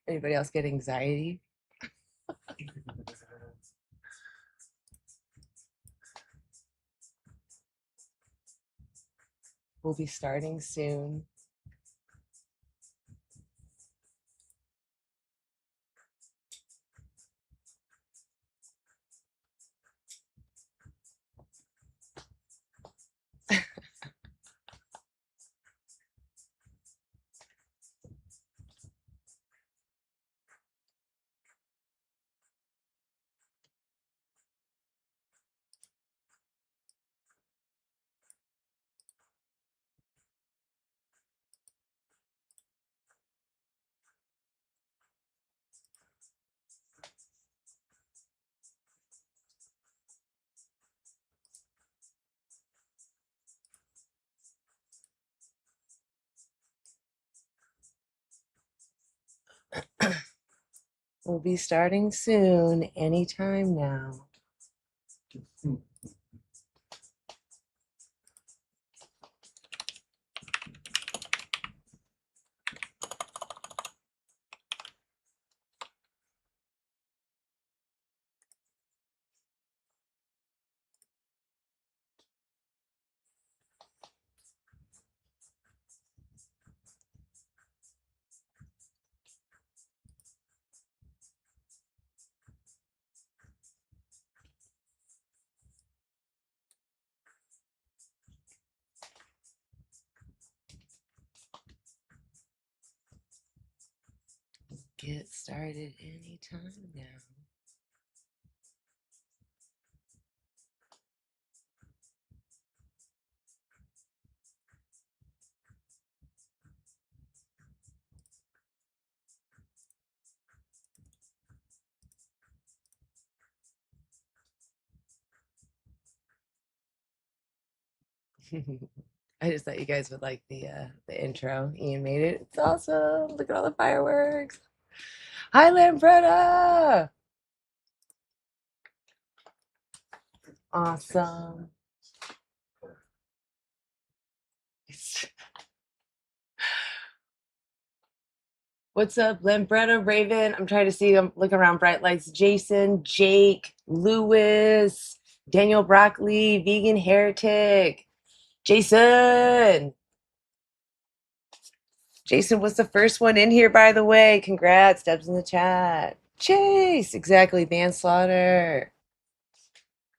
Anybody else get anxiety? We'll be starting soon. We'll be starting soon, anytime now. Get started anytime now. I just thought you guys would like the intro. Ian made it. It's awesome. Look at all the fireworks. Hi, Lambretta. Awesome. What's up, Lambretta, Raven? I'm trying to see. I'm looking around. Bright Lights. Jason, Jake, Lewis, Daniel Broccoli, Vegan Heretic. Jason. Jason was the first one in here, by the way. Congrats. Deb's in the chat. Chase. Exactly. Manslaughter.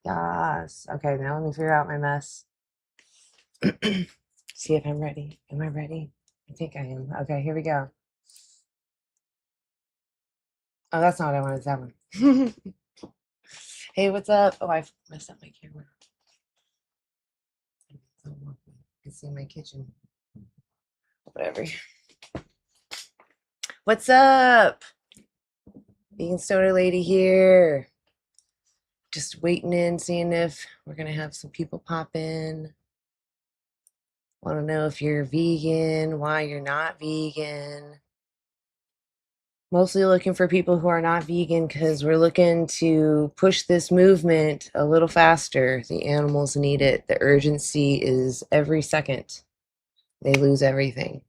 Yes. Okay, now let me figure out my mess. See if I'm ready. Am I ready? I think I am. Okay, here we go. Oh, that's not what I wanted. That one. Hey, what's up? Oh, I messed up my camera. You can see my kitchen. Whatever. What's up? Vegan Stoner Lady here. Just waiting in, seeing if we're gonna have some people pop in. Want to know if you're vegan, why you're not vegan. Mostly looking for people who are not vegan because we're looking to push this movement a little faster. The animals need it. The urgency is every second. They lose everything.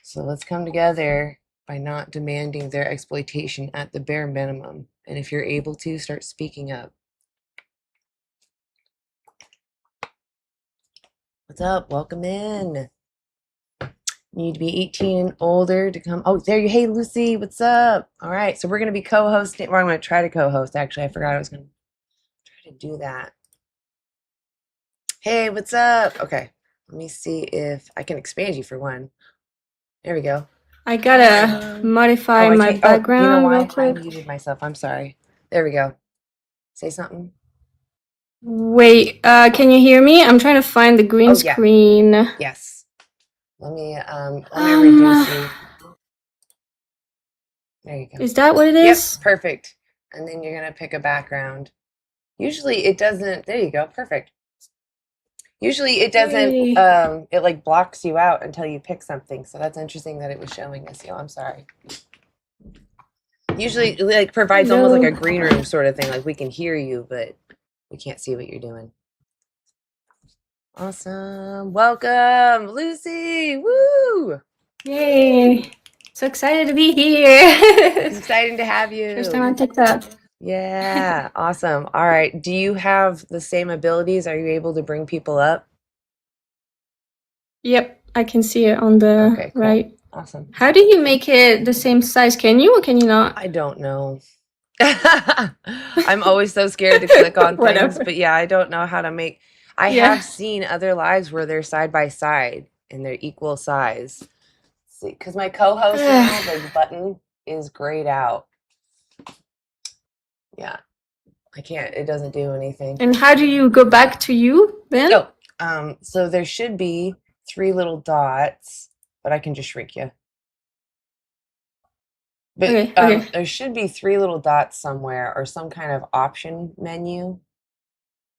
So let's come together by not demanding their exploitation at the bare minimum. And if you're able to, start speaking up. What's up? Welcome in. Need to be 18 and older to come. Oh, there you. Hey, Lucy. What's up? All right. So we're going to be co-hosting. Or I'm going to try to co-host. Actually, I forgot I was going to try to do that. Hey, what's up? Okay. Let me see if I can expand you for one. There we go. I gotta modify my background you know why? real quick. I muted myself. I'm sorry. There we go. Say something. Wait, can you hear me? I'm trying to find the green screen. Yes. Let me reduce you. There you go. Is that what it is? Yep, perfect. And then you're gonna pick a background. Usually it doesn't. There you go. Perfect. Usually it doesn't. Yay. It like blocks you out until you pick something. So that's interesting that it was showing us. I'm sorry. Usually it like provides almost like a green room sort of thing. Like we can hear you, but we can't see what you're doing. Awesome. Welcome, Lucy. Woo! Yay. So excited to be here. It's exciting to have you. First time on TikTok. Yeah, awesome. All right. Do you have the same abilities? Are you able to bring people up? Yep, I can see it on the Okay, cool. right. Awesome. How do you make it the same size? Can you or can you not? I don't know. I'm always so scared to click on things, Whatever. but yeah, I don't know how to make. I Yeah. have seen other lives where they're side by side and they're equal size. See, because my co-host now, the button is grayed out. Yeah, I can't. It doesn't do anything. And how do you go back to you then? Oh, so there should be 3 little dots, but I can just shrink you. But Okay. there should be 3 little dots somewhere or some kind of option menu.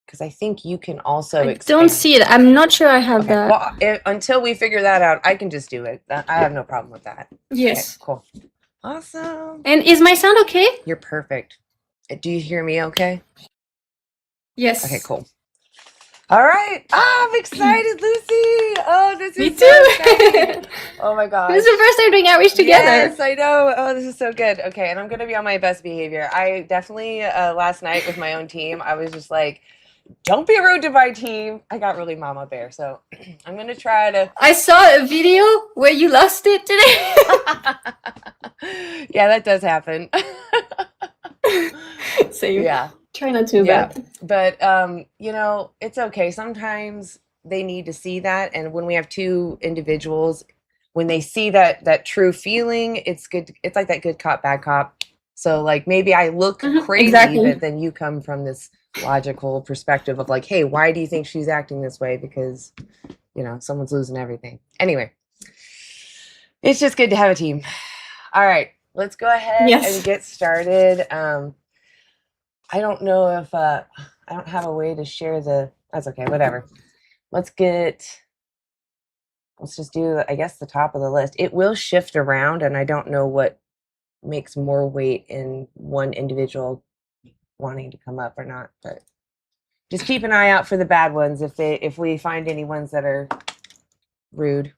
Because I think you can also I expand. don't see it. I'm not sure I have that. Well, until we figure that out, I can just do it. I have no problem with that. Yes. Okay, cool. Awesome. And is my sound okay? You're perfect. Do you hear me okay? Yes. Okay, cool. All right. I'm excited, Lucy. Oh, this Me is too. so exciting. Oh my gosh. This is the first time doing outreach together. Yes, I know. Oh, this is so good. Okay, and I'm going to be on my best behavior. I definitely, last night with my own team, I was just like, don't be rude to my team. I got really mama bear, so I'm going to try to. I saw a video where you lost it today. Yeah, that does happen. So yeah. Try not to. Yeah, but it's okay. Sometimes they need to see that, and when we have 2 individuals, when they see that true feeling, it's good. It's like that good cop, bad cop. So like maybe I look crazy, exactly. but then you come from this logical perspective of like, hey, why do you think she's acting this way? Because someone's losing everything. Anyway, it's just good to have a team. All right, let's go ahead and get started. I don't know if I don't have a way to share that's okay, whatever. Let's just do, I guess, the top of the list. It will shift around, and I don't know what makes more weight in one individual wanting to come up or not, but just keep an eye out for the bad ones if we find any ones that are rude.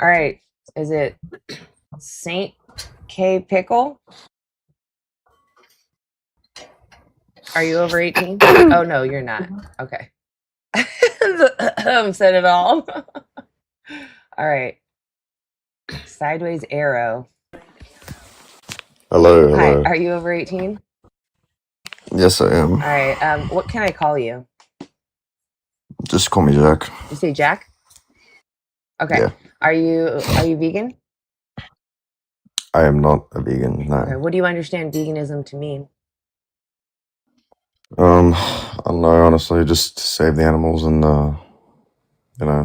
All right, is it Saint K Pickle? Are you over 18? Oh, no, you're not. Okay. Said it all. All right. Sideways Arrow. Hello. Hi, are you over 18? Yes, I am. All right. What can I call you? Just call me Jack. You say Jack? Okay. Yeah. Are you vegan? I am not a vegan, no. Okay. What do you understand veganism to mean? I don't know, honestly, just to save the animals and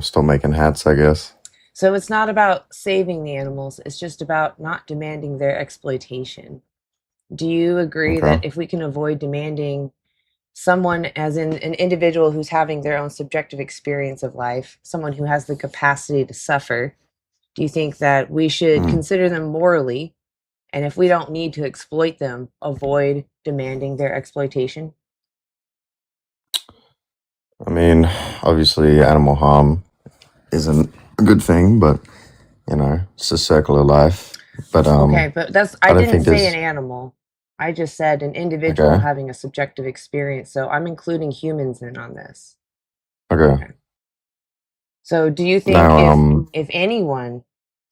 stop making hats, I guess. So it's not about saving the animals, it's just about not demanding their exploitation. Do you agree that if we can avoid demanding someone, as in an individual who's having their own subjective experience of life, someone who has the capacity to suffer, do you think that we should consider them morally, and if we don't need to exploit them, avoid demanding their exploitation? I mean, obviously animal harm isn't a good thing, but it's a circle of life. But okay, but I didn't say an animal. I just said an individual having a subjective experience. So I'm including humans in on this. Okay. So do you think if anyone,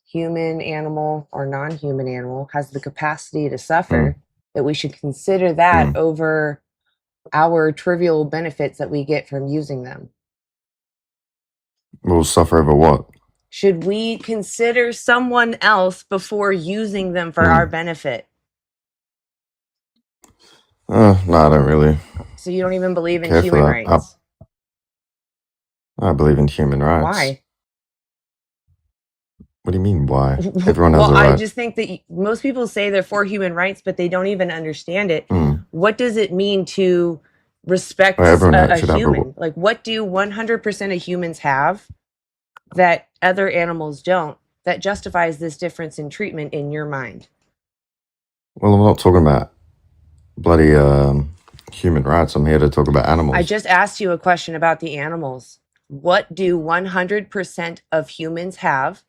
human, animal, or non-human animal, has the capacity to suffer, that we should consider that over our trivial benefits that we get from using them? We'll suffer over what? Should we consider someone else before using them for our benefit? No, I don't really. So you don't even believe in human rights? I believe in human rights. Why? What do you mean, why? Everyone has a right. I just think that most people say they're for human rights, but they don't even understand it. what does it mean to respect Well, everyone a should have a. human? Like, what do 100% of humans have that other animals don't that justifies this difference in treatment in your mind? Well, I'm not talking about bloody human rights. I'm here to talk about I animals. just asked you a question about the animals. What do 100% of humans have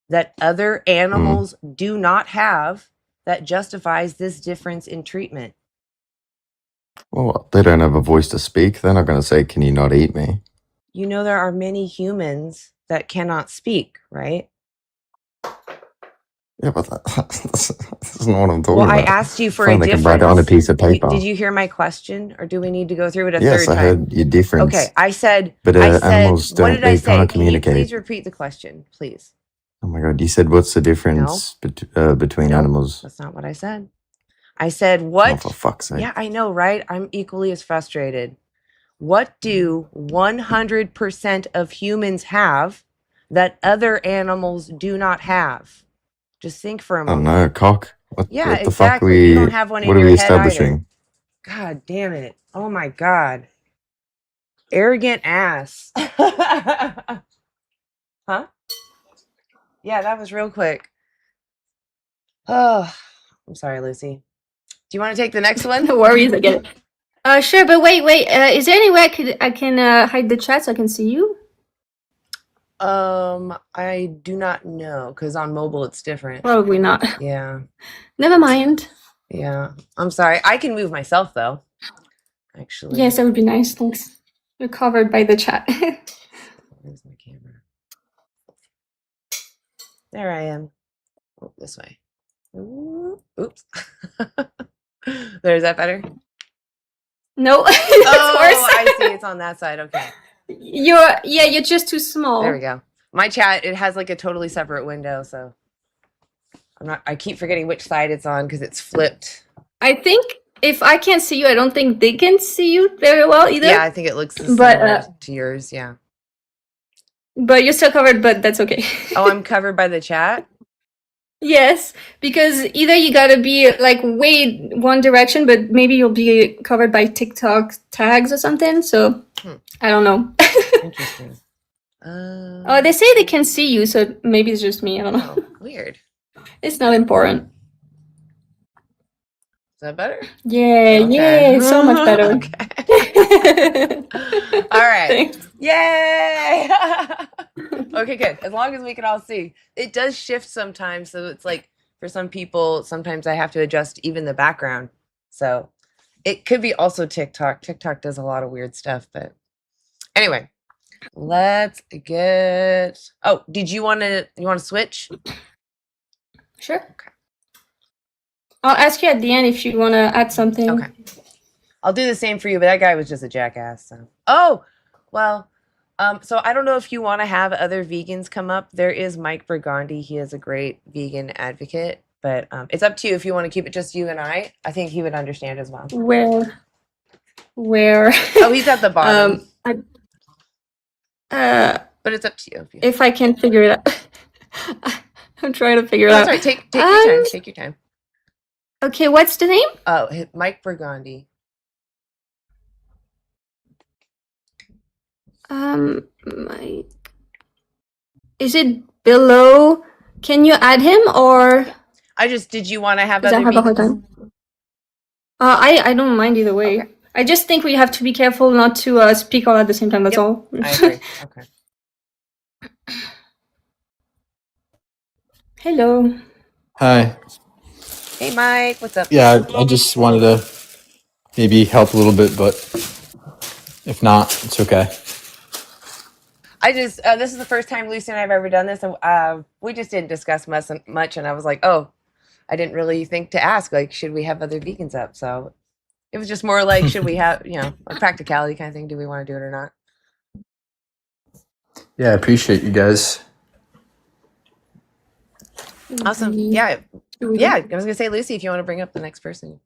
that other animals do not have that justifies this difference in treatment? Well, they don't have a voice to speak. They're not going to say, "Can you not eat me?" You know, there are many humans that cannot speak, right? Yeah, but that's not what I'm talking Well, I about. asked you for Fine, a they can write it on a difference. piece of paper. Did you hear my question, or do we need to go through it a Yes, third I time? heard your difference. Okay, I said, But animals what don't. did I They say? can't Can you communicate. please repeat the question, please? Oh my god! You said what's the difference between Nope, animals? that's not what I said. I said, Oh, what? for fuck's sake! Yeah, I know, right? I'm equally as frustrated. What do 100% of humans have that other animals do not have? Just think for a I don't moment. know, cock. Yeah, What the fuck are exactly. You we? don't have one What in are your we head either. establishing? God damn it. Oh my God. Arrogant ass. Huh? Yeah, that was real quick. Oh, I'm sorry, Lucy. Do you want to take the next one? No worries, I get it. Sure, but wait. Is there any way I can hide the chat so I can see you? I do not know because on mobile it's different. Probably not. Yeah. Never mind. Yeah. I'm sorry. I can move myself though. Actually. Yes, that would be nice. Thanks. You're covered by the chat. Where's my camera? There I am. Oh, this way. Ooh, oops. There's that better? No, that's Oh, worse. I see. It's on that side. Okay. You're just too small. There we go. My chat, it has like a totally separate window, so I keep forgetting which side it's on because it's flipped. I think if I can't see you, I don't think they can see you very well either. Yeah, I think it looks similar to yours, yeah. But you're still covered, but that's okay. Oh, I'm covered by the chat? Yes, because either you gotta be like way one direction, but maybe you'll be covered by TikTok tags or something. So I don't know. Interesting. Oh, they say they can see you, so maybe it's just me. I don't know. Oh, weird. It's not important. Is that better? Yeah, Okay. yeah, so much better. Okay. All right. Thanks. Yay! Okay, good. As long as we can all see. It does shift sometimes, so it's like for some people, sometimes I have to adjust even the background. So it could be also TikTok. TikTok does a lot of weird stuff, but anyway, let's get. Oh, did you want to switch? Sure. Okay. I'll ask you at the end if you want to add something. Okay. I'll do the same for you, but that guy was just a jackass. So. Oh, well. So I don't know if you want to have other vegans come up. There is Mike Burgundy. He is a great vegan advocate, but it's up to you if you want to keep it just you and I. I think he would understand as well. Where? Oh, he's at the bottom. But it's up to you. If I can figure it out. I'm trying to figure it out. That's right. Take your time. Take your time. Okay, what's the name? Oh, Mike Burgundy. Mike. Is it below? Can you add him or? Did you want to have other vegans? I don't mind either way. Okay. I just think we have to be careful not to speak all at the same time. That's all. I agree. Okay. Hello. Hi. Hey, Mike. What's up? Yeah, I just wanted to maybe help a little bit, but if not, it's okay. This is the first time Lucy and I have ever done this, and we just didn't discuss much, and I was like, oh, I didn't really think to ask, like, should we have other vegans up? So it was just more like, should we have, a practicality kind of thing. Do we want to do it or not? Yeah, I appreciate you guys. Awesome. Yeah. I was going to say, Lucy, if you want to bring up the next person.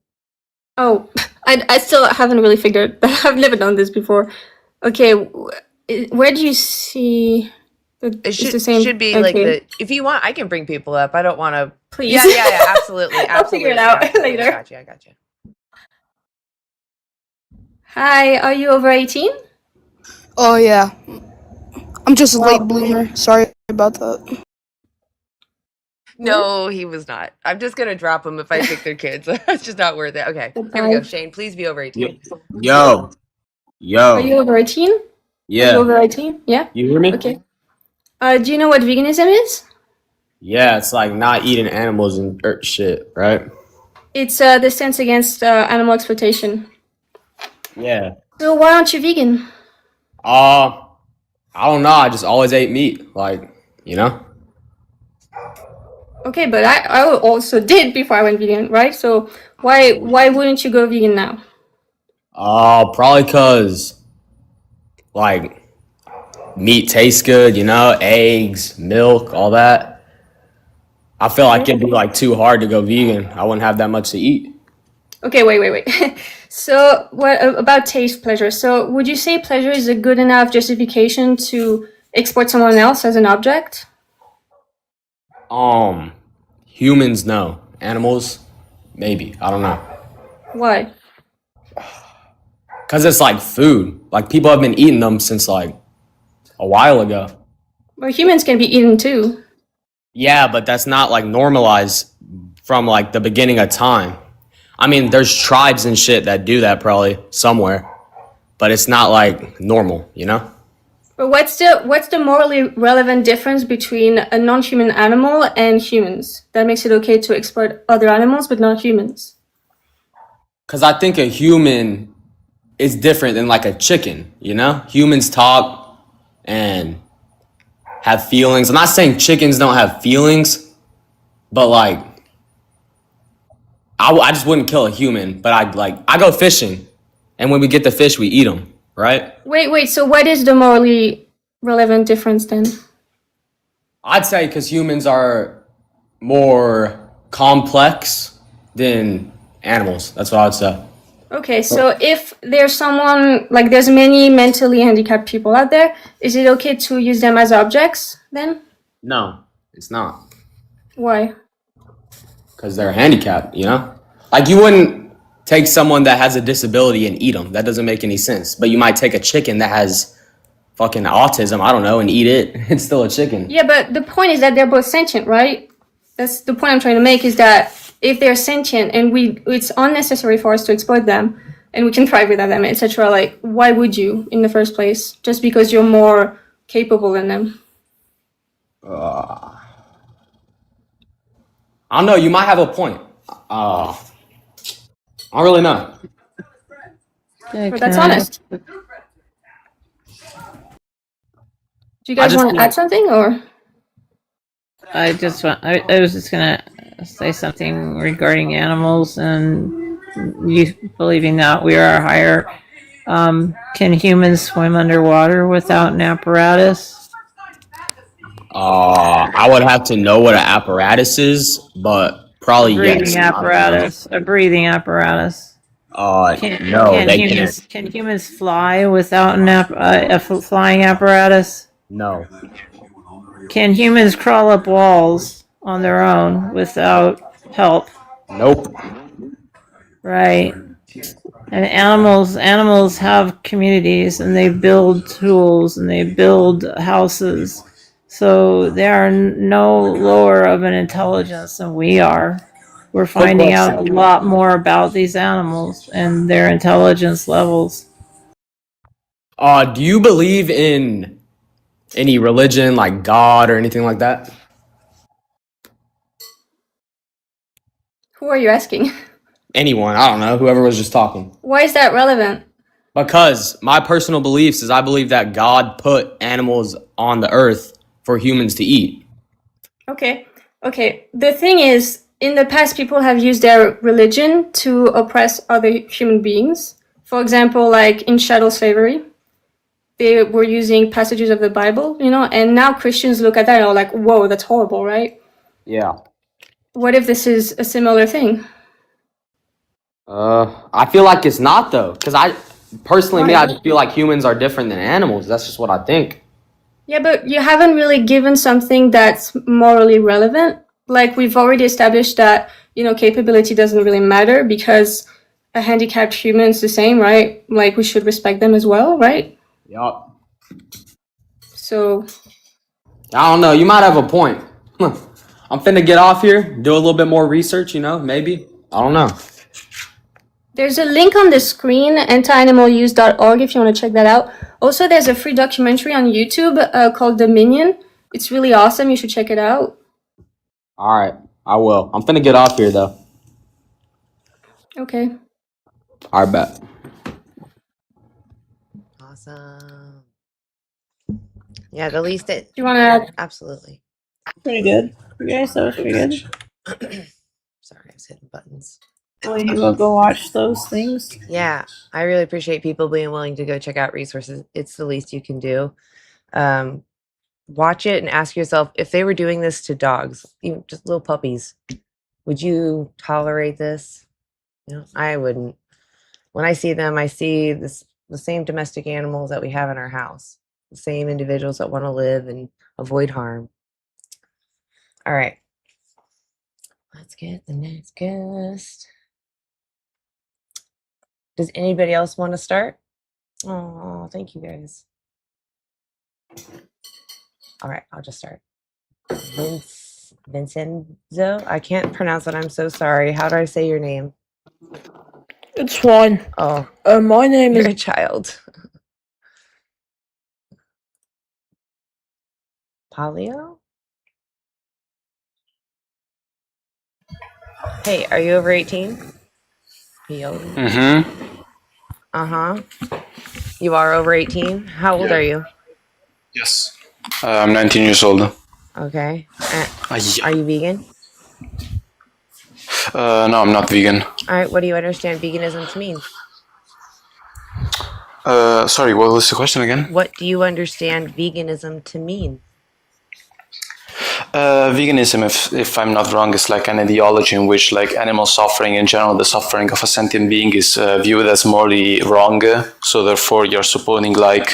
Oh, I still haven't really figured. I've never done this before. Okay, where do you see? It should be okay. Like if you want, I can bring people up. I don't want to. Please. Yeah, absolutely. I'll figure it out later. I got you. Hi, are you over 18? Oh yeah, I'm just a late Well, bloomer. Sorry about that. No, he was not. I'm just gonna drop them if I pick their kids. It's just not worth it. Okay, here we go. goodbye. Shane, please be over Yo, 18. yo, Are you yo. over 18? Are you Yeah, over 18? Yeah? you hear me? Okay. Do you know what veganism is? Yeah, it's like not eating animals and shit, right? It's the stance against animal exploitation. Yeah. So why aren't you vegan? Uh, I don't know. I just always ate meat, like you know. Okay, but I also did before I went vegan, right? So why wouldn't you go vegan now? Probably cause like meat tastes good, you know, eggs, milk, all that. I feel like it'd be like too hard to go vegan. I wouldn't have that much to eat. Okay, wait. So what about taste pleasure? So would you say pleasure is a good enough justification to export someone else as an object? Um, Humans, no. Animals, maybe. I don't know. Why? Cause it's like food. Like people have been eating them since like a while ago. Well, humans can be eaten too. Yeah, but that's not like normalized from like the beginning of time. I mean, there's tribes and shit that do that probably somewhere, but it's not like normal, you know? But what's the morally relevant difference between a non-human animal and humans that makes it okay to exploit other animals but not humans? Cause I think a human is different than like a chicken, you know? Humans talk and have feelings. I'm not saying chickens don't have feelings, but like I just wouldn't kill a human, but I go fishing, and when we get the fish, we eat them, right? Wait. So what is the morally relevant difference then? I'd say because humans are more complex than animals. That's what I would say. Okay, so if there's someone like there's many mentally handicapped people out there, is it okay to use them as objects then? No, it's not Why? because they're handicapped. You know, like you wouldn't take someone that has a disability and eat them. That doesn't make any sense. But you might take a chicken that has fucking autism. I don't know, and eat it. It's still a chicken. Yeah, but the point is that they're both sentient, right? That's the point I'm trying to make is that if they're sentient and it's unnecessary for us to exploit them and we can thrive without them, etc. Like, why would you in the first place? Just because you're more capable than them? I don't know. You might have a point. I don't really know. Okay, But that's can honest. Do you I guys just want to add something or? I was just gonna say something regarding animals and you believing that we are higher. Can humans swim underwater without an apparatus? I would have to know what an apparatus is, but probably yes. I don't know. A breathing apparatus. No, they can't. Can humans fly without flying apparatus? No. Can humans crawl up walls on their own without help? Nope. Right. And animals have communities and they build tools and they build houses. So they are no lower of an intelligence than we are. We're finding out a lot more about these animals and their intelligence levels. Do you believe in any religion like God or anything like that? Who are you asking? Anyone, I don't know, whoever was just talking. Why is that relevant? Because my personal beliefs is I believe that God put animals on the earth for humans to eat. Okay. The thing is, in the past, people have used their religion to oppress other human beings. For example, like in chattel slavery, they were using passages of the Bible, and now Christians look at that and are like, whoa, that's horrible, right? Yeah. What if this is a similar thing? I feel like it's not though, because I personally, Why? I just feel like humans are different than animals. That's just what I think. Yeah, but you haven't really given something that's morally relevant. Like we've already established that, capability doesn't really matter because handicapped humans the same, right? Like we should respect them as well, right? Yup. So I don't know. You might have a point. I'm finna get off here, do a little bit more research, maybe. I don't know. there's a link on the screen, antianimaluse.org, if you want to check that out. Also, there's a free documentary on YouTube called Dominion. It's really awesome. You should check it out. All right, I will. I'm finna get off here, though. Okay. All right, bet. Awesome. Yeah, the least it. Do you want to? Absolutely. Pretty good. You guys, that was pretty good. Sorry, I was hitting buttons. Will you go watch those things? Yeah, I really appreciate people being willing to go check out resources. It's the least you can do. Watch it and ask yourself, if they were doing this to dogs, even just little puppies, would you tolerate this? I wouldn't. When I see them, I see the same domestic animals that we have in our house, the same individuals that want to live and avoid harm. All right. Let's get the next guest. Does anybody else want to start? Oh, thank you guys. All right, I'll just start. Vincenzo? I can't pronounce it. I'm so sorry. How do I say your name? It's fine. Oh, My name you're is a child. Palio? Hey, are you over 18? Mm-hmm. Uh-huh. You are over 18? How old are you? Yes. I'm 19 years old. Okay. Yeah. Are you vegan? No, I'm not vegan. All right, what do you understand veganism to mean? Sorry, what was the question again? What do you understand veganism to mean? Veganism, if I'm not wrong, is like an ideology in which like animal suffering in general, the suffering of a sentient being is viewed as morally wrong. So therefore you're supporting like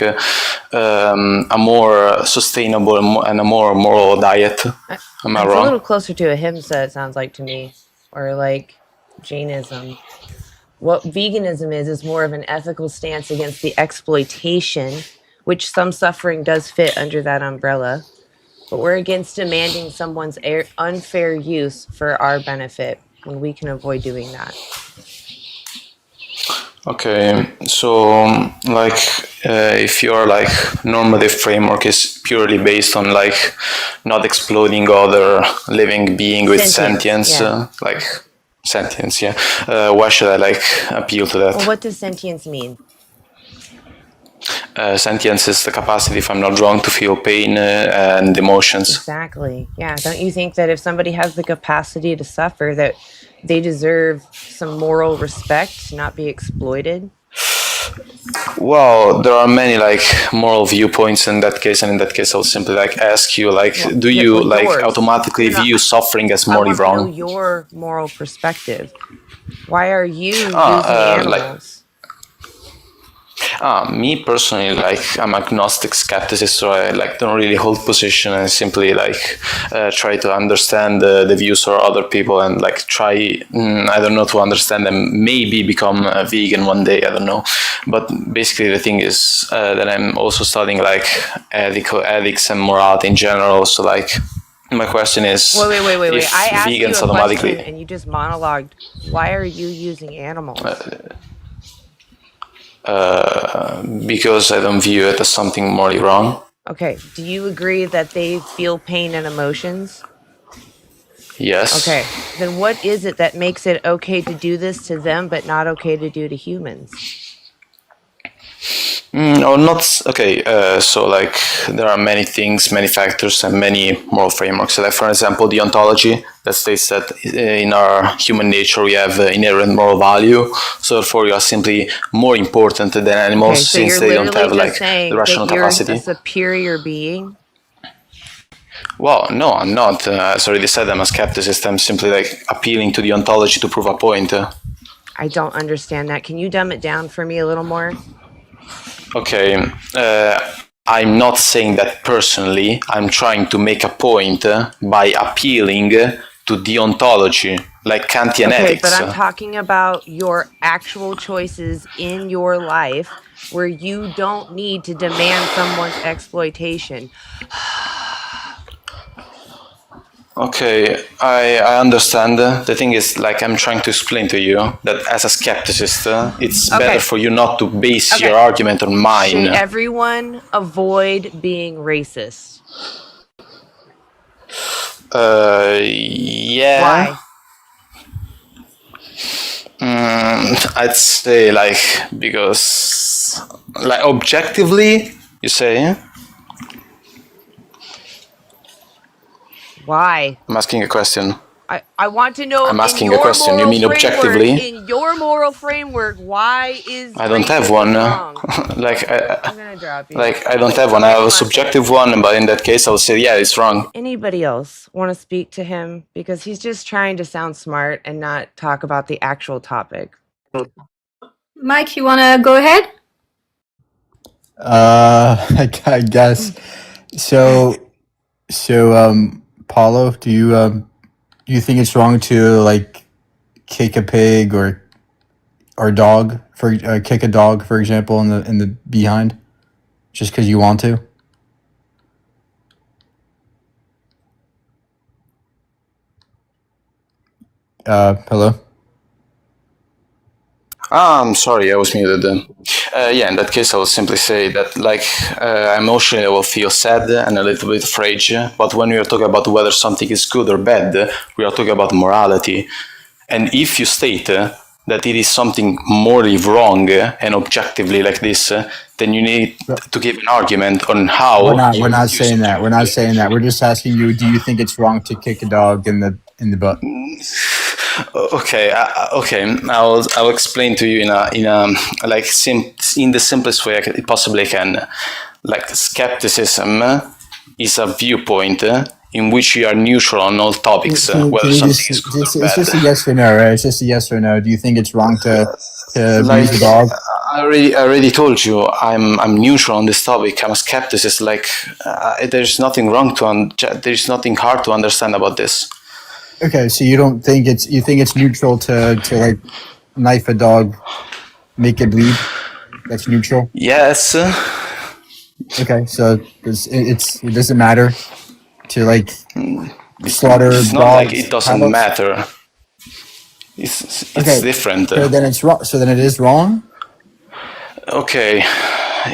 a more sustainable and a more moral diet. Am I It's wrong? a little closer to ahimsa, it sounds like to me, or like Jainism. What veganism is more of an ethical stance against the exploitation, which some suffering does fit under that umbrella. But we're against demanding someone's unfair use for our benefit when we can avoid doing that. Okay, so like if your like normative framework is purely based on like not exploding other living being with sentience, like sentience, why should I like appeal to that? Well, what does sentience mean? Sentience is the capacity, if I'm not wrong, to feel pain and emotions. Exactly. Yeah. Don't you think that if somebody has the capacity to suffer, that they deserve some moral respect, not be exploited? Well, there are many like moral viewpoints in that case, and in that case, I'll simply like ask you, like, do you like automatically view suffing as morally wrong? I want to know your moral perspective. Why are you using animals? Me personally, like I'm agnostic skepticist, so I like don't really hold position and simply like try to understand the views of other people and like try I don't know, to understand them, maybe become a vegan one day, I don't know. But basically the thing is that I'm also studying like ethics and morality in general, so like my question is, wait. I asked you a question and you just monologued. Why are you using animals? Because I don't view it as something morally wrong. Okay, do you agree that they feel pain and emotions? Yes. Okay, then what is it that makes it okay to do this to them but not okay to do to humans? No, not okay. So like there are many things, many factors, and many moral frameworks. Like for example, the ontology that states that in our human nature we have inherent moral value. So therefore, you are simply more important than animals, since they don't have like the rational capacity. You're a superior being. Well, no, I'm not. As I already said, I'm a skepticist. I'm simply like appealing to the ontology to prove a point. I don't understand that. Can you dumb it down for me a little more? Okay, I'm not saying that personally. I'm trying to make a point by appealing to the ontology like Kantian Okay, ethics. but I'm talking about your actual choices in your life where you don't need to demand someone's exploitation. Okay, I understand. The thing is, like, I'm trying to explain to you that as a skepticist, it's Okay. better for you not to base Okay. your argument on mine. Should everyone avoid being racist? Yeah. Why? I'd say, like, because, like, objectively, you say? Why? I'm asking a question. I want to know I'm asking in a your question. You moral mean framework, objectively? in your moral framework, why is I don't have one. racism wrong? Like, I'm gonna drop you. I don't have one. I have a subjective one, but in that case, I'll say, yeah, it's wrong. Anybody else want to speak to him? Because he's just trying to sound smart and not talk about the actual topic. Mike, you wanna go ahead? I guess. So, Paulo, do you think it's wrong to like kick a pig or dog for kick a dog, for example, in the behind, just because you want to? Hello. I'm sorry, I was muted. Yeah, in that case, I will simply say that, like, emotionally, I will feel sad and a little bit of rage. But when we are talking about whether something is good or bad, we are talking about morality. And if you state that it is something morally wrong and objectively like this, then you need to give an argument on how. We're not saying that. We're not saying that. We're just asking you. Do you think it's wrong to kick a dog in the butt? Okay, I'll explain to you in a like in the simplest way I possibly can. Like, skepticism is a viewpoint in which you are neutral on all topics, whether something is good or bad. It's just a yes or no, right? It's just a yes or no. Do you think it's wrong to Like, abuse a dog? I already told you I'm neutral on this topic. I'm a skepticist. Like, there's nothing wrong there's nothing hard to understand about this. Okay, so you don't think you think it's neutral to like knife a dog, make it bleed? That's neutral. Yes. Okay, so it doesn't matter to like slaughter It's not dogs. like it doesn't matter. It's Okay, different. So then it's wrong. So then it is wrong. Okay,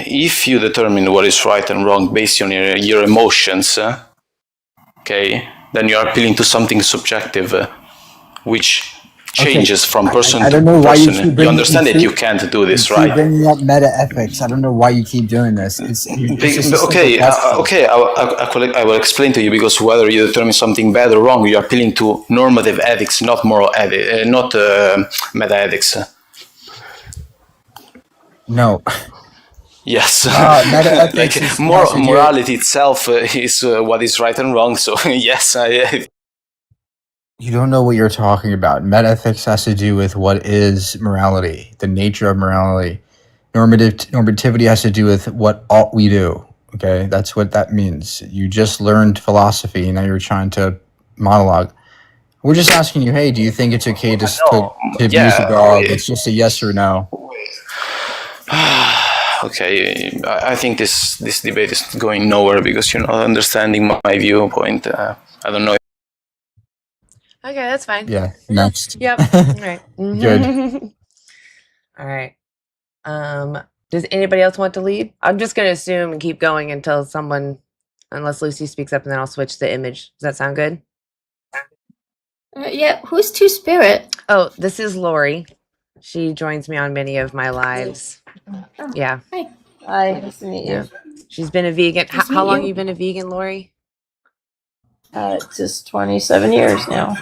if you determine what is right and wrong based on your emotions, okay, then you are appealing to something subjective, which changes from person I don't know to why person. You understand that you can't do this, you right? keep bringing up meta ethics. I don't know why you keep doing this. It's just a Okay, simple question. I will explain to you, because whether you determine something bad or wrong, you are appealing to normative ethics, not moral ethics, not meta ethics. No. Yes, meta ethics like is morality itself is what is right and wrong. So yes, You don't know what you're talking about. Metaethics has to do with what is morality, the nature of morality. Normativity has to do with what ought we do. Okay, that's what that means. You just learned philosophy, and now you're trying to monologue. We're just asking you, hey, do you think it's okay to abuse a dog? It's just a yes or no. Okay, I think this debate is going nowhere because you're not understanding my viewpoint. I don't know. Okay, that's fine. Yeah, next. Yep. All right. Good. All right. Does anybody else want to lead? I'm just going to assume and keep going until unless Lucy speaks up, and then I'll switch the image. Does that sound good? Yeah, who's Two Spirit? Oh, this is Lori. She joins me on many of my lives. Oh, Yeah. Hi. Hi, nice to meet you. Yeah. She's been a vegan. Nice to How meet long you. you been a vegan, Lori? Just 27 years now.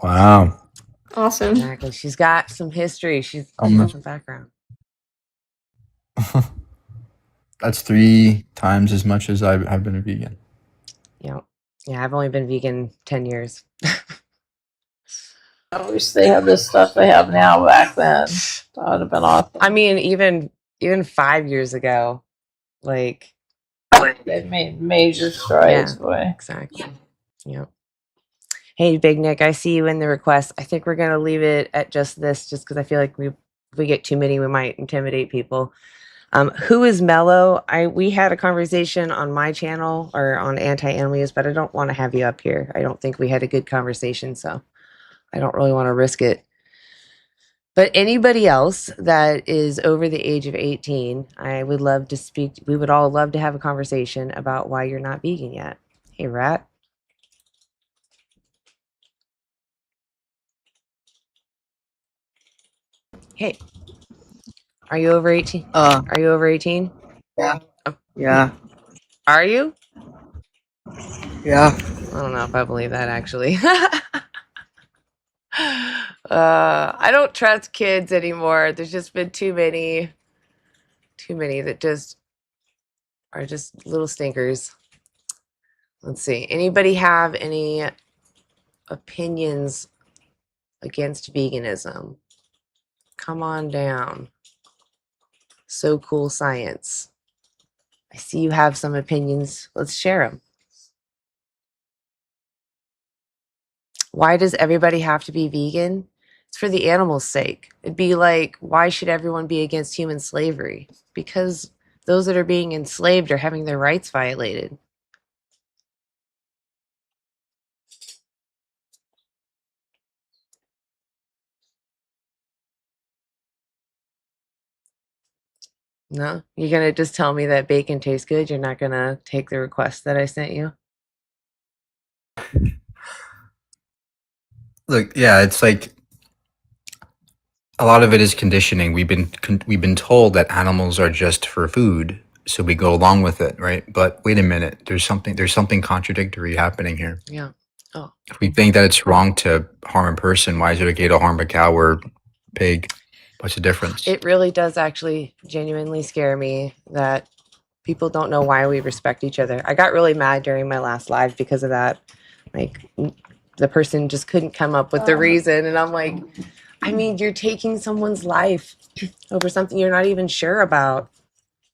Wow. Awesome. Exactly. She's got some history. She's got some background. That's 3 times as much as I've been a vegan. Yeah. Yeah, I've only been vegan 10 years. I wish they had the stuff they have now back then. That would have been awesome. I mean, even 5 years ago, like They've made major strides, boy. exactly. Yep. Hey, Big Nick, I see you in the request. I think we're going to leave it at just this, just because I feel like if we get too many, we might intimidate people. Who is Mellow? We had a conversation on my channel or on anti-animal use, but I don't want to have you up here. I don't think we had a good conversation, so I don't really want to risk it. But anybody else that is over the age of 18, I would love to speak. We would all love to have a conversation about why you're not vegan yet. Hey, Rat. Hey, are you over 18? Are you over 18? Yeah. Oh, Yeah. are you? Yeah. I don't know if I believe that, actually. I don't trust kids anymore. There's just been too many that just are just little stinkers. Let's see. Anybody have any opinions against veganism? Come on down. So cool science. I see you have some opinions. Let's share them. Why does everybody have to be vegan? It's for the animals' sake. It'd be like, why should everyone be against human slavery? Because those that are being enslaved are having their rights violated. No? You're going to just tell me that bacon tastes good? You're not going to take the request that I sent you? Look, yeah, it's like a lot of it is conditioning. We've been told that animals are just for food, so we go along with it, right? But wait a minute, there's something contradictory happening here. Yeah. Oh. If we think that it's wrong to harm a person, why is it okay to harm a cow or pig? What's the difference? It really does actually genuinely scare me that people don't know why we respect each other. I got really mad during my last live because of that. Like, the person just couldn't come up with the reason. And I'm like, I mean, you're taking someone's life over something you're not even sure about.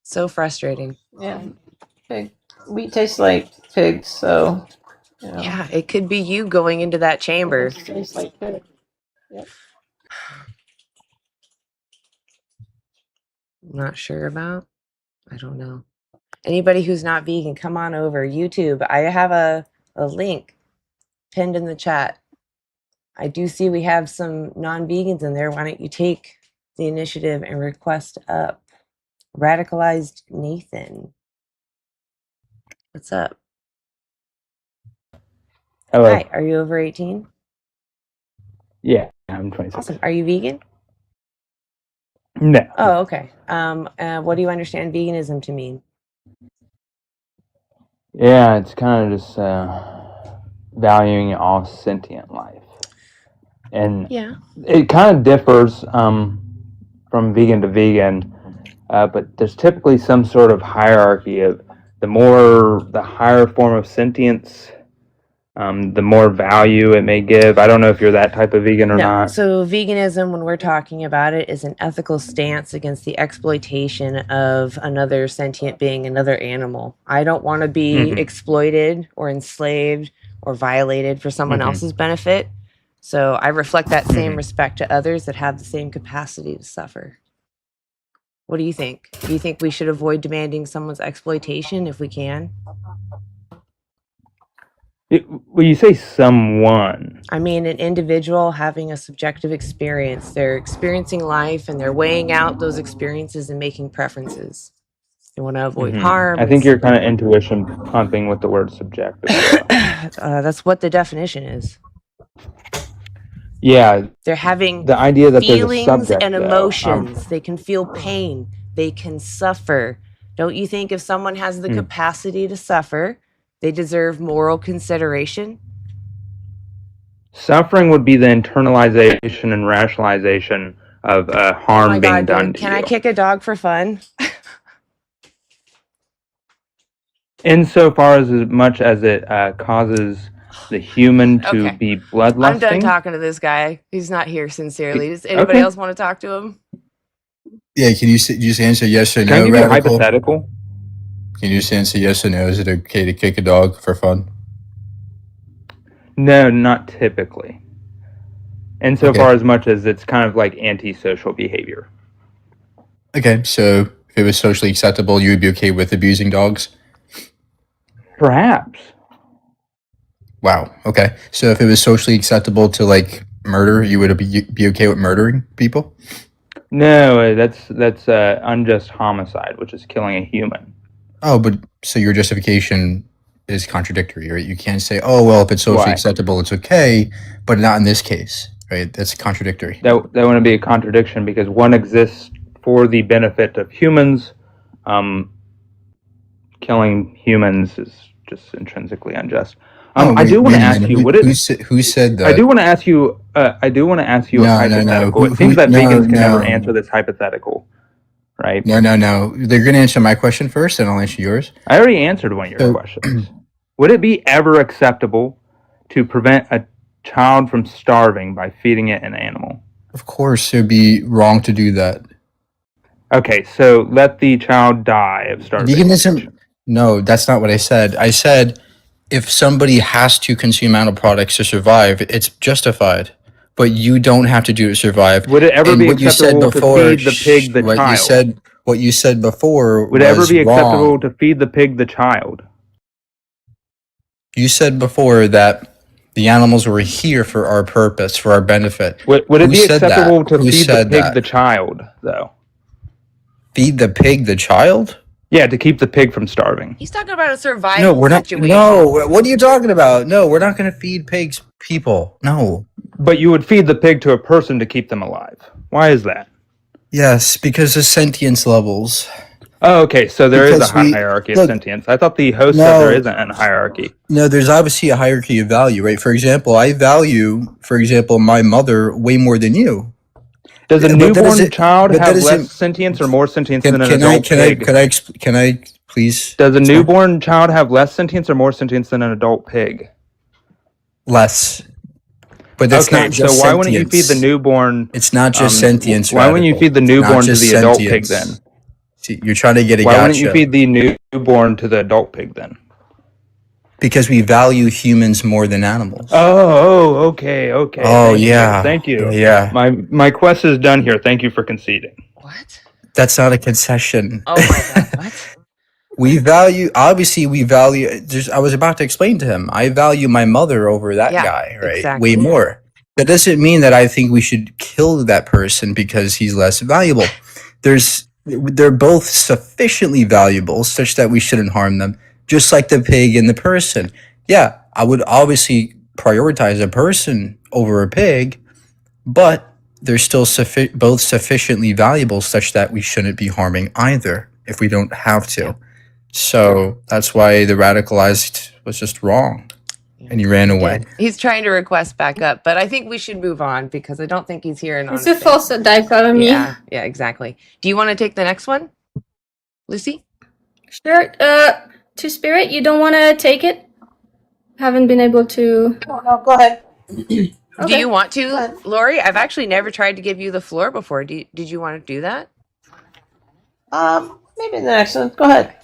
So frustrating. Yeah. Pig. Wheat tastes like pig, so. You know, Yeah, it could be you going into that chamber. it tastes like pig. Yep. Not sure about? I don't know. Anybody who's not vegan, come on over. YouTube, I have a link pinned in the chat. I do see we have some non-vegans in there. Why don't you take the initiative and request up? Radicalized Nathan. What's up? Hello. Hi, are you over 18? Yeah, I'm 26. Awesome. Are you vegan? No. Oh, okay. What do you understand veganism to mean? Yeah, it's kind of just valuing all sentient life. And Yeah. it kind of differs from vegan to vegan, but there's typically some sort of hierarchy of the higher form of sentience, the more value it may give. I don't know if you're that type of vegan or not. So veganism, when we're talking about it, is an ethical stance against the exploitation of another sentient being, another animal. I don't want to be exploited or enslaved or violated for someone else's benefit. So I reflect that same respect to others that have the same capacity to suffer. What do you think? Do you think we should avoid demanding someone's exploitation if we can? Well, you say someone. I mean, an individual having a subjective experience. They're experiencing life and they're weighing out those experiences and making preferences. They want to avoid harm. I think you're kind of intuition pumping with the word subjective. That's what the definition is. Yeah. They're having the idea that feelings there's a subject, and emotions. They can feel pain. They can suffer. Don't you think if someone has the capacity to suffer, they deserve moral consideration? Suffering would be the internalization and rationalization of harm being done to you. Can I kick a dog for fun? Insofar as much as it causes the human to be bloodlusting. I'm done talking to this guy. He's not here sincerely. Does anybody else want to talk to him? Yeah, can you just answer yes or no? Can I give you a Radical? hypothetical? Can you just answer yes or no? Is it okay to kick a dog for fun? No, not typically. Insofar Okay. as much as it's kind of like antisocial behavior. Okay, so if it was socially acceptable, you would be okay with abusing dogs? Perhaps. Wow. Okay. So if it was socially acceptable to like murder, you would be okay with murdering people? No, that's unjust homicide, which is killing a human. Oh, but so your justification is contradictory, right? You can't say, "Oh, well, if it's socially Why? acceptable, it's okay," but not in this case, right? That's contradictory. That wouldn't be a contradiction because one exists for the benefit of humans. Killing humans is just intrinsically unjust. Oh, I do want to ask minute. you, would it? Who said that? I do want to ask you. I do want to ask you a No. hypothetical. It seems that vegans can never answer this hypothetical, right? No. They're going to answer my question first, and I'll answer yours. I already answered one of your questions. Would it be ever acceptable to prevent a child from starving by feeding it an animal? Of course, it would be wrong to do that. Okay, so let the child die of starvation. Veganism. No, that's not what I said. I said if somebody has to consume animal products to survive, it's justified. But you don't have to do it to survive. Would it ever And be what you said acceptable before, to feed the pig the child? What you said before Would it ever was be acceptable wrong. to feed the pig the child? You said before that the animals were here for our purpose, for our benefit. Would it Who be said acceptable that? to Who feed the said pig that? the child, though? Feed the pig the child? Yeah, to keep the pig from starving. He's talking about a survival No, we're not. situation. No, what are you talking about? No, we're not going to feed pigs people. No. But you would feed the pig to a person to keep them alive. Why is that? Yes, because of sentience levels. Oh, okay. So there is Because a hierarchy of look, sentience. I thought the host said there isn't a hierarchy. No, there's obviously a hierarchy of value, right? For example, I value, my mother way more than you. Does a But that newborn doesn't- child but that have doesn't- less sentience or more sentience than an Can I, adult pig? can I please? Does a newborn child have less sentience or more sentience than an adult pig? Less. But that's Okay, not just so why wouldn't you feed the sentience. newborn? It's not just sentience. Why wouldn't you Radical. feed the It's not newborn to just the adult pig sentience. then? See, you're trying to get a Why gotcha. wouldn't you feed the newborn to the adult pig then? Because we value humans more than animals. Okay. Oh, Thank you. yeah. Thank you. Yeah. My quest is done here. Thank you for conceding. What? That's not a concession. Oh my god, what? We value. I was about to explain to him. I value my mother over that Yeah, guy, right? exactly. Way more. That doesn't mean that I think we should kill that person because he's less valuable. They're both sufficiently valuable such that we shouldn't harm them, just like the pig and the person. Yeah, I would obviously prioritize a person over a pig, but they're still both sufficiently valuable such that we shouldn't be harming either if we don't have to. So that's why the radicalized was just wrong, and he ran away. He's trying to request back up, but I think we should move on because I don't think he's here. It's a false dichotomy. Yeah, exactly. Do you want to take the next one, Lucy? Sure. To Spirit, you don't want to take it? Haven't been able to. No, go ahead. Do you want to, Lori? I've actually never tried to give you the floor before. Did you want to do that? Maybe the next one. Go ahead.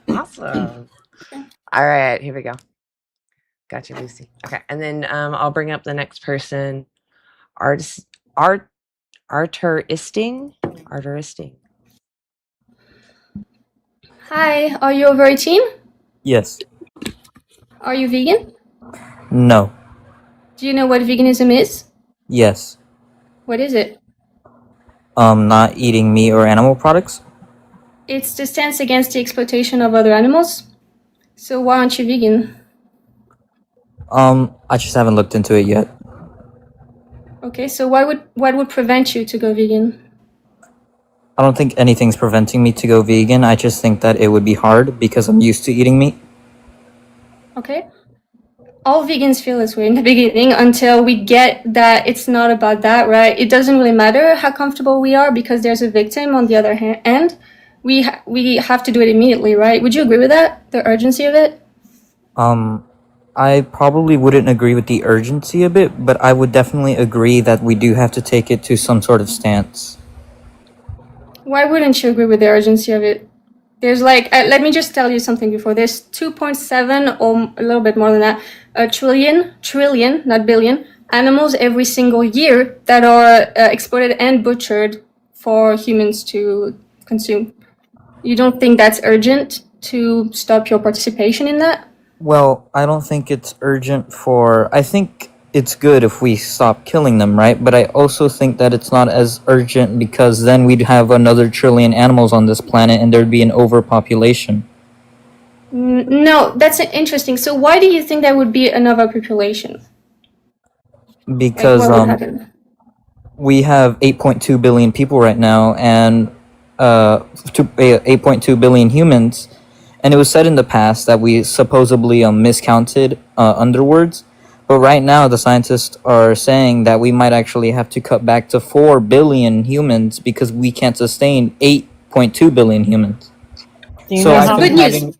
Awesome. All right, here we go. Gotcha, Lucy. Okay, and then I'll bring up the next person. Arthur Isting. Hi, are you over 18? Yes. Are you vegan? No. Do you know what veganism is? Yes. What is it? Not eating meat or animal products. It's the stance against the exploitation of other animals. So why aren't you vegan? I just haven't looked into it yet. Okay, so what would prevent you to go vegan? I don't think anything's preventing me to go vegan. I just think that it would be hard because I'm used to eating meat. Okay. All vegans feel this way in the beginning until we get that it's not about that, right? It doesn't really matter how comfortable we are because there's a victim on the other hand. We have to do it immediately, right? Would you agree with that? The urgency of it? I probably wouldn't agree with the urgency of it, but I would definitely agree that we do have to take it to some sort of stance. Why wouldn't you agree with the urgency of it? There's like, let me just tell you something before. There's 2.7 or a little bit more than that, a trillion, not billion, animals every single year that are exploited and butchered for humans to consume. You don't think that's urgent to stop your participation in that? Well, I don't think it's urgent I think it's good if we stop killing them, right? But I also think that it's not as urgent because then we'd have another trillion animals on this planet and there'd be an overpopulation. No, that's interesting. So why do you think there would be an overpopulation? Because what would happen? we have 8.2 billion people right now and 8.2 billion humans. And it was said in the past that we supposedly miscounted underwords. But right now, the scientists are saying that we might actually have to cut back to 4 billion humans because we can't sustain 8.2 billion humans. So that's good news.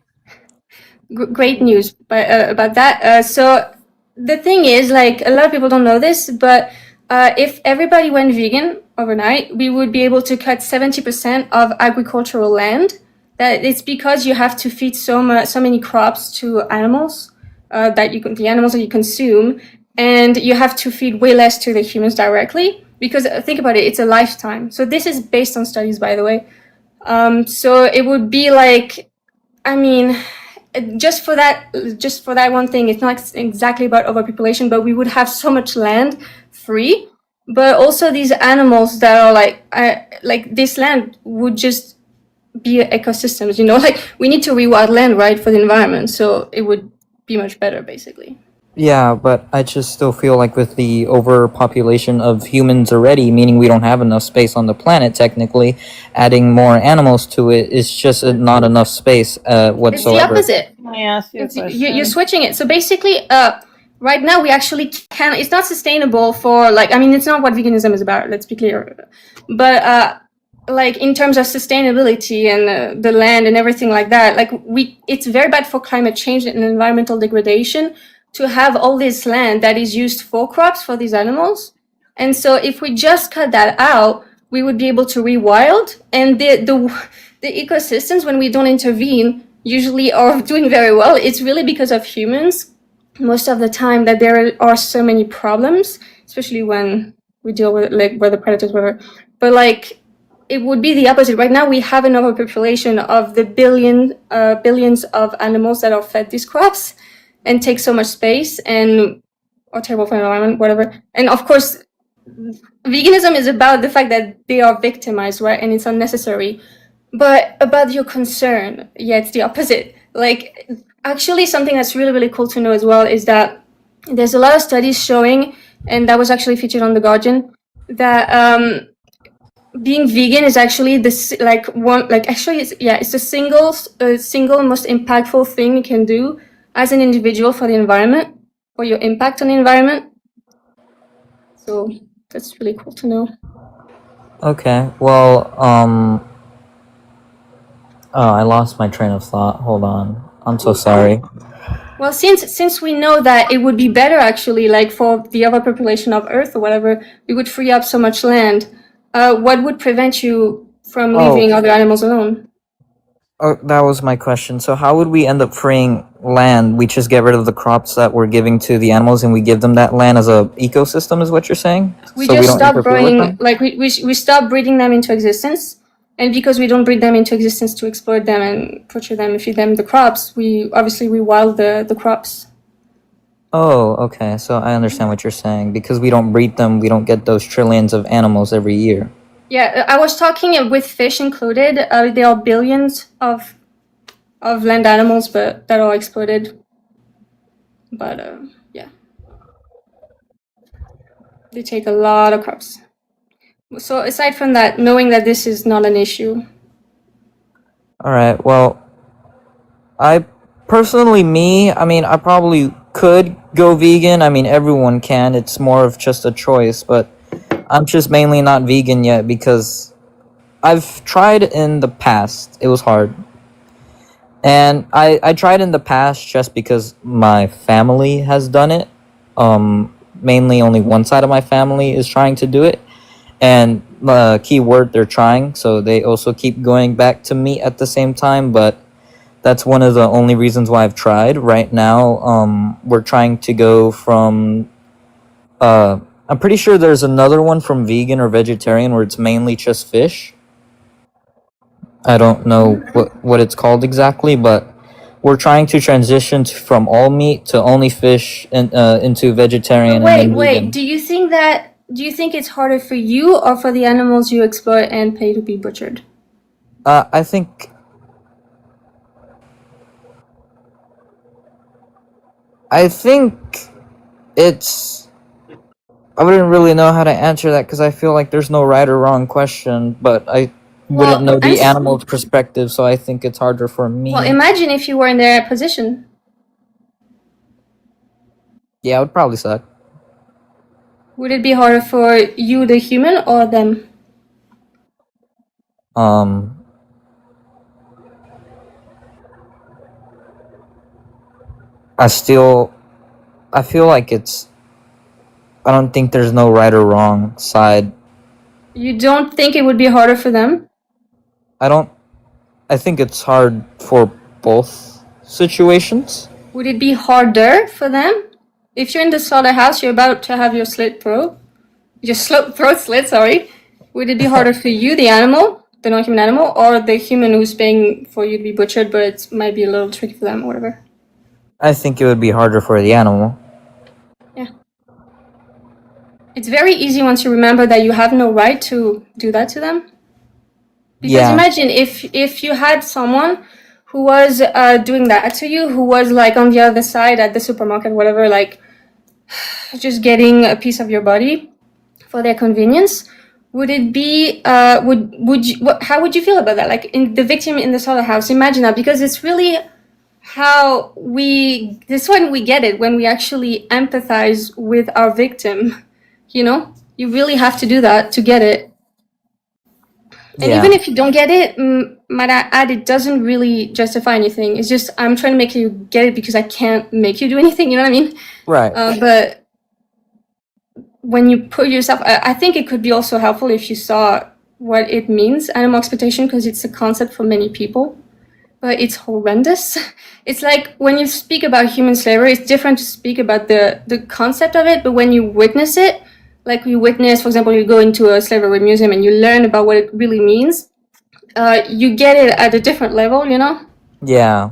Great news about that. So the thing is, like, a lot of people don't know this, but if everybody went vegan overnight, we would be able to cut 70% of agricultural land. That it's because you have to feed so many crops to animals the animals that you consume, and you have to feed way less to the humans directly. Because think about it, it's a lifetime. So this is based on studies, by the way. So it would be like, I mean, just for that one thing, it's not exactly about overpopulation, but we would have so much land free. But also these animals that are like this land would just be ecosystems, you know, like we need to rewild land, right, for the environment. So it would be much better, basically. Yeah, but I just still feel like with the overpopulation of humans already, meaning we don't have enough space on the planet, technically, adding more animals to it is just not enough space whatsoever. It's the opposite. Let me ask you a question. You're switching it. So basically, right now we actually can. It's not sustainable for it's not what veganism is about. Let's be clear. But like in terms of sustainability and the land and everything like that, it's very bad for climate change and environmental degradation to have all this land that is used for crops for these animals. And so if we just cut that out, we would be able to rewild, and the ecosystems, when we don't intervene, usually are doing very well. It's really because of humans most of the time that there are so many problems, especially when we deal with where the predators were. But it would be the opposite. Right now, we have an overpopulation of the billions of animals that are fed these crops and take so much space and are terrible for the environment, whatever. And of course, veganism is about the fact that they are victimized, right? And it's unnecessary. But about your concern, yeah, it's the opposite. Actually, something that's really, really cool to know as well is that there's a lot of studies showing, and that was actually featured on The Guardian, that being vegan is actually it's the single most impactful thing you can do as an individual for the environment, or your impact on the environment. So that's really cool to know. Okay, well, I lost my train of thought. Hold on. I'm so sorry. Well, since we know that it would be better actually, for the overpopulation of Earth or whatever, we would free up so much land. What would prevent you from leaving other animals alone? Oh, that was my question. So how would we end up freeing land? We just get rid of the crops that we're giving to the animals and we give them that land as a ecosystem, is what you're saying? We just stop growing, we stop breeding them into existence. And because we don't breed them into existence to exploit them and butcher them and feed them the crops, we wild the crops. Oh, okay. So I understand what you're saying. Because we don't breed them, we don't get those trillions of animals every year. Yeah, I was talking with fish included. There are billions of land animals, but that are exploited. But yeah, they take a lot of crops. So aside from that, knowing that this is not an issue. All right. Well, I probably could go vegan. I mean, everyone can. It's more of just a choice, but I'm just mainly not vegan yet because I've tried in the past. It was hard. And I tried in the past just because my family has done it. Mainly only one side of my family is trying to do it. And key word, they're trying, so they also keep going back to meat at the same time, but that's one of the only reasons why I've tried. Right now, we're trying to go from I'm pretty sure there's another one from vegan or vegetarian where it's mainly just fish. I don't know what it's called exactly, but we're trying to transition from all meat to only fish and into vegetarian and then Wait. vegan. Do you think it's harder for you or for the animals you exploit and pay to be butchered? I think it's. I wouldn't really know how to answer that because I feel like there's no right or wrong question, but I wouldn't know the animal's perspective, so I think it's harder for me. Well, imagine if you were in their position. Yeah, it would probably suck. Would it be harder for you, the human, or them? I feel like I don't think there's no right or wrong side. You don't think it would be harder for them? I think it's hard for both situations. Would it be harder for them? If you're in the slaughterhouse, you're about to have your throat slit, sorry. Would it be harder for you, the animal, the non-human animal, or the human who's paying for you to be butchered, but it might be a little tricky for them or whatever? I think it would be harder for the animal. Yeah. It's very easy once you remember that you have no right to do that to them. Because imagine if you had someone who was doing that to you, who was like on the other side at the supermarket, whatever, like just getting a piece of your body for their convenience. Would it be how would you feel about that? Like in the victim in the slaughterhouse, imagine that, because it's really this one we get it when we actually empathize with our victim. You really have to do that to get it. And even if you don't get it, might I add, it doesn't really justify anything. It's just I'm trying to make you get it because I can't make you do anything. You know what I mean? Right. But when you put yourself, I think it could be also helpful if you saw what it means, animal exploitation, because it's a concept for many people, but it's horrendous. It's like when you speak about human slavery, it's different to speak about the concept of it, but when you witness it, like you witness, for example, you go into a slavery museum and you learn about what it really means, you get it at a different level, Yeah.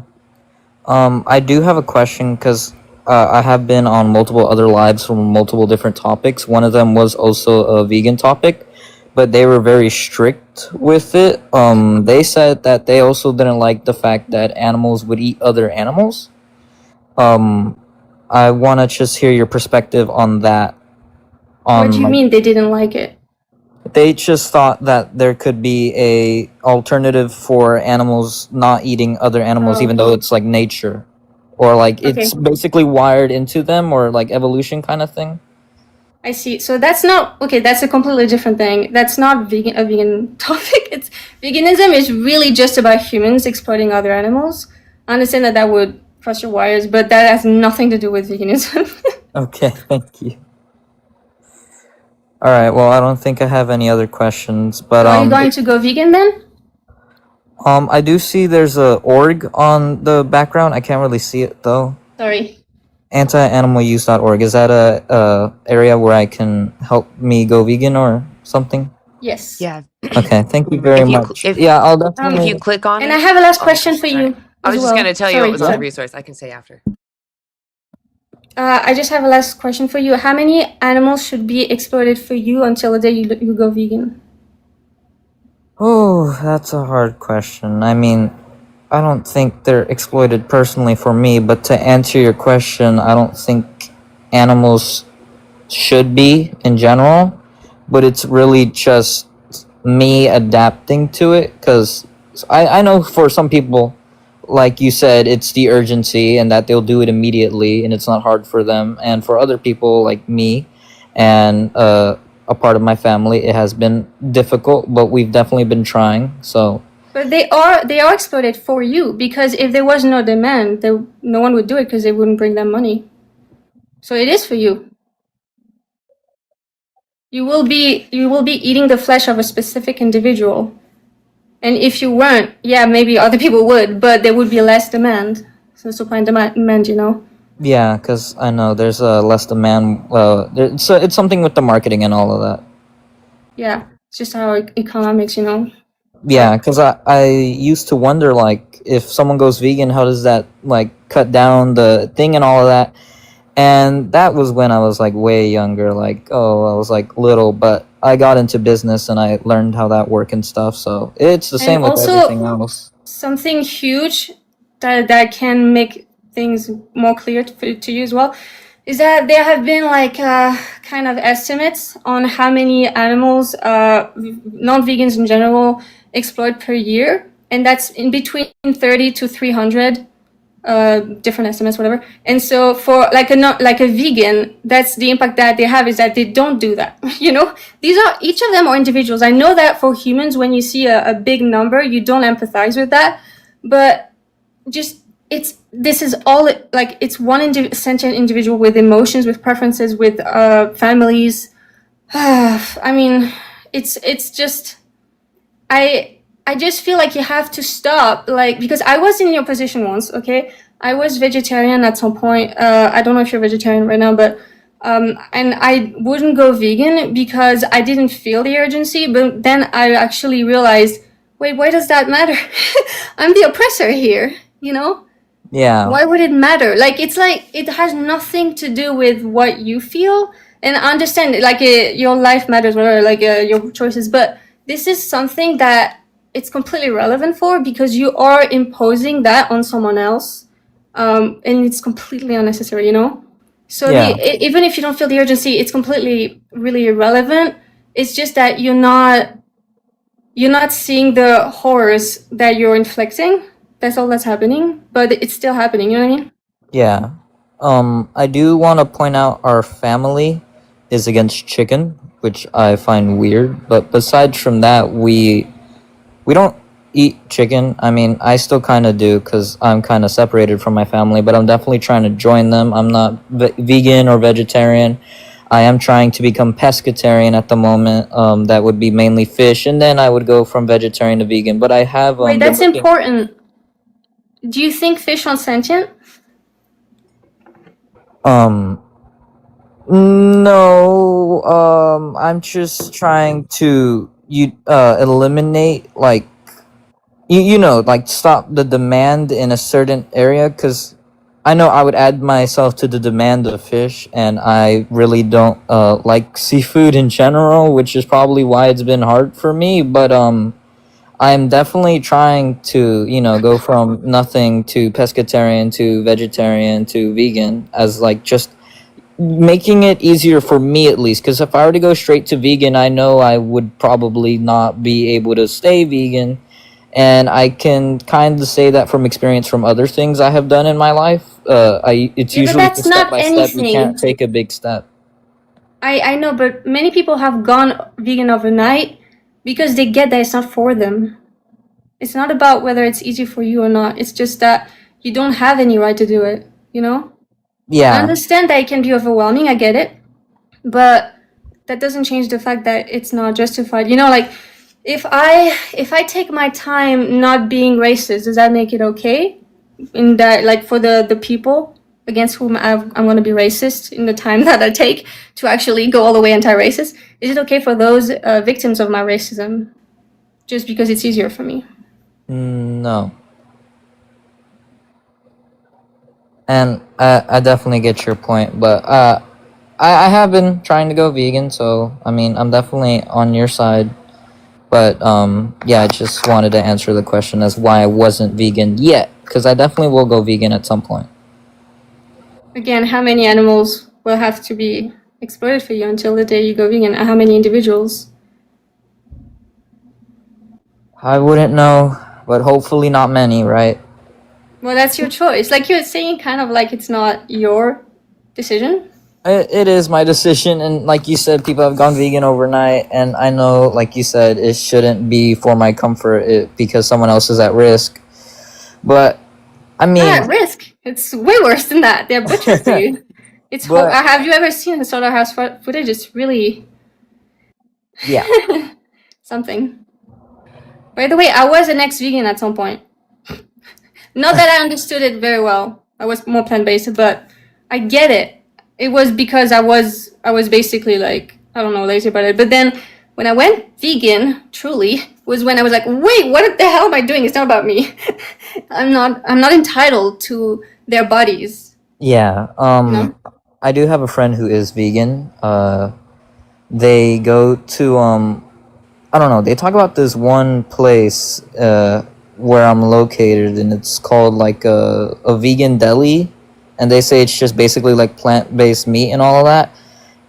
I do have a question because I have been on multiple other lives from multiple different topics. One of them was also a vegan topic, but they were very strict with it. They said that they also didn't like the fact that animals would eat other animals. I want to just hear your perspective on that. What do you mean they didn't like it? They just thought that there could be a alternative for animals not eating other animals, even though it's like nature, or like it's basically wired into them, or like evolution kind of thing. I see. So that's not okay. That's a completely different thing. That's not a vegan topic. Veganism is really just about humans exploiting other animals. I understand that would cross your wires, but that has nothing to do with veganism. Okay, thank you. All right. Well, I don't think I have any other questions, but are you going to go vegan then? I do see there's a org on the background. I can't really see it though. Sorry. Antianimaluse.org. Is that a area where I can help me go vegan or something? Yes. Yeah. Okay. Thank you very much. Yeah, I'll definitely. If you click on it. And I have a last question for you. I was just going to tell you it was a resource. I can say after. I just have a last question for you. How many animals should be exploited for you until the day you go vegan? Oh, that's a hard question. I mean, I don't think they're exploited personally for me, but to answer your question, I don't think animals should be in general, but it's really just me adapting to it, because I know for some people, like you said, it's the urgency and that they'll do it immediately and it's not hard for them. And for other people like me and a part of my family, it has been difficult, but we've definitely been trying. So, but they are exploited for you, because if there was no demand, no one would do it because they wouldn't bring them money. So it is for you. you will be eating the flesh of a specific individual. And if you weren't, yeah, maybe other people would, but there would be less demand. So supply and demand, you know. Yeah, because I know there's less demand. So it's something with the marketing and all of that. Yeah, it's just how economics, you know. Yeah, because I used to wonder, like, if someone goes vegan, how does that, like, cut down the thing and all of that? And that was when I was, like, way younger. Like, I was, like, little, but I got into business and I learned how that worked and stuff. So it's the same And with everything also else. something huge that can make things more clear to you as well is that there have been like kind of estimates on how many animals non-vegans in general exploit per year, and that's in between 30 to 300 different estimates, whatever. And so for like a vegan, that's the impact that they have, is that they don't do that. You know, each of them are individuals. I know that for humans, when you see a big number, you don't empathize with that, but just this is all like it's one sentient individual with emotions, with preferences, with families. I mean, it's just I just feel like you have to stop, like, because I was in your position once, okay? I was vegetarian at some point. I don't know if you're vegetarian right now, but and I wouldn't go vegan because I didn't feel the urgency. But then I actually realized, wait, why does that matter? I'm the oppressor here, you know? Yeah. Why would it matter? Like, it's like it has nothing to do with what you feel. And I understand, like, your life matters, whatever, like your choices. But this is something that it's completely relevant for, because you are imposing that on someone else, and it's completely unnecessary, you know. So Yeah. even if you don't feel the urgency, it's completely really irrelevant. It's just that you're not seeing the horrors that you're inflicting. That's all that's happening, but it's still happening. You know what I mean? Yeah. I do want to point out our family is against chicken, which I find weird. But besides from that, we don't eat chicken. I mean, I still kind of do because I'm kind of separated from my family, but I'm definitely trying to join them. I'm not vegan or vegetarian. I am trying to become pescatarian at the moment. That would be mainly fish, and then I would go from vegetarian to vegan. But I have Wait, been that's looking. important. Do you think fish are sentient? No. I'm just trying to eliminate, like, you know, like, stop the demand in a certain area, because I know I would add myself to the demand of fish, and I really don't like seafood in general, which is probably why it's been hard for me. But I'm definitely trying to, go from nothing to pescatarian to vegetarian to vegan, as, like, just making it easier for me, at least, because if I were to go straight to vegan, I know I would probably not be able to stay vegan. And I can kind of say that from experience from other things I have done in my life. It's Yeah, but usually that's just step not by step. You can't anything. take a big step. I know, but many people have gone vegan overnight because they get that it's not for them. It's not about whether it's easy for you or not. It's just that you don't have any right to do it, you know? I Yeah, understand that it can be overwhelming, I get it. But that doesn't change the fact that it's not justified. You know, like, if I take my time not being racist, does that make it okay? In that, like, for the people against whom I'm going to be racist, in the time that I take to actually go all the way anti-racist, is it okay for those victims of my racism just because it's easier for me? no. And I definitely get your point, but I have been trying to go vegan, so I mean, I'm definitely on your side. But yeah, I just wanted to answer the question as why I wasn't vegan yet, because I definitely will go vegan at some point. Again, how many animals will have to be exploited for you until the day you go vegan? How many individuals? I wouldn't know, but hopefully not many, right? Well, that's your choice. Like, you're saying kind of like it's not your decision. It is my decision, and like you said, people have gone vegan overnight, and I know, like you said, it shouldn't be for my comfort because someone else is at risk. But I Not mean, at risk. It's way worse than that. They're butchers, dude. It's but have you ever seen the slaughterhouse footage? It's really Yeah. Something. By the way, I was an ex-vegan at some point. Not that I understood it very well. I was more plant-based, but I get it. It was because I was basically like, I don't know, lazy about it. But then when I went vegan, truly, was when I was like, wait, what the hell am I doing? It's not about me. I'm not entitled to their bodies. Yeah. You know? I do have a friend who is vegan. They go to I don't know. They talk about this one place where I'm located, and it's called like a vegan deli, and they say it's just basically like plant-based meat and all of that.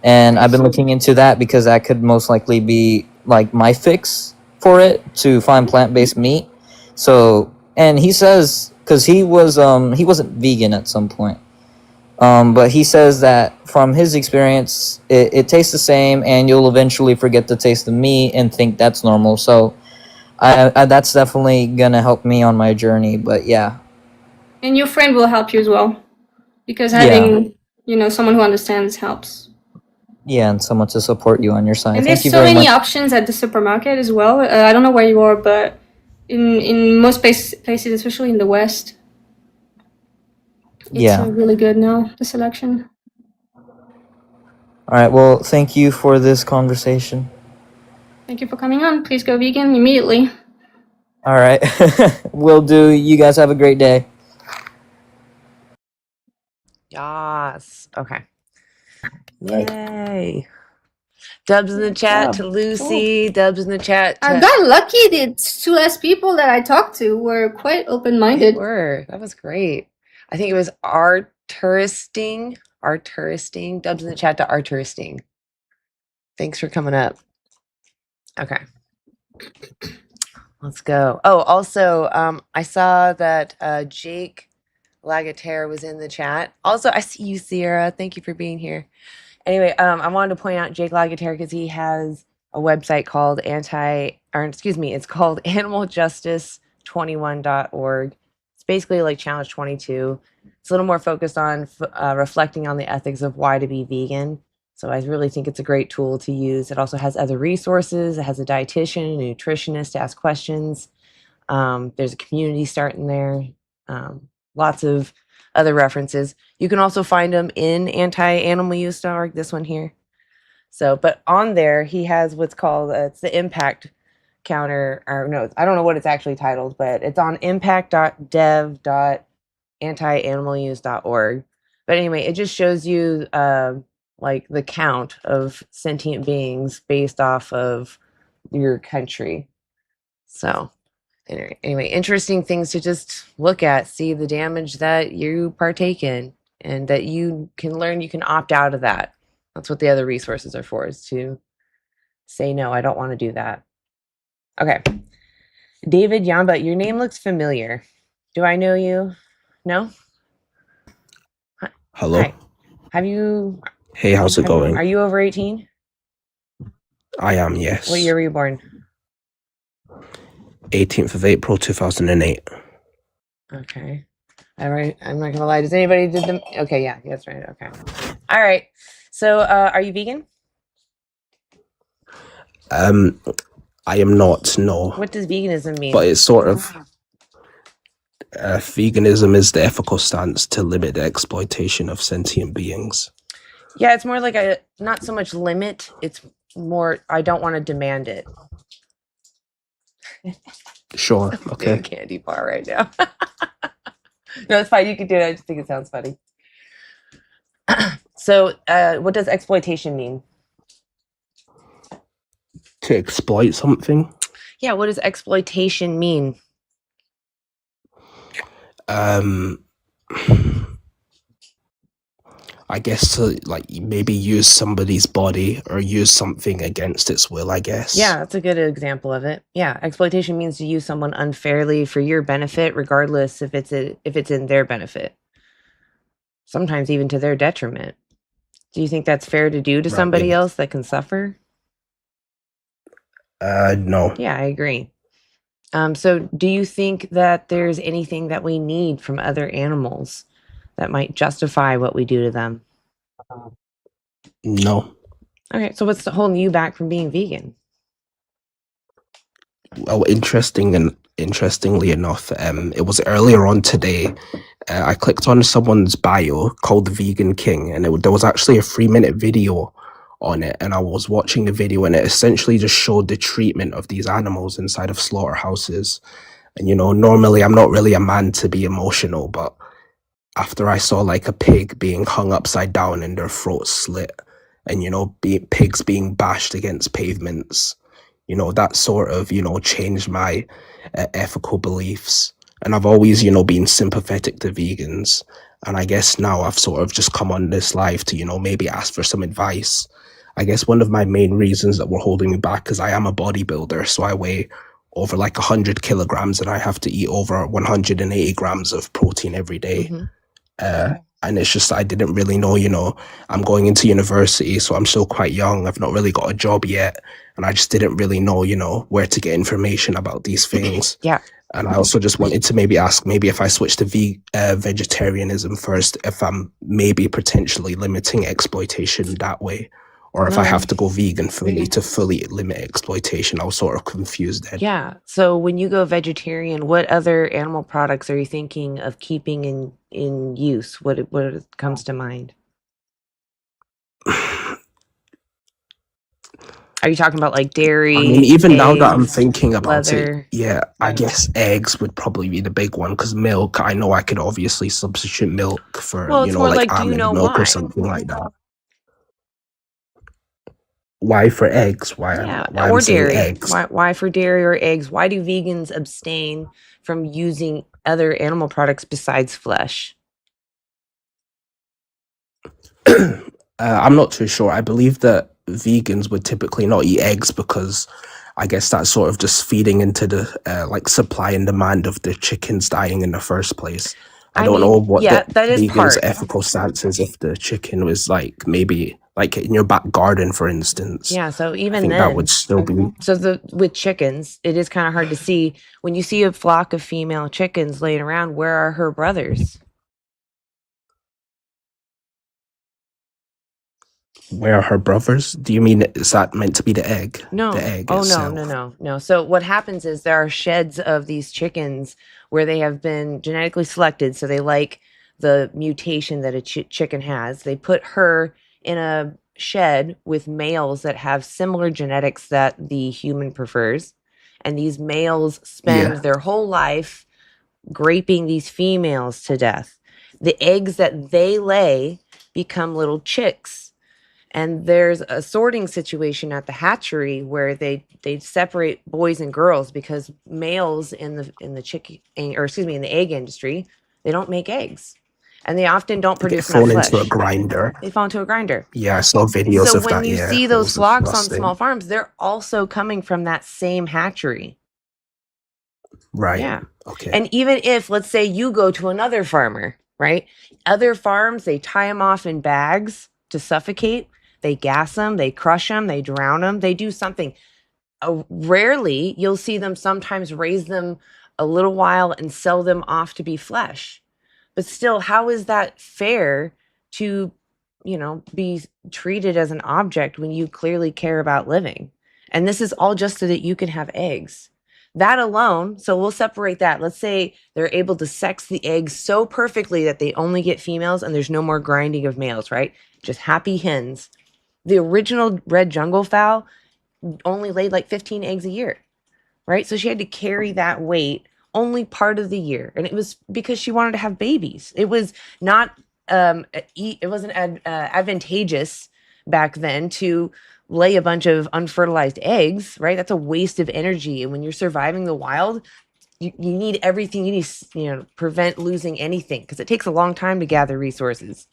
And I've been looking into that because that could most likely be like my fix for it, to find plant-based meat. So, and he says, because he wasn't vegan at some point, but he says that from his experience, it tastes the same, and you'll eventually forget the taste of meat and think that's normal. So, I that's definitely gonna help me on my journey. But yeah, And your friend will help you as well, because yeah, having someone who understands helps. yeah, and someone to support you on your side. And Thank there's you so very many much. options at the supermarket as well. I don't know where you are, but in most places, especially in the West, it's Yeah. really good now, the selection. All right. Well, thank you for this conversation. Thank you for coming on. Please go vegan immediately. All right. Will do. You guys have a great day. Yes. Okay. Yay. Dubs in the chat to Lucy. Dubs in the chat I to. got lucky. The two last people that I talked to were quite They open-minded. were. That was great. I think it was Arturisting. Arturisting. Dubs in the chat to Arturisting. Thanks for coming up. Okay. Let's go. Oh, also, I saw that Jake Lagatere was in the chat. Also, I see you, Sierra. Thank you for being here. Anyway, I wanted to point out Jake Lagatere because he has a website called it's called animaljustice21.org. It's basically like Challenge 22. It's a little more focused on reflecting on the ethics of why to be vegan. So I really think it's a great tool to use. It also has other resources. It has a dietitian, a nutritionist to ask questions. There's a community starting there. Lots of other references. You can also find them in antianimaluse.org, this one here. So, but on there, he has what's called, it's the impact counter, or no, I don't know what it's actually titled, but it's on impact.dev.antianimaluse.org. But anyway, it just shows you like the count of sentient beings based off of your country. So, anyway, interesting things to just look at, see the damage that you partake in, and that you can learn you can opt out of that. That's what the other resources are for, is to say, no, I don't want to do that. Okay. David Yamba, your name looks familiar. Do I know you? No? Hello. Hi. Have you... Hey, how's it going? Are you over 18? I am, yes. What year were you born? 18th of April, 2008. Okay. All right. I'm not gonna lie. Does anybody did them? Okay, yeah, that's right. Okay. All right. So, are you vegan? I am not, no. What does veganism mean? But it's sort of... veganism is the ethical stance to limit the exploitation of sentient beings. Yeah, it's more like a, not so much limit, it's more, I don't want to demand it. Sure, I'm okay. doing a candy bar right now. No, it's fine. You can do it. I just think it sounds funny. So, what does exploitation mean? To exploit something? Yeah, what does exploitation mean? I guess to like maybe use somebody's body or use something against its will, I guess. Yeah, that's a good example of it. Yeah, exploitation means to use someone unfairly for your benefit, regardless if it's in their benefit. Sometimes even to their detriment. Do you think that's fair to do to somebody else that can suffer? No. Yeah, I agree. So do you think that there's anything that we need from other animals that might justify what we do to them? No. Okay, so what's holding you back from being vegan? Well, interestingly enough, it was earlier on today. I clicked on someone's bio called the Vegan King, and there was actually a 3-minute video on it. And I was watching the video, and it essentially just showed the treatment of these animals inside of slaughterhouses. And normally I'm not really a man to be emotional, but after I saw like a pig being hung upside down and their throats slit, and pigs being bashed against pavements, that sort of changed my ethical beliefs. And I've always been sympathetic to vegans, and I guess now I've sort of just come on this live to maybe ask for some advice. I guess one of my main reasons that were holding me back is I am a bodybuilder, so I weigh over like 100 kilograms, and I have to eat over 180 grams of protein every day. And it's just I didn't really know, I'm going into university, so I'm still quite young. I've not really got a job yet, and I just didn't really know, where to get information about these things. Yeah. And I also just wanted to maybe ask, maybe if I switch to vegetarianism first, if I'm maybe potentially limiting exploitation that way, or if I have to go vegan to fully limit exploitation. I was sort of confused then. Yeah. So when you go vegetarian, what other animal products are you thinking of keeping in use? What comes to mind? Are you talking about like dairy? I mean, even now that I'm eggs, thinking about leather? it, yeah, I guess eggs would probably be the big one, because milk, I know I could obviously substitute milk for, Well, it's more like like, do you almond know milk or why? something like that. Why for eggs? Yeah, why or I'm saying dairy. eggs? Why for dairy or eggs? Why do vegans abstain from using other animal products besides flesh? I'm not too sure. I believe that vegans would typically not eat eggs because I guess that's sort of just feeding into the like supply and demand of the chickens dying in the first place. I don't know what yeah, the that is vegans' part. ethical stance is if the chicken was like maybe like in your back garden, for instance. Yeah, so I even think that then, would still be. so with chickens, it is kind of hard to see when you see a flock of female chickens laying around. Where are her brothers? Where are her brothers? Do you mean, is that meant to be the egg? No. The egg Oh, itself? no. So what happens is there are sheds of these chickens where they have been genetically selected. So they like the mutation that a chicken has. They put her in a shed with males that have similar genetics that the human prefers. And these males spend Yeah. their whole life graping these females to death. The eggs that they lay become little chicks. And there's a sorting situation at the hatchery where they separate boys and girls because males in the chicken, or excuse me, in the egg industry, they don't make eggs, and they often don't They get produce enough thrown into a flesh. grinder. They fall into a grinder. Yeah, I saw videos So of when that. you Yeah, see it those was flocks on disgusting. small farms, they're also coming from that same hatchery. Right. Yeah. Okay. And even if, let's say, you go to another farmer, right? Other farms, they tie them off in bags to suffocate. They gas them, they crush them, they drown them, they do something. Rarely, you'll see them sometimes raise them a little while and sell them off to be flesh. But still, how is that fair to, be treated as an object when you clearly care about living? And this is all just so that you can have eggs. That alone, so we'll separate that. Let's say they're able to sex the eggs so perfectly that they only get females and there's no more grinding of males, right? Just happy hens. The original red jungle fowl only laid like 15 eggs a year, right? So she had to carry that weight only part of the year. And it was because she wanted to have babies. It was not, it wasn't advantageous back then to lay a bunch of unfertilized eggs, right? That's a waste of energy. And when you're surviving the wild, you need everything. You need to, prevent losing anything because it takes a long time to gather resources.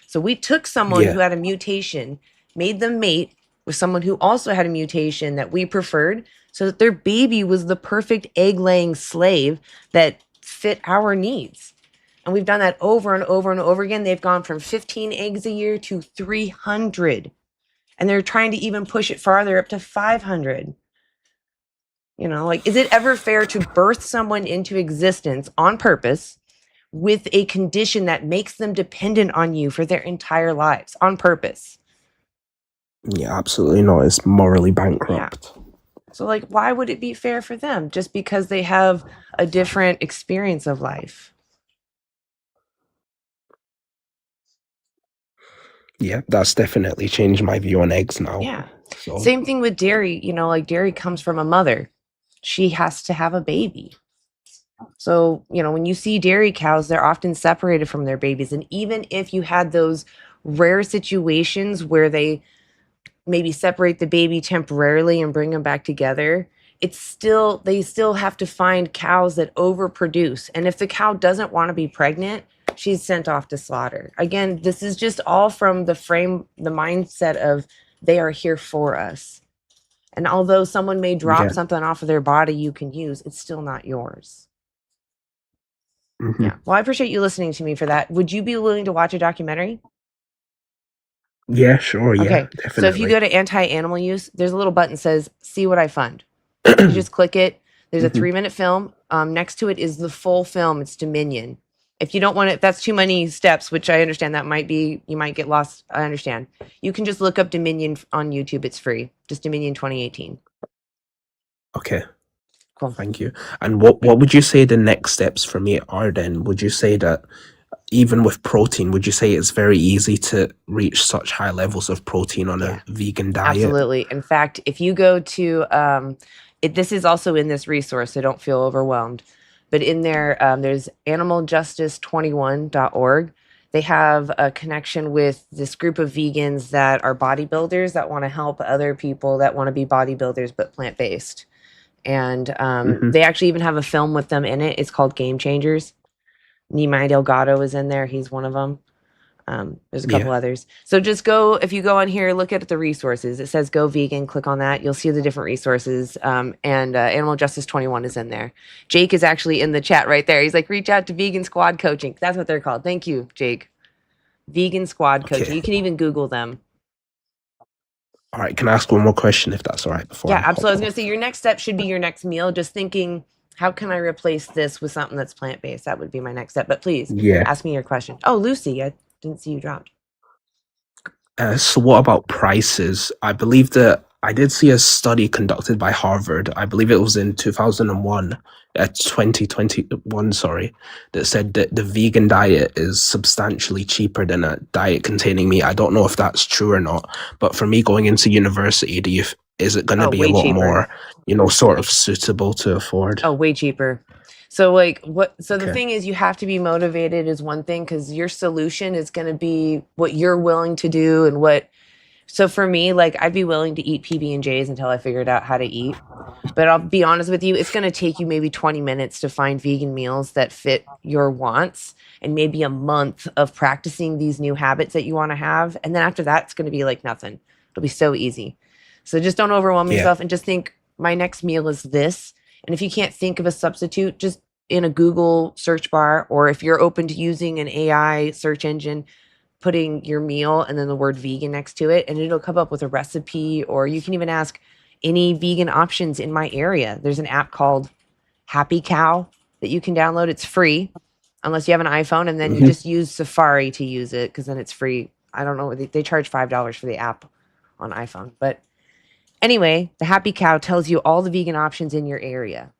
So we took someone Yeah. who had a mutation, made them mate with someone who also had a mutation that we preferred, so that their baby was the perfect egg laying slave that fit our needs. And we've done that over and over and over again. They've gone from 15 eggs a year to 300. And they're trying to even push it farther up to 500. Is it ever fair to birth someone into existence on purpose with a condition that makes them dependent on you for their entire lives on purpose? Yeah, absolutely not. It's morally bankrupt. So, like, why would it be fair for them just because they have a different experience of life? Yeah, that's definitely changed my view on eggs now. Yeah. So Same thing with dairy. You know, like dairy comes from a mother. She has to have a baby. So, you know, when you see dairy cows, they're often separated from their babies. And even if you had those rare situations where they maybe separate the baby temporarily and bring them back together, they still have to find cows that overproduce. And if the cow doesn't want to be pregnant, she's sent off to slaughter. Again, this is just all from the mindset of they are here for us. And although someone may drop yeah. something off of their body you can use, it's still not yours. Mhm. Yeah. Well, I appreciate you listening to me for that. Would you be willing to watch a documentary? Yeah, sure. Yeah, Okay. So if you definitely. go to anti-animal use, there's a little button that says "See what I fund." You just click it. There's a Mhm. 3-minute film. Next to it is the full film. It's Dominion. If you don't want it, that's too many steps, which I understand that might be, you might get lost. I understand. You can just look up Dominion on YouTube. It's free. Just Dominion 2018. Okay. Cool. Thank you. And what would you say the next steps for me are then? Would you say that even with protein, would you say it's very easy to reach such high levels of protein on Yeah. a vegan diet? Absolutely. In fact, if you go to, this is also in this resource, so don't feel overwhelmed. But in there, there's animaljustice21.org. They have a connection with this group of vegans that are bodybuilders that want to help other people that want to be bodybuilders but plant based. And Mhm. they actually even have a film with them in it. It's called Game Changers. Nimai Delgado is in there. He's one of them. There's a couple Yeah. others. So just go, if you go on here, look at the resources. It says go vegan, click on that. You'll see the different resources. And Animal Justice 21 is in there. Jake is actually in the chat right there. He's like, reach out to Vegan Squad Coaching. That's what they're called. Thank you, Jake. Vegan Squad Coaching. Okay. You can even Google them. All right. Can I ask one more question if that's all right before Yeah, I absolutely. I hop was going off? to say your next step should be your next meal. Just thinking, how can I replace this with something that's plant based? That would be my next step. But please Yeah. ask me your question. Oh, Lucy, I didn't see you dropped. So what about prices? I believe that I did see a study conducted by Harvard. I believe it was in 2001, 2021, sorry, that said that the vegan diet is substantially cheaper than a diet containing meat. I don't know if that's true or not, but for me going into university, is it going to Oh, be a way lot cheaper. more, sort of suitable to afford? Oh, way cheaper. So like so the Okay. thing is you have to be motivated is one thing because your solution is going to be what you're willing to do and so for me, like I'd be willing to eat PB&Js until I figured out how to eat. But I'll be honest with you, it's going to take you maybe 20 minutes to find vegan meals that fit your wants and maybe a month of practicing these new habits that you want to have. And then after that, it's going to be like nothing. It'll be so easy. So just don't overwhelm Yeah. yourself and just think my next meal is this. And if you can't think of a substitute, just in a Google search bar, or if you're open to using an AI search engine, putting your meal and then the word vegan next to it, and it'll come up with a recipe, or you can even ask any vegan options in my area. There's an app called Happy Cow that you can download. It's free unless you have an iPhone, and then you Mhm. just use Safari to use it because then it's free. I don't know, they charge $5 for the app on iPhone. But anyway, the Happy Cow tells you all the vegan options in your area.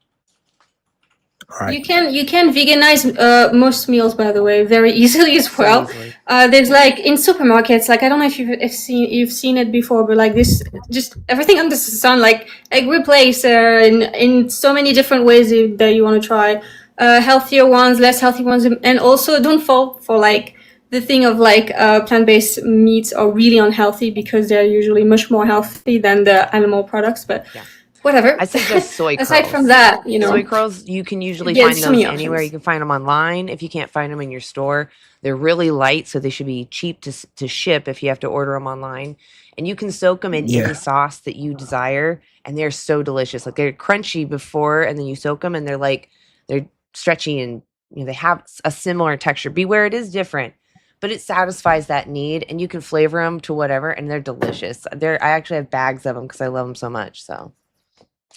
All right. You can veganize most meals, by the way, very easily as So well. easily. There's like in supermarkets, like I don't know if you've seen it before, but like this, just everything under the sun, like egg replacer, in so many different ways that you want to try, healthier ones, less healthy ones, and also don't fall for like the thing of like plant-based meats are really unhealthy because they're usually much more healthy than the animal products, but. Yeah. Whatever. I suggest soy curls. Aside from that, soy curls, you can usually Yeah, find so many those anywhere. options. You can find them online if you can't find them in your store. They're really light, so they should be cheap to ship if you have to order them online. And you can soak them in Yeah. any sauce that you desire, and they're so delicious. Like they're crunchy before, and then you soak them, and they're stretchy, and they have a similar texture. Beware, it is different, but it satisfies that need, and you can flavor them to whatever, and they're delicious. I actually have bags of them because I love them so much. So.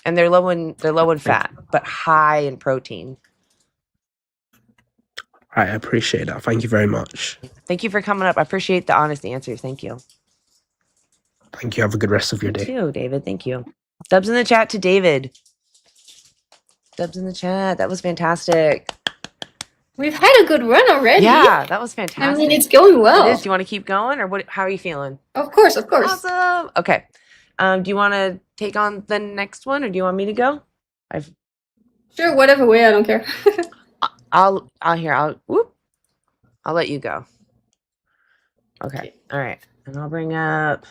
And they're low in fat, but high in protein. I appreciate that. Thank you very much. Thank you for coming up. I appreciate the honest answers. Thank you. Thank you. Have a good rest of your You day. too, David. Thank you. Dubs in the chat to David. Dubs in the chat. That was fantastic. We've had a good run already. Yeah, that was I fantastic. mean, it's going well. It is. Do you want to keep going, or what? How are you feeling? Of course, of course. Awesome. Okay. Do you want to take on the next one, or do you want me to go? Sure, whatever way, I don't care. I'll let you go. Okay. All right. And I'll bring up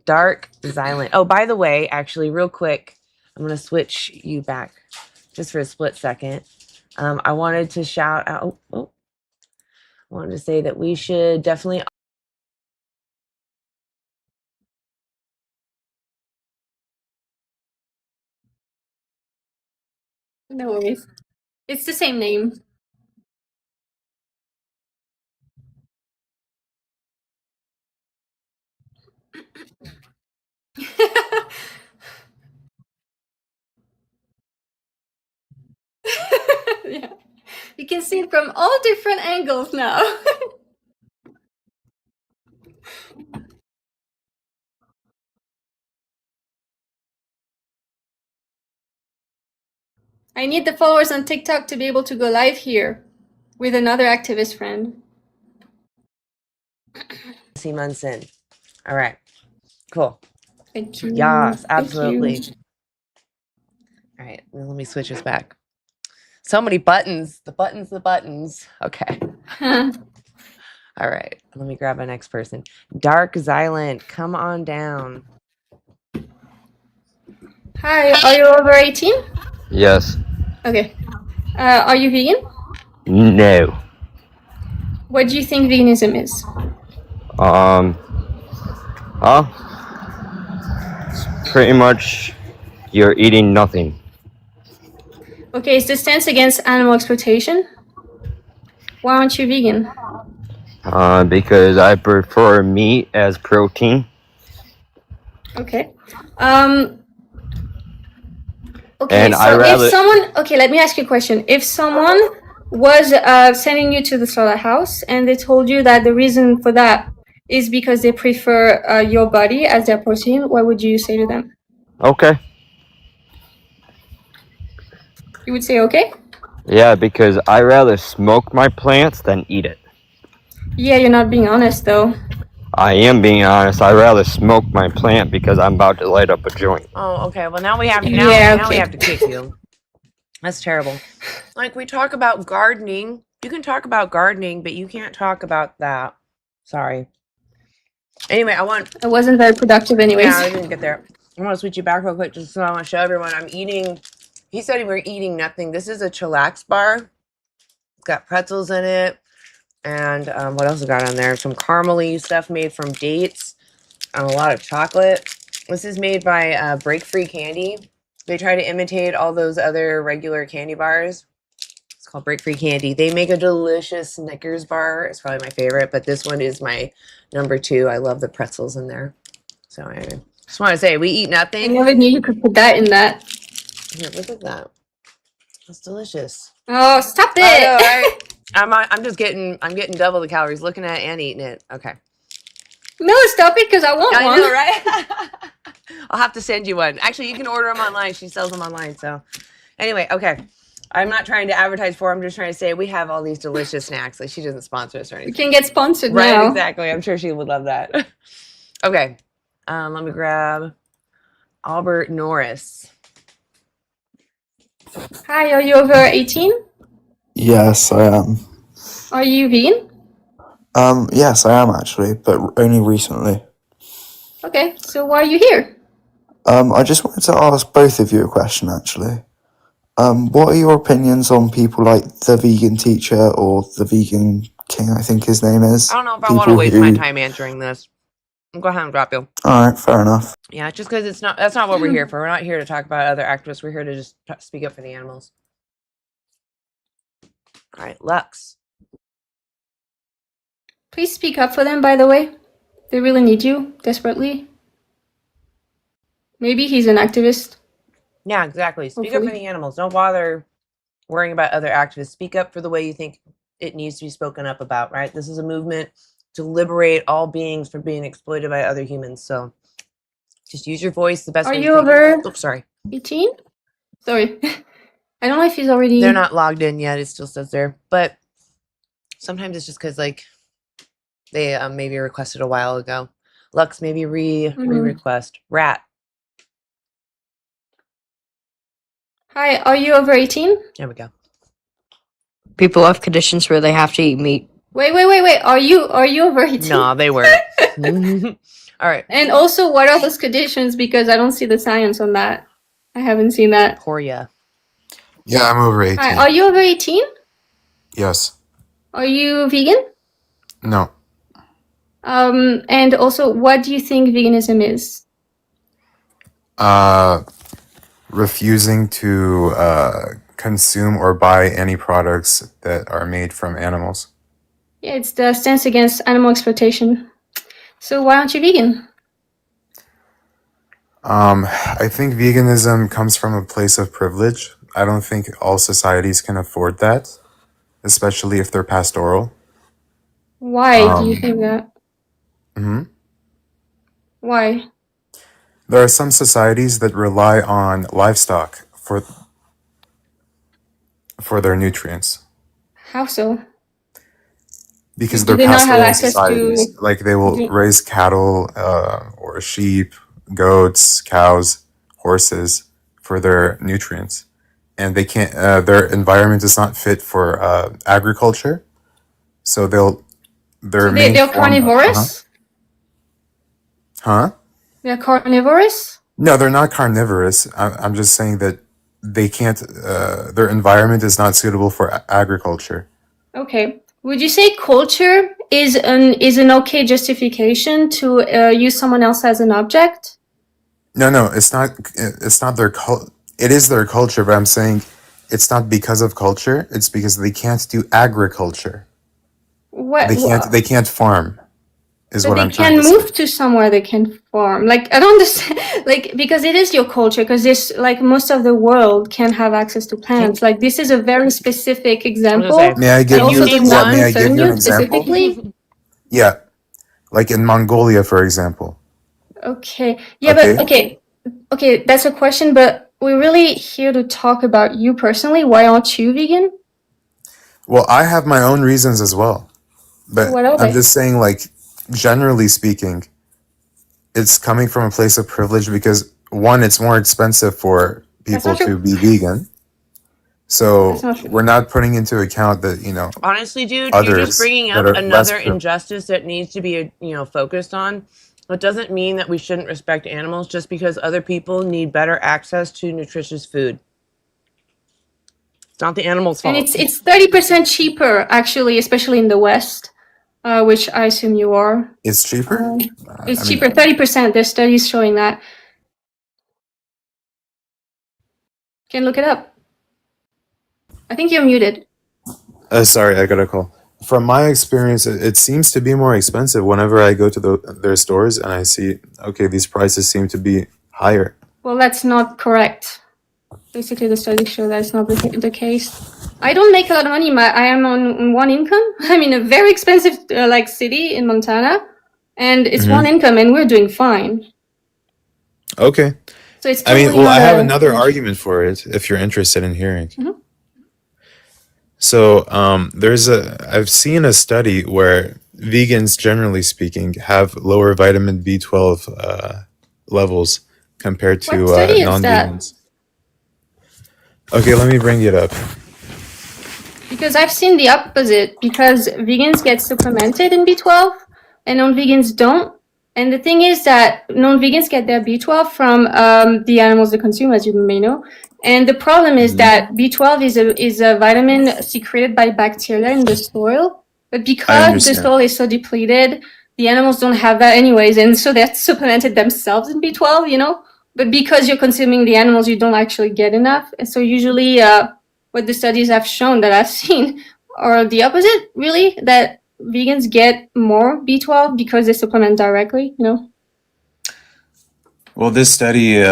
Dark Xylent. Oh, by the way, actually, real quick, I'm gonna switch you back just for a split second. I wanted to shout out. I wanted to say that we should definitely. No worries. It's the same name. Yeah. You can see it from all different angles now. I need the followers on TikTok to be able to go live here with another activist friend. See Munson. All right. Cool. Thank you. Yes, Thank absolutely. you. All right. Let me switch this back. So many buttons. The buttons. Okay. All right. Let me grab my next person. Dark Xylent, come on down. Hi, are you over 18? Yes. Okay. Are you vegan? No. What do you think veganism is? Huh? It's pretty much you're eating nothing. Okay, is the stance against animal exploitation? Why aren't you vegan? Because I prefer meat as protein. Okay. Okay, And I so rather- if someone, okay, let me ask you a question. If someone was sending you to the slaughterhouse and they told you that the reason for that is because they prefer your body as their protein, what would you say to them? Okay. You would say okay? Yeah, because I rather smoke my plants than eat it. Yeah, you're not being honest though. I am being honest. I rather smoke my plant because I'm about to light up a joint. Oh, okay. Well, now we have Yeah, we okay. have to kick you. That's terrible. Like we talk about gardening. You can talk about gardening, but you can't talk about that. Sorry. Anyway, It wasn't very productive anyways. Yeah, I didn't get there. I want to switch you back real quick just so I want to show everyone I'm eating. He said we were eating nothing. This is a chillax bar. It's got pretzels in it. And what else we got on there? Some caramely stuff made from dates and a lot of chocolate. This is made by Break Free Candy. They try to imitate all those other regular candy bars. It's called Break Free Candy. They make a delicious Snickers bar. It's probably my favorite, but this one is my number 2. I love the pretzels in there. So I just want to say, we eat I nothing. never knew you could put that in that. Here, look at that. That's delicious. Oh, stop it! I know, right? I'm getting double the calories looking at it and eating it. Okay. No, stop it, because I want one. I know, right? I'll have to send you one. Actually, you can order them online. She sells them online. So, anyway, okay. I'm not trying to advertise for her. I'm just trying to say we have all these delicious snacks. Like she doesn't sponsor us or anything. We can get sponsored Right? now. Exactly. I'm sure she would love that. Okay. Let me grab Albert Norris. Hi, are you over 18? Yes, I am. Are you vegan? Yes, I am actually, but only recently. Okay, so why are you here? I just wanted to ask both of you a question actually. What are your opinions on people like the vegan teacher or the vegan king, I think his name is? I don't know if I want to waste my time answering this. I'll go ahead and drop you. Alright, fair enough. Yeah, just because that's not what we're here for. We're not here to talk about other activists. We're here to just speak up for the animals. All right, Lux. Please speak up for them, by the way. They really need you, desperately. Maybe he's an activist. Yeah, exactly. Speak up Hopefully. for the animals. Don't bother worrying about other activists. Speak up for the way you think it needs to be spoken up about, right? This is a movement to liberate all beings from being exploited by other humans. So Just use your voice. The best Are way to you think. over Oh, sorry. 18? Sorry. I don't know if he's already. They're not logged in yet. It still says there. But sometimes it's just because, like, they maybe requested a while ago. Lux, maybe re-request. Rat. Hi, are you over 18? There we go. People have conditions where they have to eat meat. Wait. Are you over 18? Nah, they weren't. All right. And also, what are those conditions? Because I don't see the science on that. I haven't seen that. Poria. Yeah, I'm over 18. Hi, are you over 18? Yes. Are you vegan? No. And also, what do you think veganism is? Refusing to consume or buy any products that are made from animals. Yeah, it's the stance against animal exploitation. So why aren't you vegan? I think veganism comes from a place of privilege. I don't think all societies can afford that, especially if they're pastoral. Why do you think that? Mhm. Why? There are some societies that rely on livestock for their nutrients How so? because Do they're they not have pastoral access societies. to? Like they will raise cattle or sheep, goats, cows, horses for their nutrients, and they can't. Their environment is not fit for agriculture, so their So main they're form. carnivorous? Huh? They're carnivorous? No, they're not carnivorous. I'm just saying that they can't. Their environment is not suitable for agriculture. Okay. Would you say culture is an okay justification to use someone else as an object? No, it's not. It's not their It is their culture, but I'm saying it's not because of culture. It's because they can't do agriculture. What? They can't farm. Is But what they I'm trying can to say. move to somewhere they can farm. Like I don't understand. Like because it is your culture. Because this, like most of the world, can have access to plants. Like this is a very specific example. May I give And also you? the Yeah, one may I give you an example? specifically. Yeah, like in Mongolia, for example. Okay. Yeah, Okay. but okay. That's a question. But we're really here to talk about you personally. Why aren't you vegan? Well, I have my own reasons as well, but What are I'm they? just saying, like, generally speaking, it's coming from a place of privilege because one, it's more expensive for That's people not true. to be vegan. So That's not true. we're not putting into account that, Honestly, dude, you're just others bringing that up are less another injustice that needs to be, focused on. It doesn't mean that we shouldn't respect animals just because other people need better access to nutritious food. It's not the animal's And fault. it's 30% cheaper actually, especially in the West, which I assume you are. It's cheaper? It's cheaper, 30%. There's studies showing that. Can look it up. I think you're muted. Sorry, I got a call. From my experience, it seems to be more expensive whenever I go to their stores and I see, okay, these prices seem to be higher. Well, that's not correct. Basically, the studies show that it's not the case. I don't make a lot of money. I am on one income. I'm in a very expensive city in Montana, and it's one income, and we're doing fine. Okay. So it's I mean, totally well, I have not another argument for it if you're interested in hearing. Mhm. So, I've seen a study where vegans, generally speaking, have lower vitamin B12 levels compared to What study is that? non-vegans. Okay, let me bring it up. Because I've seen the opposite, because vegans get supplemented in B12 and non-vegans don't. And the thing is that non-vegans get their B12 from the animals they consume, as you may know. And the problem is that B12 is a vitamin secreted by bacteria in the soil. But because the understand. soil is so depleted, the animals don't have that anyways. And so they're supplemented themselves in B12, But because you're consuming the animals, you don't actually get enough. And so usually what the studies have shown that I've seen are the opposite, really, that vegans get more B12 because they supplement directly. Well, this study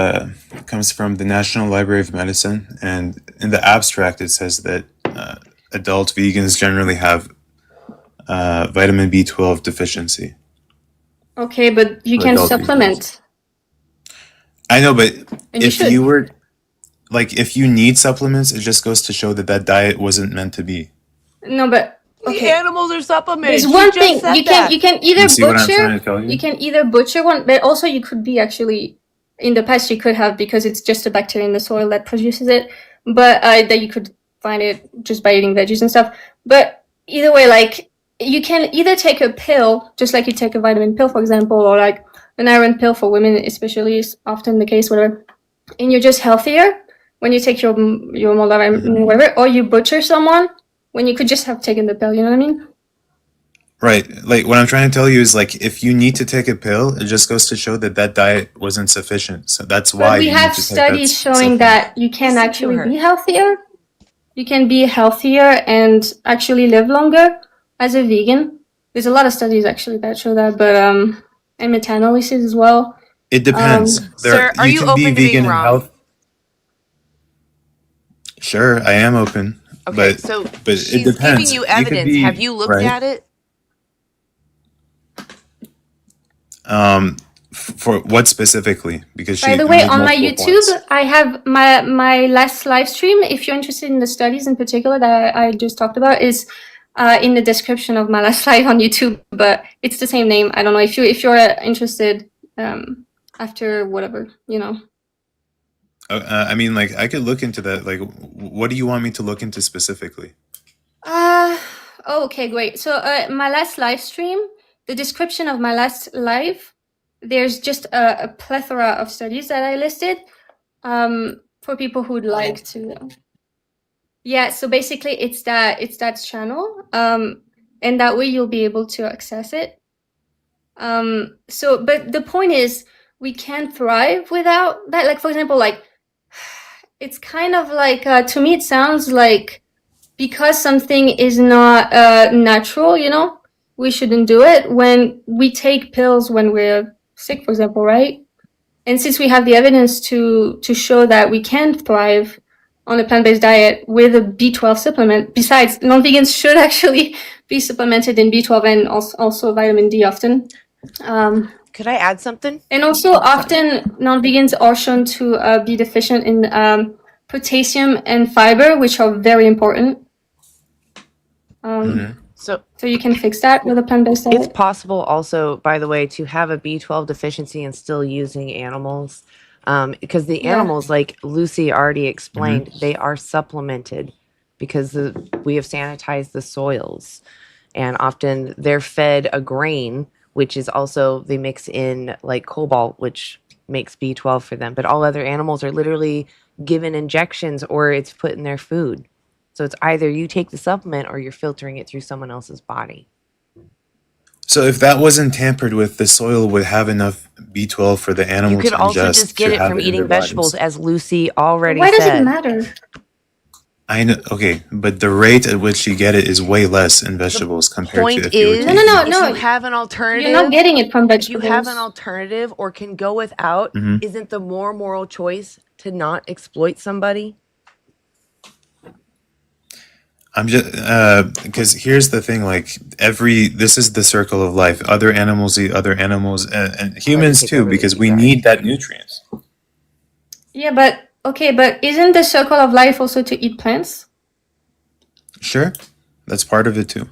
comes from the National Library of Medicine, and in the abstract, it says that adult vegans generally have vitamin B12 deficiency. Okay, but you For can adult supplement. I know, but And you if should. you were like, if you need supplements, it just goes to show that that diet wasn't meant to be. No, but The okay. animals are supplemented. There's She one just thing said that. you can You either see what I'm butcher trying to tell you? you can either butcher one, but also you could be actually in the past you could have because it's just a bacteria in the soil that produces it, but that you could find it just by eating veggies and stuff. But either way, like you can either take a pill, just like you take a vitamin pill, for example, or like an iron pill for women, especially is often the case, whatever, and you're just healthier when you take your multivitamin, whatever, or you butcher someone when you could just have taken the pill. You know what I mean? Right. Like what I'm trying to tell you is like if you need to take a pill, it just goes to show that that diet wasn't sufficient. So that's But why we you have need to take that studies showing supplement. that you can Listen to actually her. be healthier. You can be healthier and actually live longer as a vegan. There's a lot of studies actually that show that, but and meta-analysis as well. It depends. Sir, are You you can be open to being vegan and wrong? health. Sure, I am open. Okay, But so it she's giving depends. you You could evidence. be Have you looked right. at it? For what specifically? Because By she the way, made on my multiple YouTube, points. I have my last live stream. If you're interested in the studies in particular that I just talked about, is in the description of my last live on YouTube. But it's the same name. I don't know if you're interested after whatever, you know. I mean, like, I could look into that. Like, what do you want me to look into specifically? Oh, okay, great. So my last live stream, the description of my last live, there's just a plethora of studies that I listed for people who'd like to. Yeah, so basically it's that channel, and that way you'll be able to access it. So, but the point is, we can thrive without that. Like, for example, like it's kind of like to me, it sounds like because something is not natural, you know, we shouldn't do it. When we take pills when we're sick, for example, right? And since we have the evidence to show that we can thrive on a plant-based diet with a B12 supplement, besides non-vegans should actually be supplemented in B12 and also vitamin D often. Could I add something? And also often non-vegans are shown to be deficient in potassium and fiber, which are very important. So you can fix that with a plant-based diet. it's possible also, by the way, to have a B12 deficiency and still using animals. Because the Yeah. animals, like Lucy already explained, they are supplemented because we have sanitized the soils. And often they're fed a grain, which is also, they mix in like cobalt, which makes B12 for them. But all other animals are literally given injections or it's put in their food. So it's either you take the supplement or you're filtering it through someone else's body. So if that wasn't tampered with, the soil would have enough B12 for the You animal could to also ingest just get to it have from it in eating their vegetables, bodies. as Lucy already Why does said. it matter? I know. Okay, but the rate at which you get it is way less in vegetables compared to Point if you were is, taking No, it. if no. you have an alternative, You're not getting it from if you have an vegetables. alternative or can go without, Mhm. isn't the more moral choice to not exploit somebody? I'm just because here's the thing. Like this is the circle of life. Other animals eat other animals, and humans take too, over because you we guys. need that nutrients. Yeah, but okay, but isn't the circle of life also to eat plants? Sure, that's part of it too.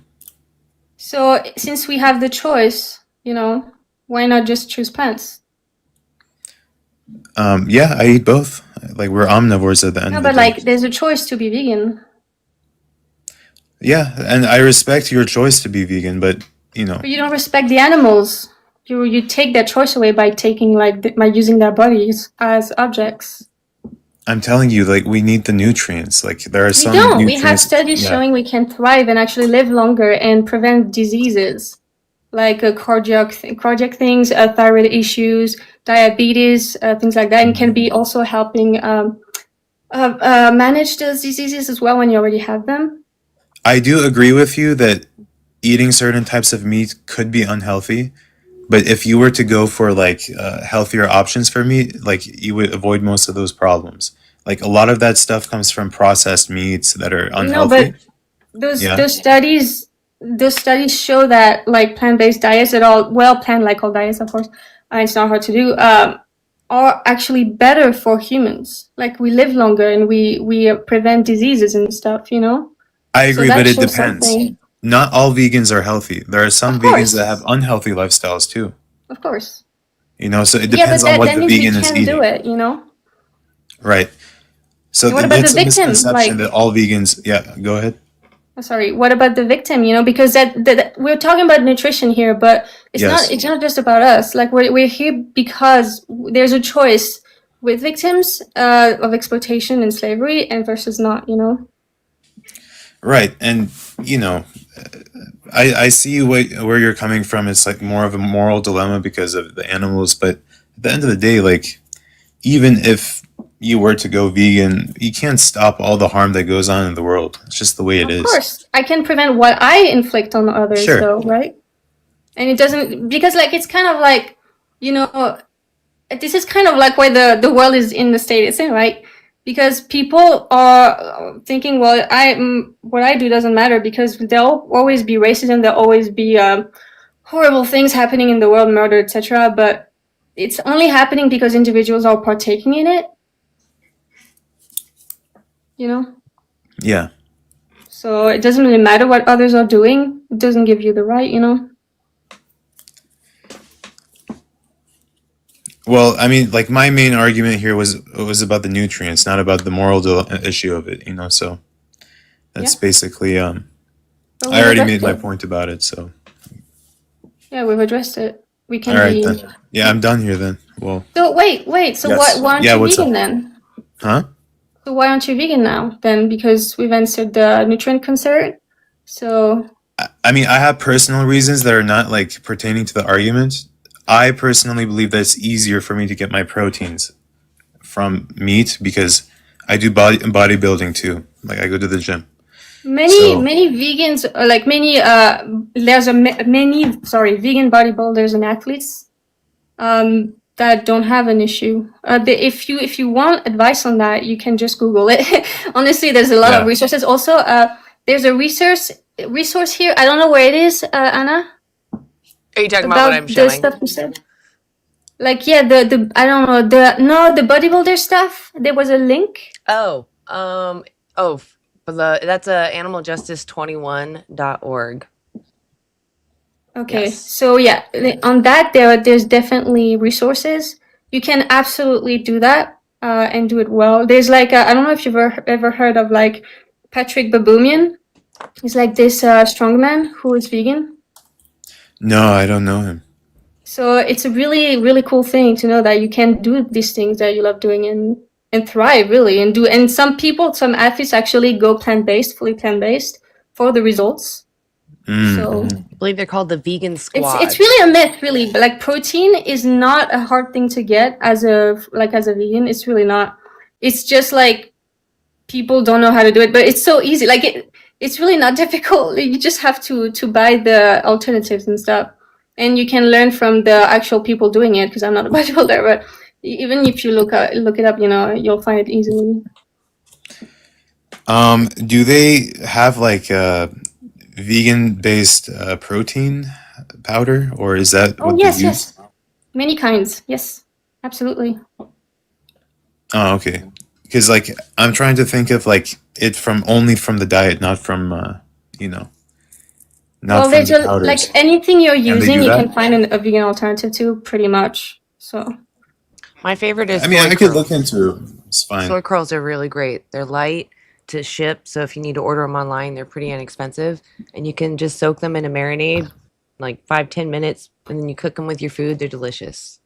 So since we have the choice, you know, why not just choose plants? Yeah, I eat both. Like we're omnivores at the end No, of the but day. like there's a choice to be vegan. Yeah, and I respect your choice to be vegan, but you know, But you don't respect the animals. You take their choice away by taking by using their bodies as objects. I'm telling you, like we need the nutrients. Like there are We some don't. nutrients. We have studies yeah. showing we can thrive and actually live longer and prevent diseases like cardiac things, thyroid issues, diabetes, things like that, and can be also helping manage those diseases as well when you already have them. I do agree with you that eating certain types of meat could be unhealthy, but if you were to go for like healthier options for meat, like you would avoid most of those problems. Like a lot of that stuff comes from processed meats that are No, unhealthy. but those Yeah. those studies show that like plant-based diets at all, well, plant like all diets, of course, it's not hard to do. are actually better for humans. Like we live longer and we prevent diseases and stuff, you know? I So agree, that but it shows depends. something. Not all vegans are healthy. There are some Of vegans that have course. unhealthy lifestyles too. Of course. You know, so it Yeah, depends but on what that the means we vegan is can do eating. it, you know? Right. So And what about the that's a victim? misconception Like, that all vegans. Yeah, go ahead. sorry, what about the victim, you know? Because that we're talking about nutrition here, but Yes. it's not just about us. Like we're here because there's a choice with victims of exploitation and slavery and versus not, you know? Right, and you know, I see where you're coming from. It's like more of a moral dilemma because of the animals, but at the end of the day, like even if you were to go vegan, you can't stop all the harm that goes on in the world. It's just the way it Of is. course, I can prevent what I inflict on others, Sure. though, right? And it doesn't, because like it's kind of like, you know, this is kind of like why the world is in the state it's in, right? Because people are thinking, well, what I do doesn't matter because there'll always be racism, there'll always be horrible things happening in the world, murder, etc. But it's only happening because individuals are partaking in it, you know? Yeah. So it doesn't really matter what others are doing. It doesn't give you the right, you know? Well, I mean, like my main argument here was about the nutrients, not about the moral issue of it. You know, so that's basically. But I we've already made addressed my it. point about it. So. Yeah, we've addressed it. We can All right be. then. Yeah, I'm done here then. Well. So wait. So Yes. why aren't Yeah. you What's vegan up? then? Huh? So why aren't you vegan now then? Because we've answered the nutrient concern. So I mean, I have personal reasons that are not like pertaining to the argument. I personally believe that it's easier for me to get my proteins from meat because I do bodybuilding too. Like I go to the gym. So many vegans, like many vegan bodybuilders and athletes that don't have an issue. If you want advice on that, you can just Google it. Honestly, there's a lot of yeah. resources. Also, there's a resource here. I don't know where it is, Anna. Are you talking about what I'm The showing? stuff you said. Like the I don't know the bodybuilder stuff. There was a link. That's animaljustice21.org. Okay, Yes. so yeah, on that there's definitely resources. You can absolutely do that and do it well. There's like I don't know if you've ever heard of like Patrick Baboumian. He's like this strongman who is vegan. No, I don't know him. So it's a really cool thing to know that you can do these things that you love doing and thrive really and some athletes actually go fully plant-based for the results. So I believe they're called the vegan squad. it's really a myth, really. But like protein is not a hard thing to get as a vegan. It's really not. It's just like people don't know how to do it, but it's so easy. Like it's really not difficult. You just have to buy the alternatives and stuff, and you can learn from the actual people doing it. Because I'm not a bodybuilder, but even if you look it up, you know, you'll find it easily. Do they have like vegan-based protein powder, or is that what they use? Yes, many kinds. Yes, absolutely. Oh, okay. Because like I'm trying to think of like it from the diet, not from you know, not from There's the powders. like anything you're Can they using, do you that? can find a vegan alternative to, pretty much. So My favorite is I mean, soy I could curls. look into it. It's fine. Soy curls are really great. They're light to ship, so if you need to order them online, they're pretty inexpensive, and you can just soak them in a marinade, like 5-10 minutes, and then you cook them with your food. They're delicious.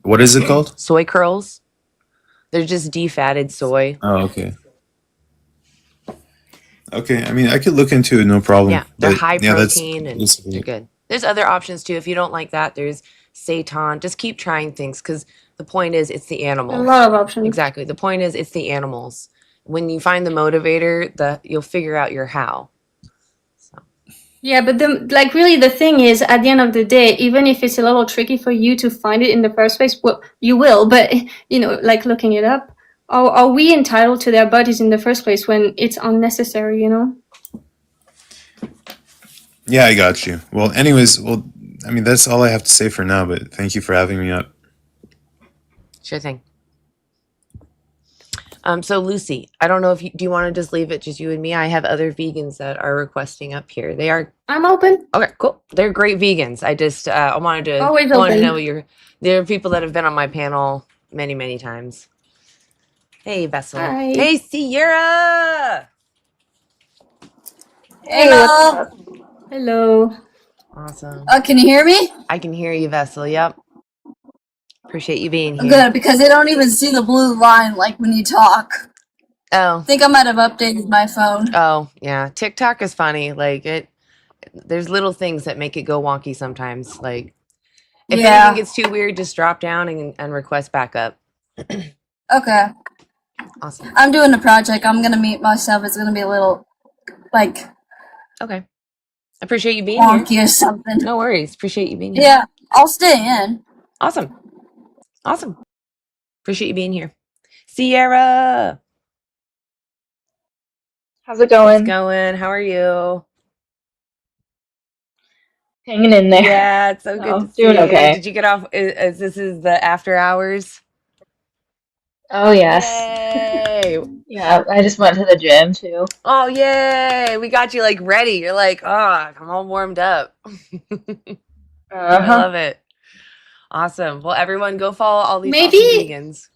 What is it called? Soy curls. They're just defatted soy. Oh, okay. Okay, I mean, I could look into it, no problem. Yeah, they're But, high yeah, that's protein and basically they're it. good. There's other options too. If you don't like that, there's seitan. Just keep trying things because the point is it's the a animals. lot of options. Exactly. The point is it's the animals. When you find the motivator, you'll figure out your how. Yeah, but really the thing is, at the end of the day, even if it's a little tricky for you to find it in the first place, well, you will. But you know, like looking it up, are we entitled to their bodies in the first place when it's unnecessary? You know. Yeah, I got you. Well, anyways, I mean, that's all I have to say for now, but thank you for having me up. Sure thing. So Lucy, I don't know if do you want to just leave it just you and me? I have other vegans that are requesting up here. They are. I'm open. Okay, cool. They're great vegans. I just I wanted to Always know open. what there are people that have been on my panel many times. Hey Vessel. Hi. Hey Sierra. Hey, what's up? Hello. Awesome. Can you hear me? I can hear you, Vessel. Yep. Appreciate you being here. Good, because I don't even see the blue line like when you talk. Oh. I think I might have updated my phone. Oh, yeah. TikTok is funny. Like there's little things that make it go wonky sometimes. Like if anything gets too weird, just drop down and request backup. Okay. Awesome. I'm doing a project. I'm gonna mute myself. It's gonna be a little like okay. Appreciate you being wonky here. or something. No worries. Appreciate you being here. Yeah, I'll stay in. Awesome. Awesome. Appreciate you being here. Sierra. How's it going? It's going. How are you? Hanging in there. Yeah, it's so good to see doing you. okay. Did you get off? This is the after hours? Oh yes. Yay! Yeah, I just went to the gym too. Oh yay! We got you like ready. You're like, oh, I'm all warmed up. I love it. Awesome. Well, everyone, go follow all these awesome vegans.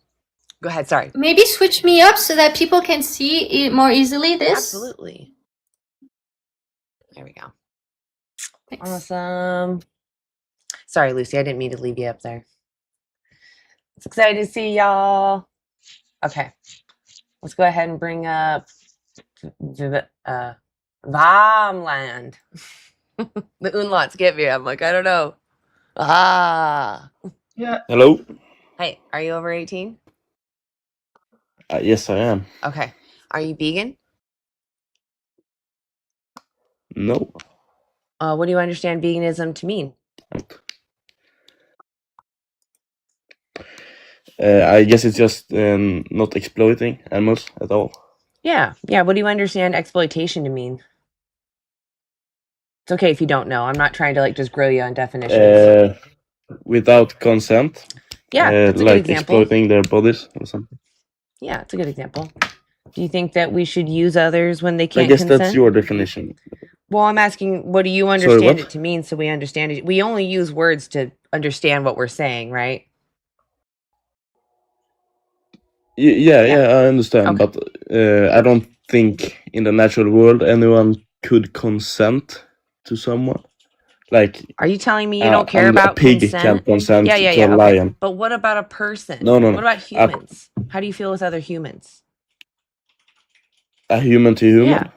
Go ahead. Sorry. Maybe switch me up so that people can see it more easily. This. Absolutely. There we go. Thanks. Awesome. Sorry, Lucy. I didn't mean to leave you up there. It's excited to see y'all. Okay. Let's go ahead and bring up Vamland. The umlauts get me. I'm like, I don't know. Yeah. Hello. Hey, are you over 18? Yes, I am. Okay. Are you vegan? No. What do you understand veganism to mean? I guess it's just not exploiting animals at all. Yeah. What do you understand exploitation to mean? It's okay if you don't know. I'm not trying to like just grill you on definitions. Without consent. Yeah, that's a good like example. exploiting their bodies or something. Yeah, it's a good example. Do you think that we should use others when they can't I guess consent? that's your definition. Well, I'm asking, what do you understand it to mean so we understand it? We only use words to understand what we're saying, right? Yeah, I understand, but I don't think in the natural world anyone could consent to someone. Like, are you telling me you don't care about a pig consent? can't consent to a Okay. lion. But what about a person? No. What about humans? How do you feel with other humans? A human to human? Yeah.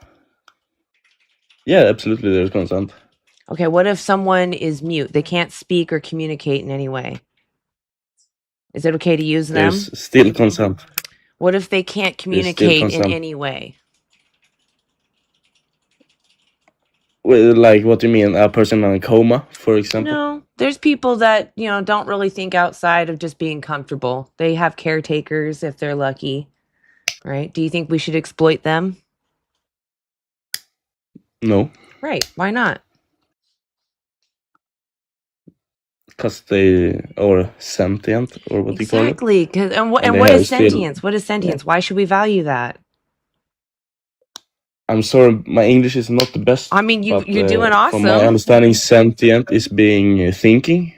Yeah, absolutely, there's consent. Okay, what if someone is mute? They can't speak or communicate in any way. Is it okay to use them? There's still consent. What if they can't communicate in any way? Well, like, what do you mean? A person in a coma, for example? No, there's people that, don't really think outside of just being comfortable. They have caretakers if they're lucky, right? Do you think we should exploit them? No. Right. Why not? Because they are sentient, or what do you call it? Exactly. And what is sentience? What is sentience? Why should we value that? I'm sorry, my English is not the best. I mean, you're doing awesome. From my understanding, sentient is being thinking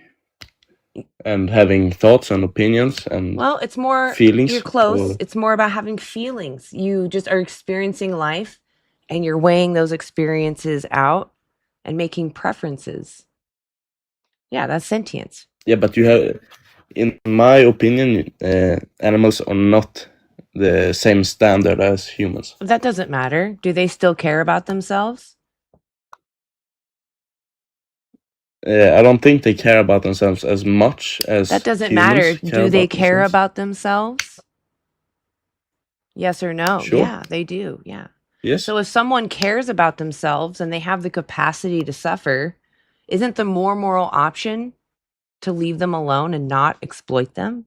and having thoughts and opinions and it's more feelings. You're close. It's more about having feelings. You just are experiencing life, and you're weighing those experiences out and making preferences. Yeah, that's sentience. Yeah, but you have, in my opinion, animals are not the same standard as humans. That doesn't matter. Do they still care about themselves? I don't think they care about themselves as much as that doesn't humans matter. Do they care themselves. about themselves? Yes or no? Sure. Yeah, they do. Yeah. Yes. So if someone cares about themselves and they have the capacity to suffer, isn't the more moral option to leave them alone and not exploit them?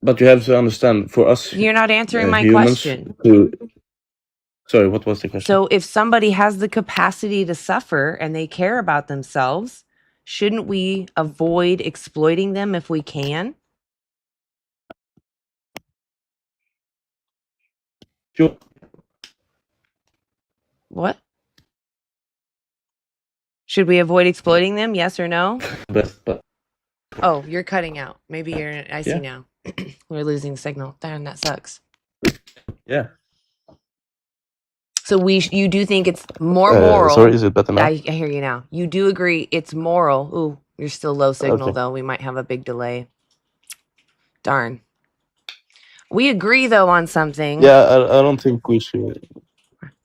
But you have to understand, for us, you're not answering my humans question. Sorry, what was the question? So if somebody has the capacity to suffer and they care about themselves, shouldn't we avoid exploiting them if we can? Sure. What? Should we avoid exploiting them? Yes or no? Best, but Oh, you're cutting out. Maybe you're. I see Yeah. now. We're losing signal. Darn, that sucks. yeah. So you do think it's more Sorry, moral? is it better now? I hear you now. You do agree it's moral. Ooh, you're still low signal Okay. though. We might have a big delay. Darn. We agree though on something. Yeah, I don't think we should.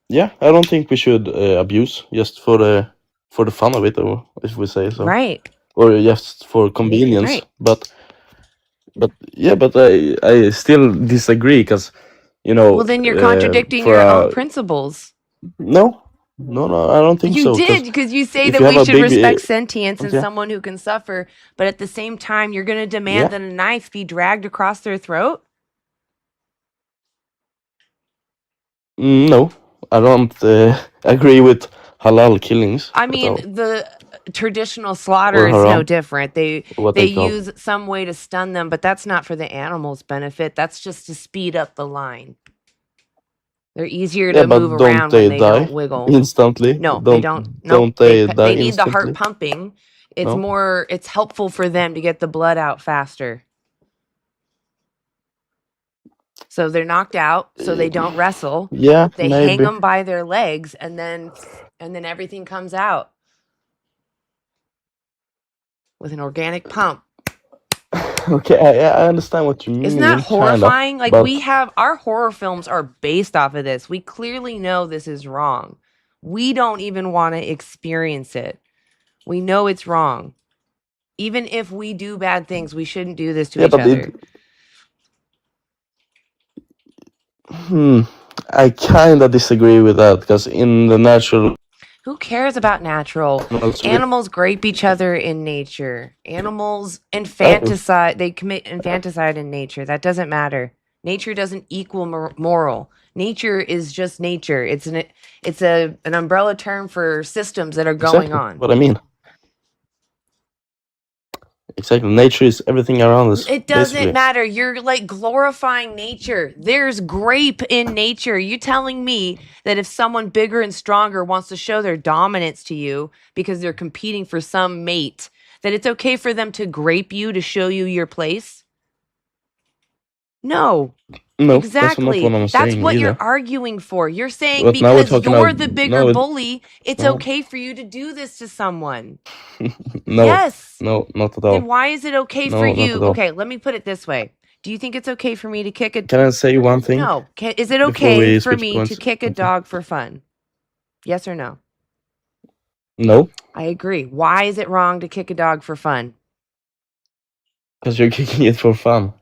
Yeah, I don't think we should abuse just for the fun of it, or if we say so, Right. or just for convenience. Right. But yeah, but I still disagree because Well, then you're contradicting for your own principles. no, I don't think You so. did because you say if that you we have a should big, respect sentience and okay. someone who can suffer, but at the same time, you're going to demand Yeah. that a knife be dragged across their throat? No, I don't agree with halal killings. I at mean, all. the traditional slaughter Or is no haram, different. They what they they call. use some way to stun them, but that's not for the animal's benefit. That's just to speed up the line. They're easier Yeah, to but move don't around they when they die don't wiggle. instantly? No, they don't. Nope. Don't they die They need the heart instantly? pumping. It's No. more. It's helpful for them to get the blood out faster. So they're knocked out, so they don't wrestle. Yeah, They hang maybe. them by their legs, and then everything comes out with an organic pump. Okay, I understand what you mean. Isn't that horrifying? Kinda, Like but we have our horror films are based off of this. We clearly know this is wrong. We don't even want to experience it. We know it's wrong. Even if we do bad things, we shouldn't do this to yeah, each but other. I kind of disagree with that because in the natural Who cares about natural? animals, Animals grape each other in nature. Animals infanticide. They commit infanticide in nature. That doesn't matter. Nature doesn't equal moral. Nature is just nature. It's an umbrella term for systems that are going exactly on. what I mean. Exactly, nature is everything around us. It doesn't basically. matter. You're like glorifying nature. There's grape in nature. You telling me that if someone bigger and stronger wants to show their dominance to you because they're competing for some mate, that it's okay for them to grape you to show you your place? No. No, Exactly. that's not what I'm saying what either. you're arguing for. You're saying But now we're because talking you're about the bigger no, bully, it's no. okay for you to do this to someone. No, Yes. no, not at all. Then why is it okay No, for not you? at all. Okay, let me put it this way. Do you think it's okay for me to kick a Can I say one thing? No. Is it before okay we for switch me points? to kick a Okay. dog for fun? Yes or no? No, I agree. Why is it wrong to kick a dog for fun? because you're kicking it for fun.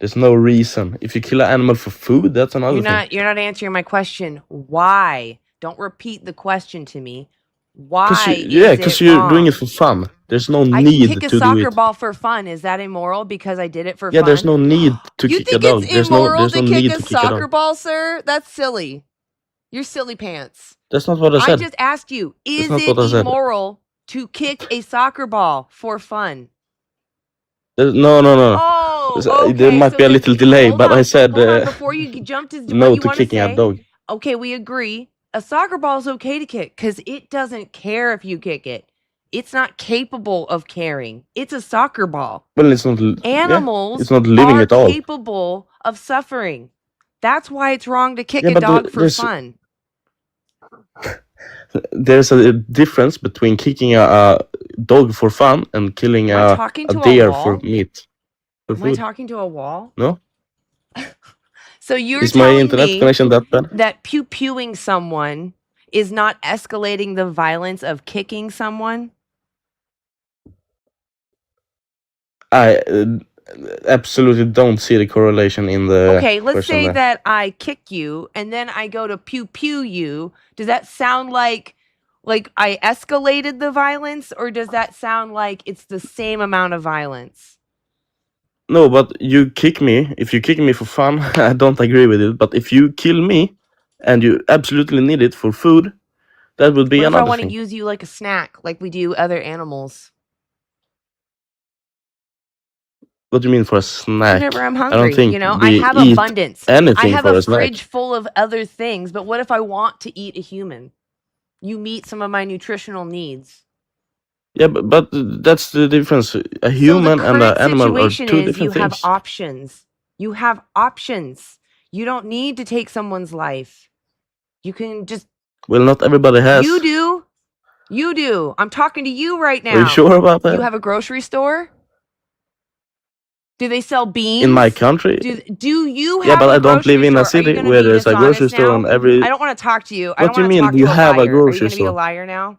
There's no reason. If you kill an animal for food, that's another thing. You're not answering my question. Why? Don't repeat the question to me. Why Because you're doing it for fun. There's no I can need kick a to do soccer it. ball for fun. Is that immoral because I did it for Yeah, fun? there's no need to You kick a think dog. it's There's immoral to no kick need a to kick a soccer dog. ball, sir? That's silly. You're silly pants. That's not what I I said. just asked you, is not it what I said. immoral to kick a soccer ball for fun? No. Oh, There okay. might So be a then, little delay, hold but I on, said hold on. Before you jump to what no you to want to kicking a say, dog. okay, we agree. A soccer ball is okay to kick because it doesn't care if you kick it. It's not capable of caring. It's a soccer ball. Well, it's not. Animals it's not living are at all. capable of suffering. That's why it's wrong to kick Yeah, a but dog for there's- fun. There's a difference between kicking a dog for fun and killing Am I a talking to a deer for wall? meat. For Am I food. talking to a wall? No? So you're Is my telling internet me connection that bad? that pew-pewing someone is not escalating the violence of kicking someone? I absolutely don't see the correlation in the Okay, let's question say there. that I kick you and then I go to pew-pew you. Does that sound like I escalated the violence, or does that sound like it's the same amount of violence? No, but you kick me. If you kick me for fun, I don't agree with it. But if you kill me and you absolutely need it for food, that would be What if I another want to thing. use you like a snack, like we do other animals? What do you mean for a snack? Whenever I'm I don't hungry, think you know, I we have eat abundance. I anything have for a a snack. fridge full of other things, but what if I want to eat a human? You meet some of my nutritional needs. Yeah, but that's the difference. A So the human and an current animal are situation two is you different have things. options. You have options. You don't need to take someone's life. You can just Well, not everybody has. You do. You do. I'm talking to you right Are you now. sure about Do you that? have a grocery store? Do they sell beans? In my country? Do you Yeah, have but a I don't live grocery in a store? Are you city going to where be there's a grocery dishonest store now? on every. I don't want to talk to you. I What don't do you want to mean? talk Do to you a have a liar. Are you grocery going to be a store? liar now?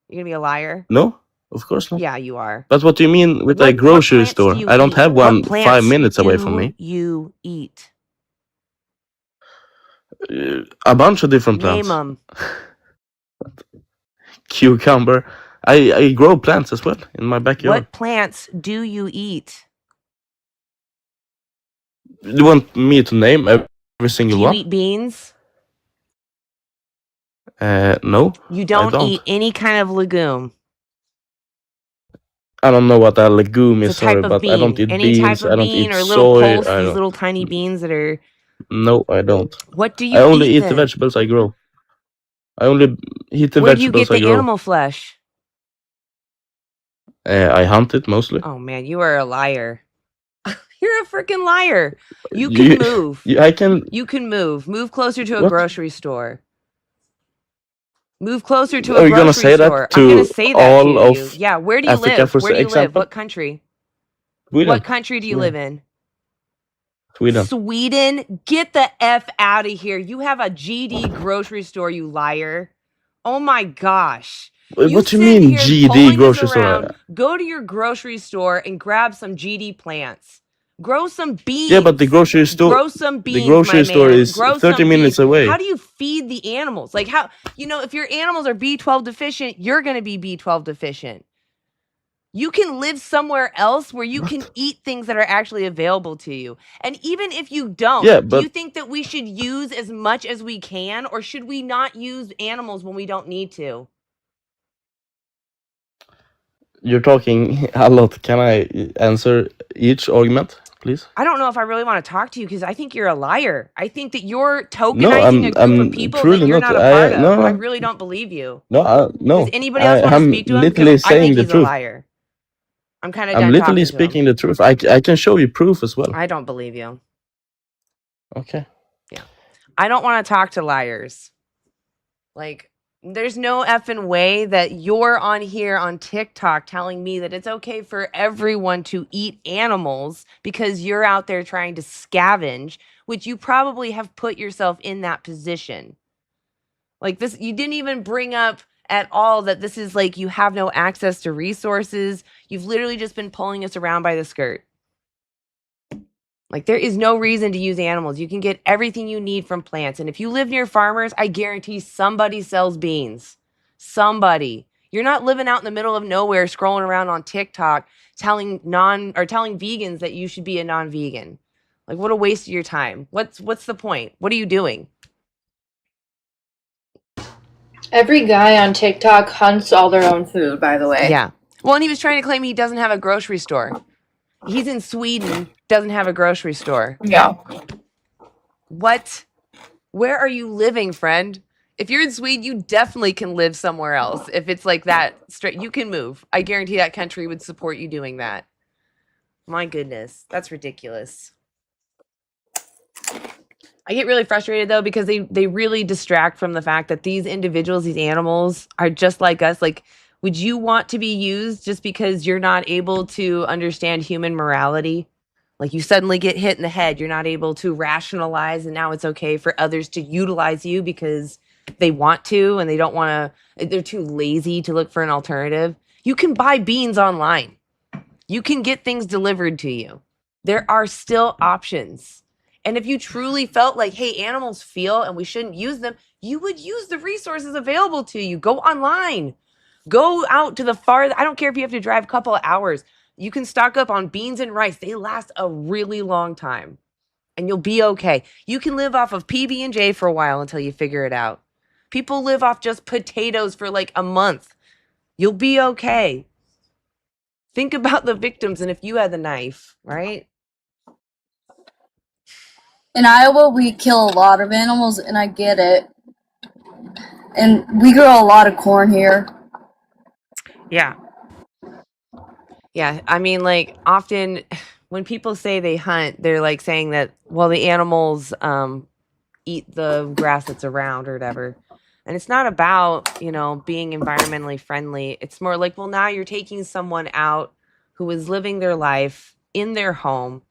You're going to be a liar? No, of course not. Yeah, you are. But what do you mean with a What grocery plants do store? you I don't eat? have What one 5 plants minutes away from do me. you eat? A bunch of different Name plants. them. Cucumber. I grow plants as well in my backyard. What plants do you eat? You want me to name every single Do you one? eat beans? No, You I don't don't. eat any kind of legume. I don't know what a legume It's is, a type sorry, of but I don't bean. eat Any type beans. I of don't bean eat or little soy. pulse, I these don't. little tiny beans that are. No, I don't. What do I you only eat eat the then? vegetables I grow. I only eat the Where do you get vegetables I the grow. animal flesh? I hunt it mostly. Oh man, you are a liar. You're a freaking liar. You You, can move. I can. You can move. Move closer to a What? grocery store. Move closer to a Are you gonna grocery say store. that I'm going to to say that to all you. of Yeah, where do you Africa, live? for Where do you live? example? What country? Sweden. What country do you Sweden. live in? Sweden. Sweden? Get the F out of here. You have a GD grocery store, you liar. Oh my gosh. You What do you sitting mean here GD pulling us grocery around. store? Go to your grocery store and grab some GD plants. Grow some Yeah, but the beans. grocery store, Grow some the beans, my grocery store man. is Grow 30 some beans. minutes away. How do you feed the animals? Like how, if your animals are B12 deficient, you're going to be B12 deficient. You can live somewhere else where you can eat things that are actually available to you. And even if you don't, Yeah, do you but think that we should use as much as we can, or should we not use animals when we don't need to? you're talking a lot. Can I answer each argument, please? I don't know if I really want to talk to you because I think you're a liar. I think that you're No, tokenizing a group of I'm people that truly you're not. not a part No, of. I no, really don't believe you. no, Does no. anybody else want to I'm speak to him? Because literally I think saying the he's a truth. liar. I'm kind of I'm done literally talking to him. speaking the truth. I can show you proof as well. I don't believe you. Okay. Yeah. I don't want to talk to liars. Like, there's no effing way that you're on here on TikTok telling me that it's okay for everyone to eat animals because you're out there trying to scavenge, which you probably have put yourself in that position. Like this, you didn't even bring up at all that this is like you have no access to resources. You've literally just been pulling us around by the skirt. Like there is no reason to use animals. You can get everything you need from plants. And if you live near farmers, I guarantee somebody sells beans. Somebody. You're not living out in the middle of nowhere scrolling around on TikTok telling vegans that you should be a non-vegan. Like what a waste of your time. What's the point? What are you doing? Every guy on TikTok hunts all their own food, by the way. Yeah. Well, and he was trying to claim he doesn't have a grocery store. He's in Sweden, doesn't have a grocery store. Yeah. What? Where are you living, friend? If you're in Sweden, you definitely can live somewhere else. If it's like that straight, you can move. I guarantee that country would support you doing that. My goodness, that's ridiculous. I get really frustrated though because they really distract from the fact that these individuals, these animals, are just like us. Like, would you want to be used just because you're not able to understand human morality? Like you suddenly get hit in the head, you're not able to rationalize, and now it's okay for others to utilize you because they want to and they don't want to, they're too lazy to look for an alternative. You can buy beans online. You can get things delivered to you. There are still options. And if you truly felt like, hey, animals feel and we shouldn't use them, you would use the resources available to you. Go online. Go out to the far. I don't care if you have to drive a couple of hours. You can stock up on beans and rice. They last a really long time. And you'll be okay. You can live off of PB&J for a while until you figure it out. People live off just potatoes for like a month. You'll be okay. Think about the victims and if you had the knife, right? In Iowa, we kill a lot of animals, and I get it. And we grow a lot of corn here. Yeah. Yeah, I mean, like, often when people say they hunt, they're, like, saying that, well, the animals, eat the grass that's around or whatever, and it's not about, being environmentally friendly. It's more like, well, now you're taking someone out who is living their life in their home,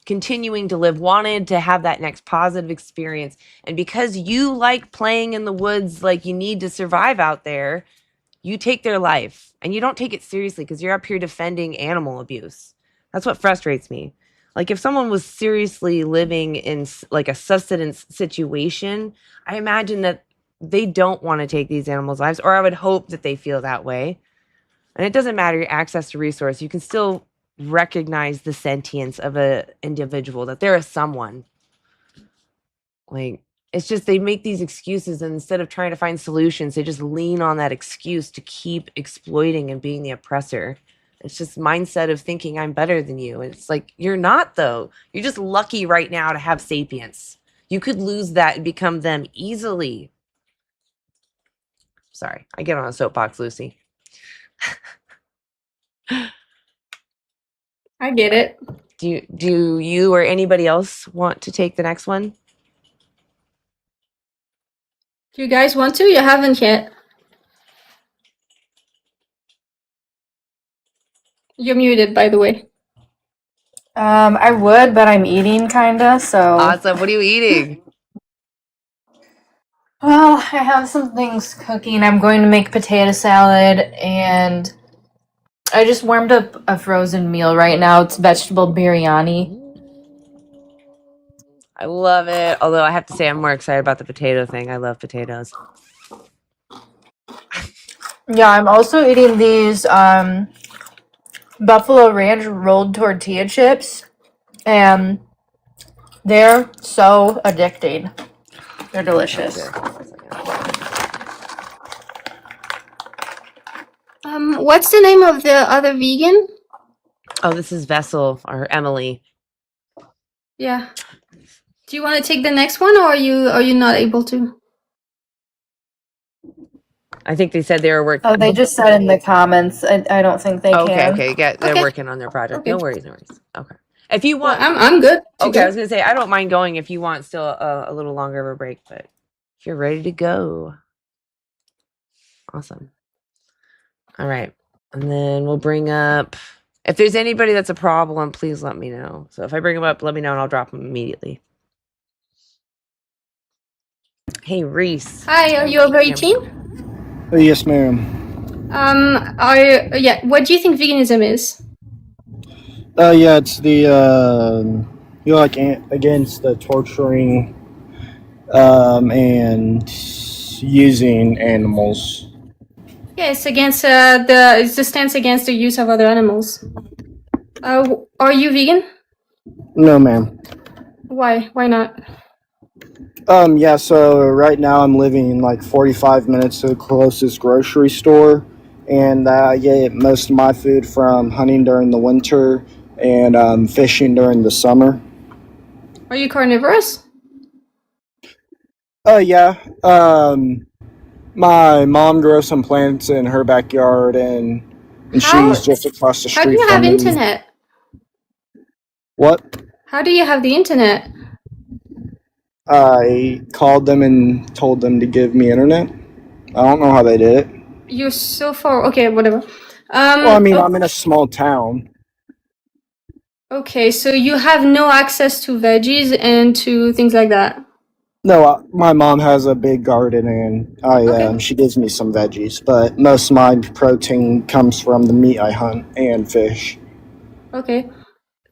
continuing to live, wanted to have that next positive experience, and because you like playing in the woods, like, you need to survive out there, you take their life and you don't take it seriously because you're up here defending animal abuse. That's what frustrates me. Like if someone was seriously living in like a sustenance situation, I imagine that they don't want to take these animals' lives, or I would hope that they feel that way. And it doesn't matter your access to resource, you can still recognize the sentience of a individual, that they're a someone. Like, it's just they make these excuses, and instead of trying to find solutions, they just lean on that excuse to keep exploiting and being the oppressor. It's just mindset of thinking I'm better than you. And it's like, you're not, though. You're just lucky right now to have sapience. You could lose that and become them easily. Sorry, I get on a soapbox, Lucy. I get it. Do you or anybody else want to take the next one? Do you guys want to? You haven't yet. You're muted, by the way. I would, but I'm eating kinda, so. Awesome. What are you eating? Well, I have some things cooking. I'm going to make potato salad, and I just warmed up a frozen meal right now. It's vegetable biryani. I love it. Although I have to say I'm more excited about the potato thing. I love potatoes. Yeah, I'm also eating these Buffalo Ranch rolled tortilla chips, and they're so addicting. They're delicious. What's the name of the other vegan? Oh, this is Vessel or Emily. Yeah. Do you want to take the next one, or are you not able to? I think they said they were working. Oh, they just said in the comments. I don't think they can. Okay. Yeah, they're Okay. working on their project. Okay. No worries. Okay. If you want, I'm good. Okay, I was gonna say I don't mind going if you want still a little longer of a break, but if you're ready to go, awesome. All right, and then we'll bring up. If there's anybody that's a problem, please let me know. So if I bring them up, let me know and I'll drop them immediately. Hey, Reese. Hi, are you over 18? Yes, ma'am. What do you think veganism is? Yeah, it's the you're like against the torturing and using animals. Yeah, it's against it's the stance against the use of other animals. Are you vegan? No, ma'am. Why? Why not? Yeah, so right now I'm living like 45 minutes to the closest grocery store, and I get most of my food from hunting during the winter and fishing during the summer. Are you carnivorous? Yeah. My mom grows some plants in her backyard, and How- she's just across the How do street you from have me. internet? What? How do you have the internet? I called them and told them to give me internet. I don't know how they did it. You're so far. Okay, whatever. Well, I mean, I'm in a small town. Okay, so you have no access to veggies and to things like that. No, my mom has a big garden, and she gives me some veggies, but most of my protein comes from the meat I hunt and fish. Okay.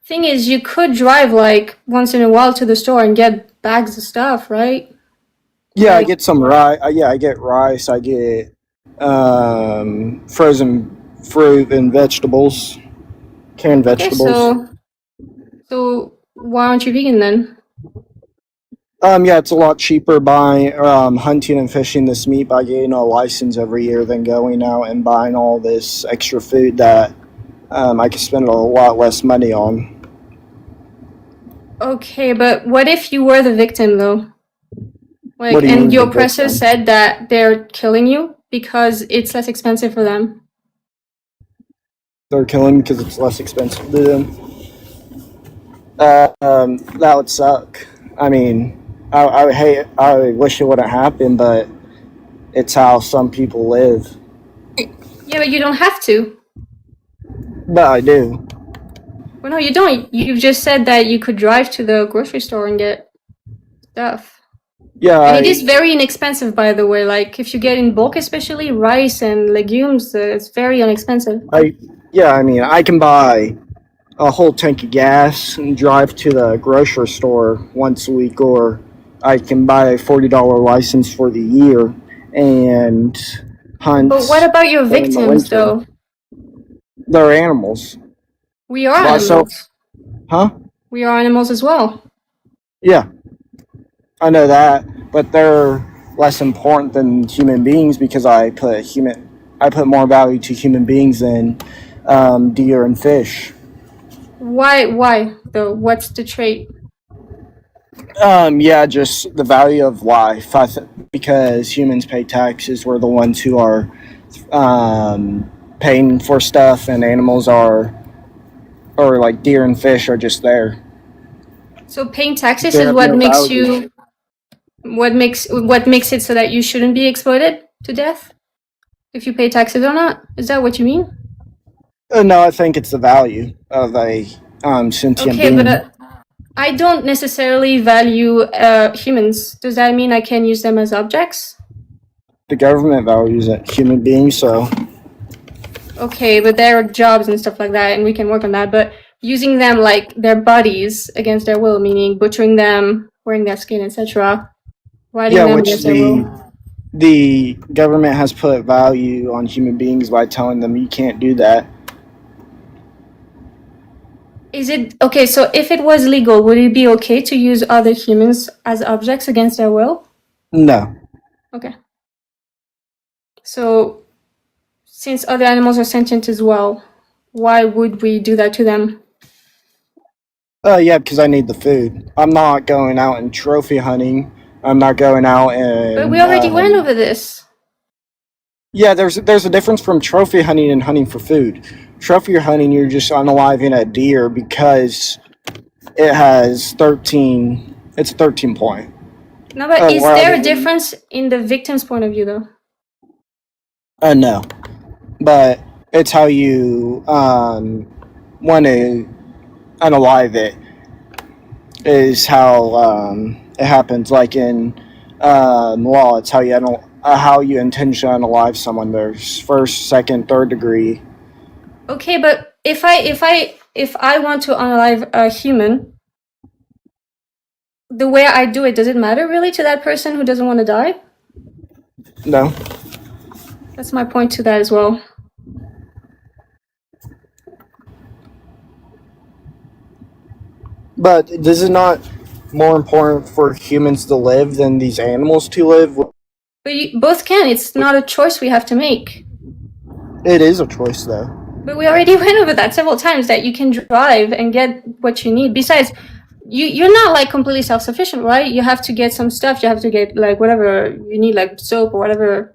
Thing is, you could drive like once in a while to the store and get bags of stuff, right? Yeah, I get some rice. Yeah, I get rice. I get frozen fruit and vegetables, canned Okay, vegetables. so why aren't you vegan then? Yeah, it's a lot cheaper buying, hunting and fishing this meat by getting a license every year than going out and buying all this extra food that I could spend a lot less money on. Okay, but what if you were the victim though? Like, What do you and mean your the oppressor victim? said that they're killing you because it's less expensive for them. They're killing because it's less expensive to them. That would suck. I mean, I wish it wouldn't happen, but it's how some people live. Yeah, but you don't have to. But I do. Well, no, you don't. You just said that you could drive to the grocery store and get stuff. Yeah, And it is very inexpensive, by the way. Like, if you get in bulk, especially rice and legumes, it's very inexpensive. I mean, I can buy a whole tank of gas and drive to the grocery store once a week, or I can buy a $40 license for the year and hunt. But what about your in the victims, winter. though? They're animals. We are Well, so- animals. Huh? We are animals as well. Yeah, I know that, but they're less important than human beings because I put more value to human beings than deer and fish. Why, though? What's the trait? Yeah, just the value of life. Because humans pay taxes, we're the ones who are paying for stuff, and animals or like deer and fish are just there. So paying taxes They is have what no makes value. what makes it so that you shouldn't be exploited to death? If you pay taxes or not? Is that what you mean? No, I think it's the value of a sentient Okay, being. but I don't necessarily value humans. Does that mean I can use them as objects? The government values it, human beings, so Okay, but there are jobs and stuff like that, and we can work on that. But using them like their bodies against their will, meaning butchering them, wearing their skin, etc., riding yeah, them which against their will. the government has put value on human beings by telling them you can't do that. Is it okay? So if it was legal, would it be okay to use other humans as objects against their will? No. Okay. So, since other animals are sentient as well, why would we do that to them? Yeah, because I need the food. I'm not going out and trophy hunting. I'm not going out and. But we already went over this. Yeah, there's a difference from trophy hunting and hunting for food. Trophy hunting, you're just unaliving a deer because it has 13. It's a 13 point. No, but Oh, is well, there a then- difference in the victim's point of view, though? No, but it's how you want to unalive it. Is how it happens. Like in law, it's how you intentionally unalive someone. There's first, second, third degree. Okay, but if I want to unalive a human, the way I do it, does it matter really to that person who doesn't want to die? No. That's my point to that as well. But this is not more important for humans to live than these animals to live. But you both can. It's not a choice we have to make. It is a choice, though. But we already went over that several times, that you can drive and get what you need. Besides, you're not like completely self-sufficient, right? You have to get some stuff. You have to get like whatever you need, like soap or whatever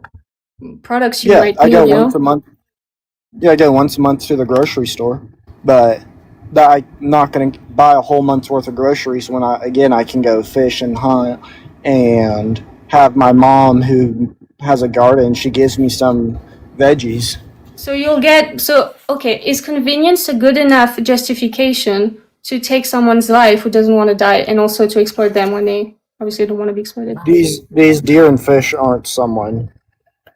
products you might I need, go you once know? a month. Yeah, I go once a month to the grocery store, but I'm not going to buy a whole month's worth of groceries when I can go fish and hunt and have my mom, who has a garden, she gives me some veggies. So okay, is convenience a good enough justification to take someone's life who doesn't want to die, and also to exploit them when they obviously don't want to be exploited? These deer and fish aren't someone.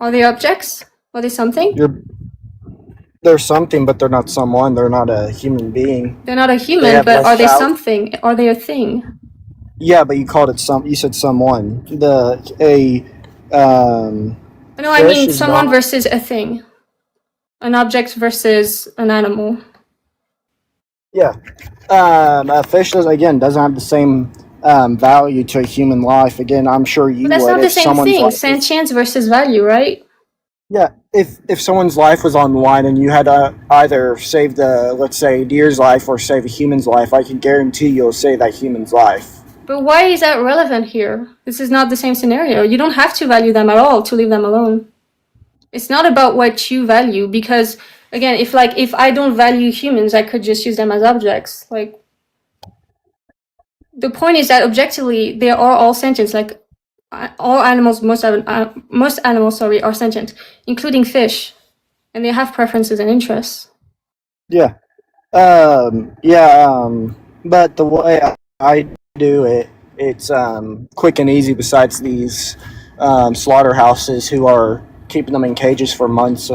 Are they objects? Are they something? They're something, but they're not someone. They're not a human being. They're not a They human, have but less are they value. something? Are they a thing? Yeah, but you called it you said someone. No, I fish mean is someone not- versus a thing. An object versus an animal. Yeah. A fish doesn't have the same value to a human life. Again, I'm sure you But that's would not the if same someone's thing. life- Sentience versus value, right? Yeah, if someone's life was on the line and you had to either save the, let's say, deer's life or save a human's life, I can guarantee you'll save that human's life. But why is that relevant here? This is not the same scenario. You don't have to value them at all to leave them alone. It's not about what you value, because again, if I don't value humans, I could just use them as objects. Like, the point is that objectively they are all sentient. Like, all animals, most animals, sorry, are sentient, including fish, and they have preferences and interests. Yeah. But the way I do it, it's quick and easy. Besides these slaughterhouses who are keeping them in cages for months,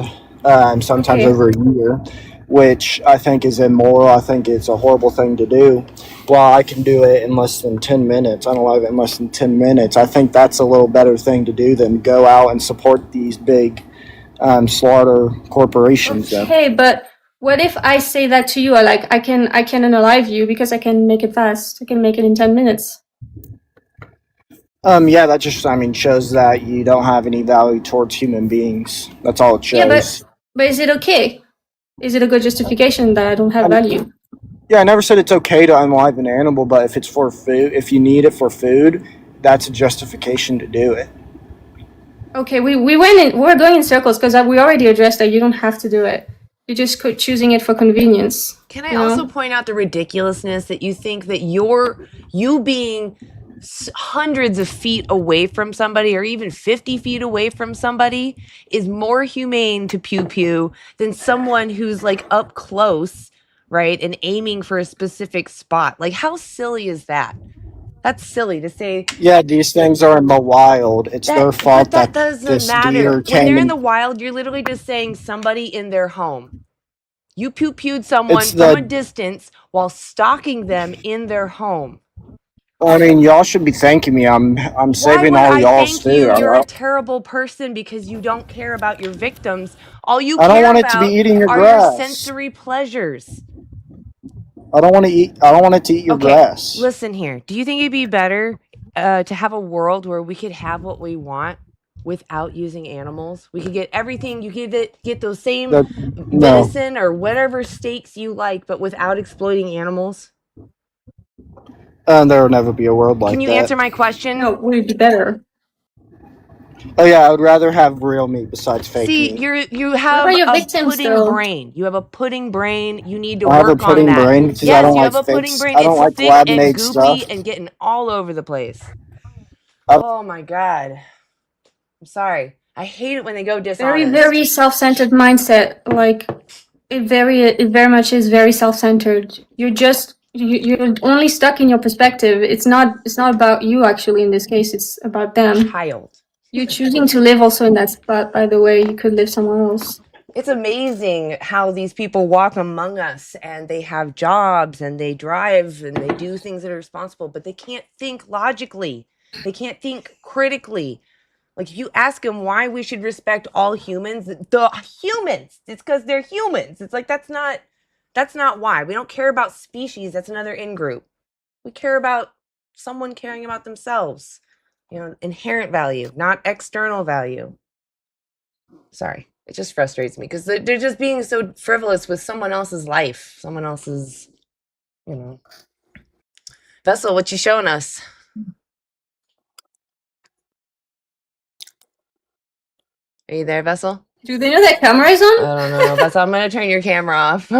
sometimes Okay. over a year, which I think is immoral. I think it's a horrible thing to do. Well, I can do it in less than 10 minutes. Unalive it in less than 10 minutes. I think that's a little better thing to do than go out and support these big slaughter corporations. though. Okay, but what if I say that to you? I can unalive you because I can make it fast. I can make it in 10 minutes. Yeah, that just, shows that you don't have any value towards human beings. That's all it shows. Yeah, but is it okay? Is it a good justification that I don't have value? Yeah, I never said it's okay to unalive an animal, but if it's for food, if you need it for food, that's a justification to do it. Okay, we're going in circles because we already addressed that you don't have to do it. You're just choosing it for convenience. Can I also point out the ridiculousness that you think that you being hundreds of feet away from somebody or even 50 feet away from somebody is more humane to pew pew than someone who's like up close, right, and aiming for a specific spot? Like, how silly is that? That's silly to say. Yeah, these things are in the wild. It's their fault That that doesn't this matter. deer When came they're in in. the wild, you're literally just saying somebody in their home. You pew-pewed someone It's from a the. distance while stalking them in their home. Y'all should be thanking me. I'm Why saving would all I y'all's thank you? food. You're a terrible person because you don't care about your victims. All you I don't care want it to be about eating your are your grass. sensory pleasures. I don't want it to eat your grass. Listen here. Do you think it'd be better to have a world where we could have what we want without using animals? We could get everything. You get those same No. venison or whatever steaks you like, but without exploiting animals. There will never be a world like that. Can you answer my question? No, would be better. Oh yeah, I would rather have real meat besides fake meat. You have about your a victims, pudding though? brain. You have a pudding brain. You need to I have a work on pudding that. brain because I Yes, don't you like have a fake. pudding brain. I don't It's like thick lab and made goopy stuff. and getting all over the place. I- Oh my god. I'm sorry. I hate it when they go Very, dishonest. very self-centered mindset. Like, it very much is very self-centered. You're only stuck in your perspective. It's not about you, actually. In this case, it's about them. Child. You're choosing to live also in that spot. By the way, you could live somewhere else. It's amazing how these people walk among us and they have jobs and they drive and they do things that are responsible, but they can't think logically. They can't think critically. Like, if you ask them why we should respect all humans, the humans, it's because they're humans. It's like, that's not why. We don't care about species. That's another in-group. We care about someone caring about themselves. Inherent value, not external value. Sorry. It just frustrates me because they're just being so frivolous with someone else's life. Someone else's, Vessel, what you showing us? Are you there, Vessel? Do they know that camera is on? I don't know. Vessel, I'm going to turn your camera off. We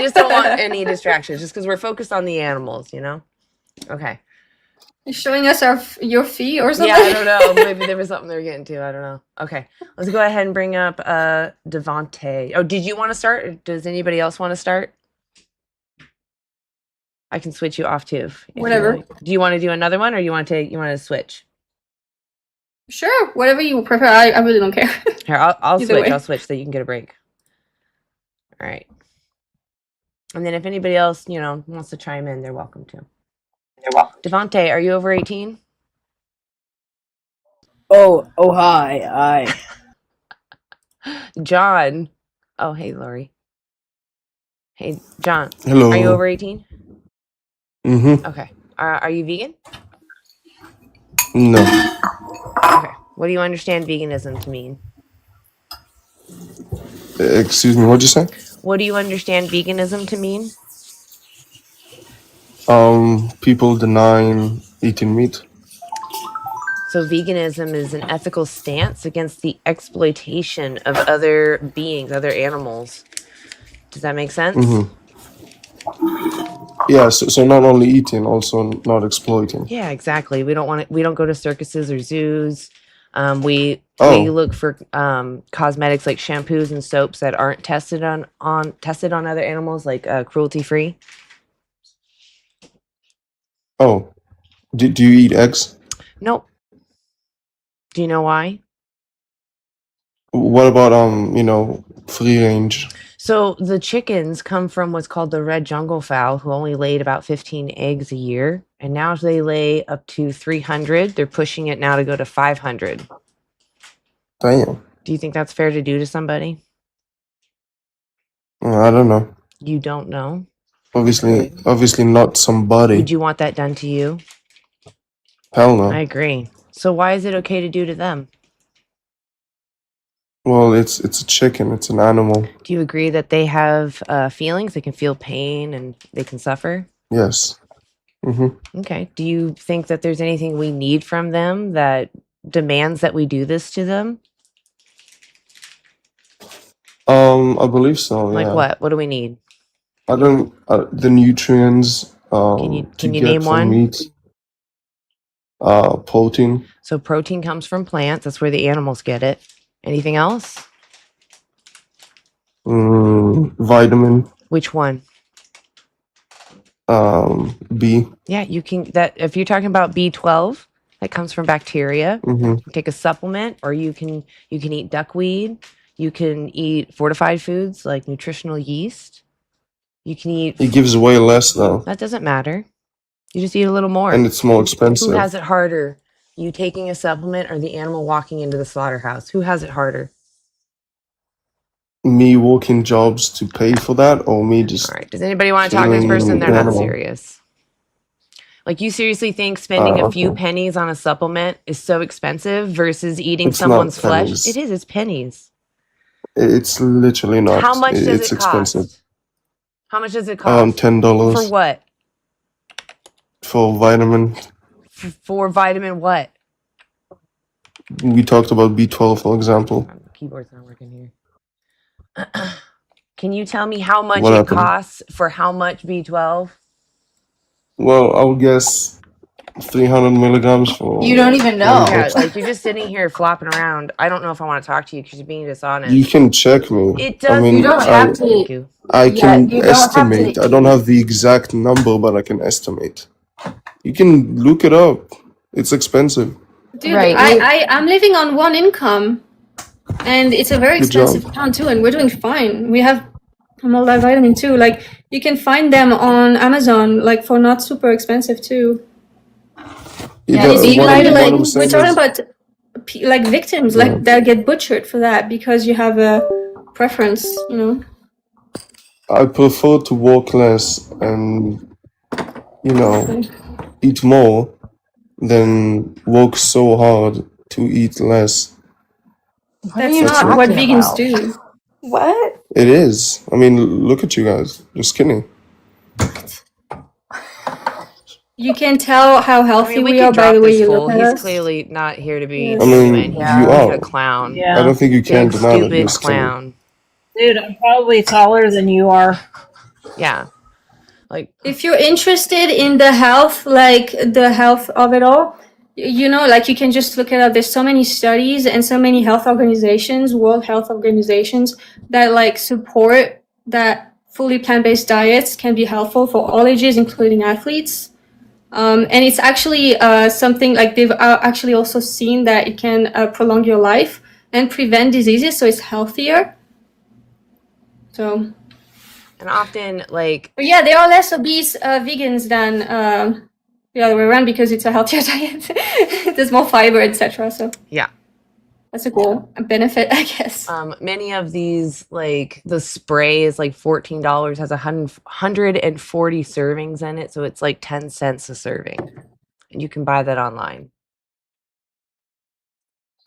just don't want any distractions just because we're focused on the animals, Okay. You're showing us your fee or something? Yeah, I don't know. Maybe there was something they were getting to. I don't know. Okay. Let's go ahead and bring up Devontae. Oh, did you want to start? Or does anybody else want to start? I can switch you off too. Whatever. Do you want to do another one or you want to switch? Sure, whatever you prefer. I really don't care. Here, I'll Either switch. way. I'll switch so you can get a break. All right. And then if anybody else, wants to chime in, they're welcome to. Devontae, are you over 18? Oh, hi. John. Oh, hey, Lori. Hey, John. Hello. Are you over 18? Mm-hmm. Okay. Are you vegan? No. Okay. What do you understand veganism to mean? Excuse me, what'd you say? What do you understand veganism to mean? People denying eating meat. So, veganism is an ethical stance against the exploitation of other beings, other animals. Does that make sense? Mm-hmm. Yeah, so not only eating, also not exploiting. Yeah, exactly. We don't want to, we don't go to circuses or zoos. We Oh. look for cosmetics like shampoos and soaps that aren't tested on other animals, like cruelty free. Oh. Do you eat eggs? Nope. Do you know why? What about free range? So the chickens come from what's called the red jungle fowl, who only laid about 15 eggs a year, and now they lay up to 300. They're pushing it now to go to 500. Damn. Do you think that's fair to do to somebody? I don't know. You don't know? Obviously not somebody. Would you want that done to you? Hell no. I agree. So why is it okay to do to them? Well, it's a chicken. It's an animal. Do you agree that they have feelings? They can feel pain and they can suffer? Yes. Mm-hmm. Okay. Do you think that there's anything we need from them that demands that we do this to them? I believe so. Like Yeah. what? What do we need? I don't. The nutrients. Can you name from one? meat. Protein. So protein comes from plants. That's where the animals get it. Anything else? Vitamin. Which one? B. Yeah, you can. That if you're talking about B12, that comes from bacteria. Mm-hmm. You take a supplement, or you can eat duckweed. You can eat fortified foods like nutritional yeast. You can eat. It gives way less though. That doesn't matter. You just eat a little more. And it's more expensive. Who has it harder? You taking a supplement or the animal walking into the slaughterhouse? Who has it harder? Me working jobs to pay for that, or me just. All right. Does anybody want to talk to this person? They're not serious. Like, you seriously think spending a few pennies on a supplement is so expensive versus eating someone's flesh? It is. It's pennies. It's literally not. How much does it's it cost? expensive. How much does it cost? $10. For what? For vitamin. For vitamin what? We talked about B12, for example. The keyboard's not working here. Can you tell me how much What it happened? costs for how much B12? Well, I would guess 300 milligrams for. You don't even know. Yeah, like you're just sitting here flopping around. I don't know if I want to talk to you because you're being dishonest. You can check me. It does. I mean, You don't have to. Thank you. I can you don't have to estimate. I don't have the exact number, but I can estimate. You can look it up. It's expensive. Dude, Right. I'm living on one income, and it's a very Good job. expensive town too, and we're doing fine. We have a multivitamin too. Like, you can find them on Amazon, like, for not super expensive too. Yeah, It's what like, I'm we're saying talking is- about like victims, like that get butchered for that because you have a preference, you know. I prefer to work less and, eat more than work so hard to eat less. That's That's not what it. vegans do. What? It is. I mean, look at you guys. You're skinny. You can tell how I healthy mean, we we could are by drop the way this you fool. look at He's us. clearly not here to be Yes. I mean, genuine. you He's are. a clown. Yeah. I don't think you can Big, deny that stupid you're skinny. clown. Dude, I'm probably taller than you are. Yeah. Like, If you're interested in the health, like the health of it all, you know, like, you can just look it up. There's so many studies and so many health organizations, World Health Organizations, that like support that fully plant-based diets can be helpful for all ages, including athletes. And it's actually something like they've actually also seen that it can prolong your life and prevent diseases, so it's healthier. So, and often, like, but yeah, there are less obese vegans than the other way around because it's a healthier diet. There's more fiber, etc. So yeah. that's a cool benefit, I guess. Many of these, like, the spray is like $14, has 140 servings in it, so it's like 10 cents a serving. And you can buy that online.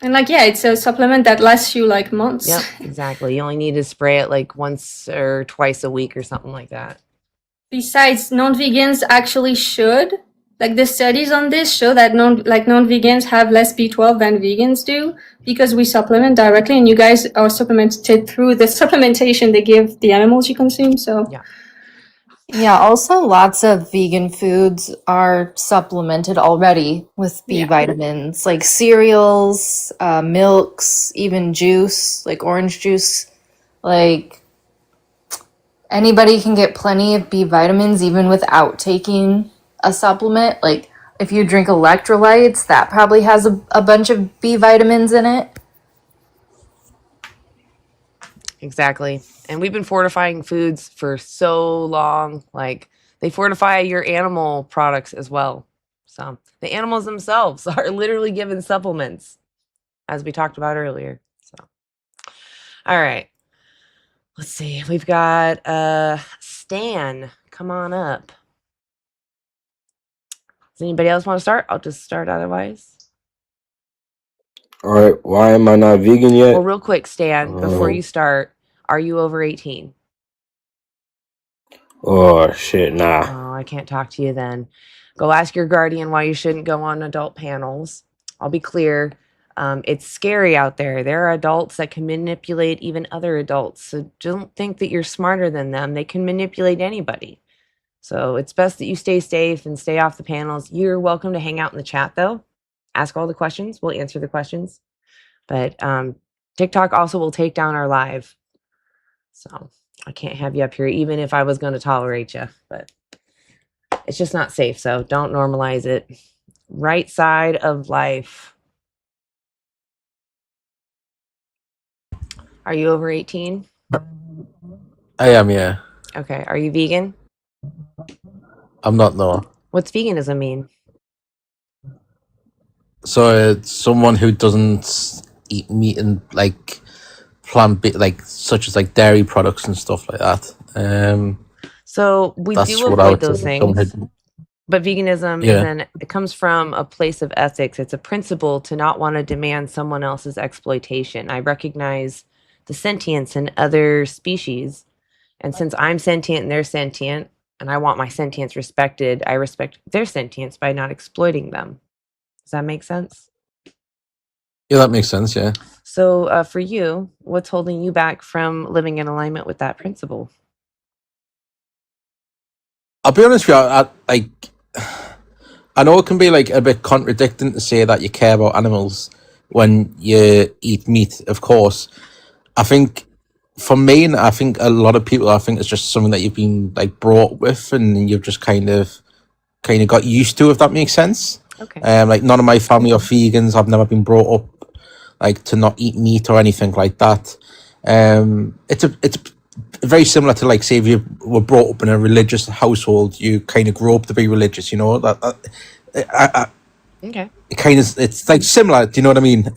And like, yeah, it's a supplement that lasts you like months. Yep, exactly. You only need to spray it like once or twice a week or something like that. Besides, non-vegans actually should, like the studies on this show that non-vegans have less B12 than vegans do because we supplement directly, and you guys are supplemented through the supplementation they give the animals you consume. So yeah. Yeah, also lots of vegan foods are supplemented already with B vitamins, like cereals, milks, even juice, like orange juice. Like anybody can get plenty of B vitamins even without taking a supplement. Like if you drink electrolytes, that probably has a bunch of B vitamins in it. Exactly. And we've been fortifying foods for so long. Like they fortify your animal products as well. So the animals themselves are literally given supplements, as we talked about earlier. So, all right. Let's see. We've got Stan. Come on up. Does anybody else want to start? I'll just start otherwise. All right, why am I not vegan yet? Well, real quick, Stan, before you start, are you over 18? Oh shit, nah. Oh, I can't talk to you then. Go ask your guardian why you shouldn't go on adult panels. I'll be clear. It's scary out there. There are adults that can manipulate even other adults. So don't think that you're smarter than them. They can manipulate anybody. So it's best that you stay safe and stay off the panels. You're welcome to hang out in the chat, though. Ask all the questions. We'll answer the questions. But TikTok also will take down our live. So I can't have you up here, even if I was going to tolerate you. But it's just not safe. So don't normalize it. Right side of life. Are you over 18? I am, yeah. Okay. Are you vegan? I'm not, no. What's veganism mean? So it's someone who doesn't eat meat and like like such as like dairy products and stuff like that. So we That's do what I avoid would say. those things. But veganism Yeah. it comes from a place of ethics. It's a principle to not want to demand someone else's exploitation. I recognize the sentience in other species. And since I'm sentient and they're sentient, and I want my sentience respected, I respect their sentience by not exploiting them. Does that make sense? Yeah, that makes sense, yeah. So for you, what's holding you back from living in alignment with that principle? I'll be honest with you, I know it can be like a bit contradicting to say that you care about animals when you eat meat, of course. I think for me, and I think a lot of people, I think it's just something that you've been like brought with and you've just kind of got used to, if that makes sense. Okay. Like none of my family are vegans. I've never been brought up like to not eat meat or anything like that. It's very similar to like say if you were brought up in a religious household, you kind of grow up to be religious. You know Okay. it's like similar. Do you know what I mean?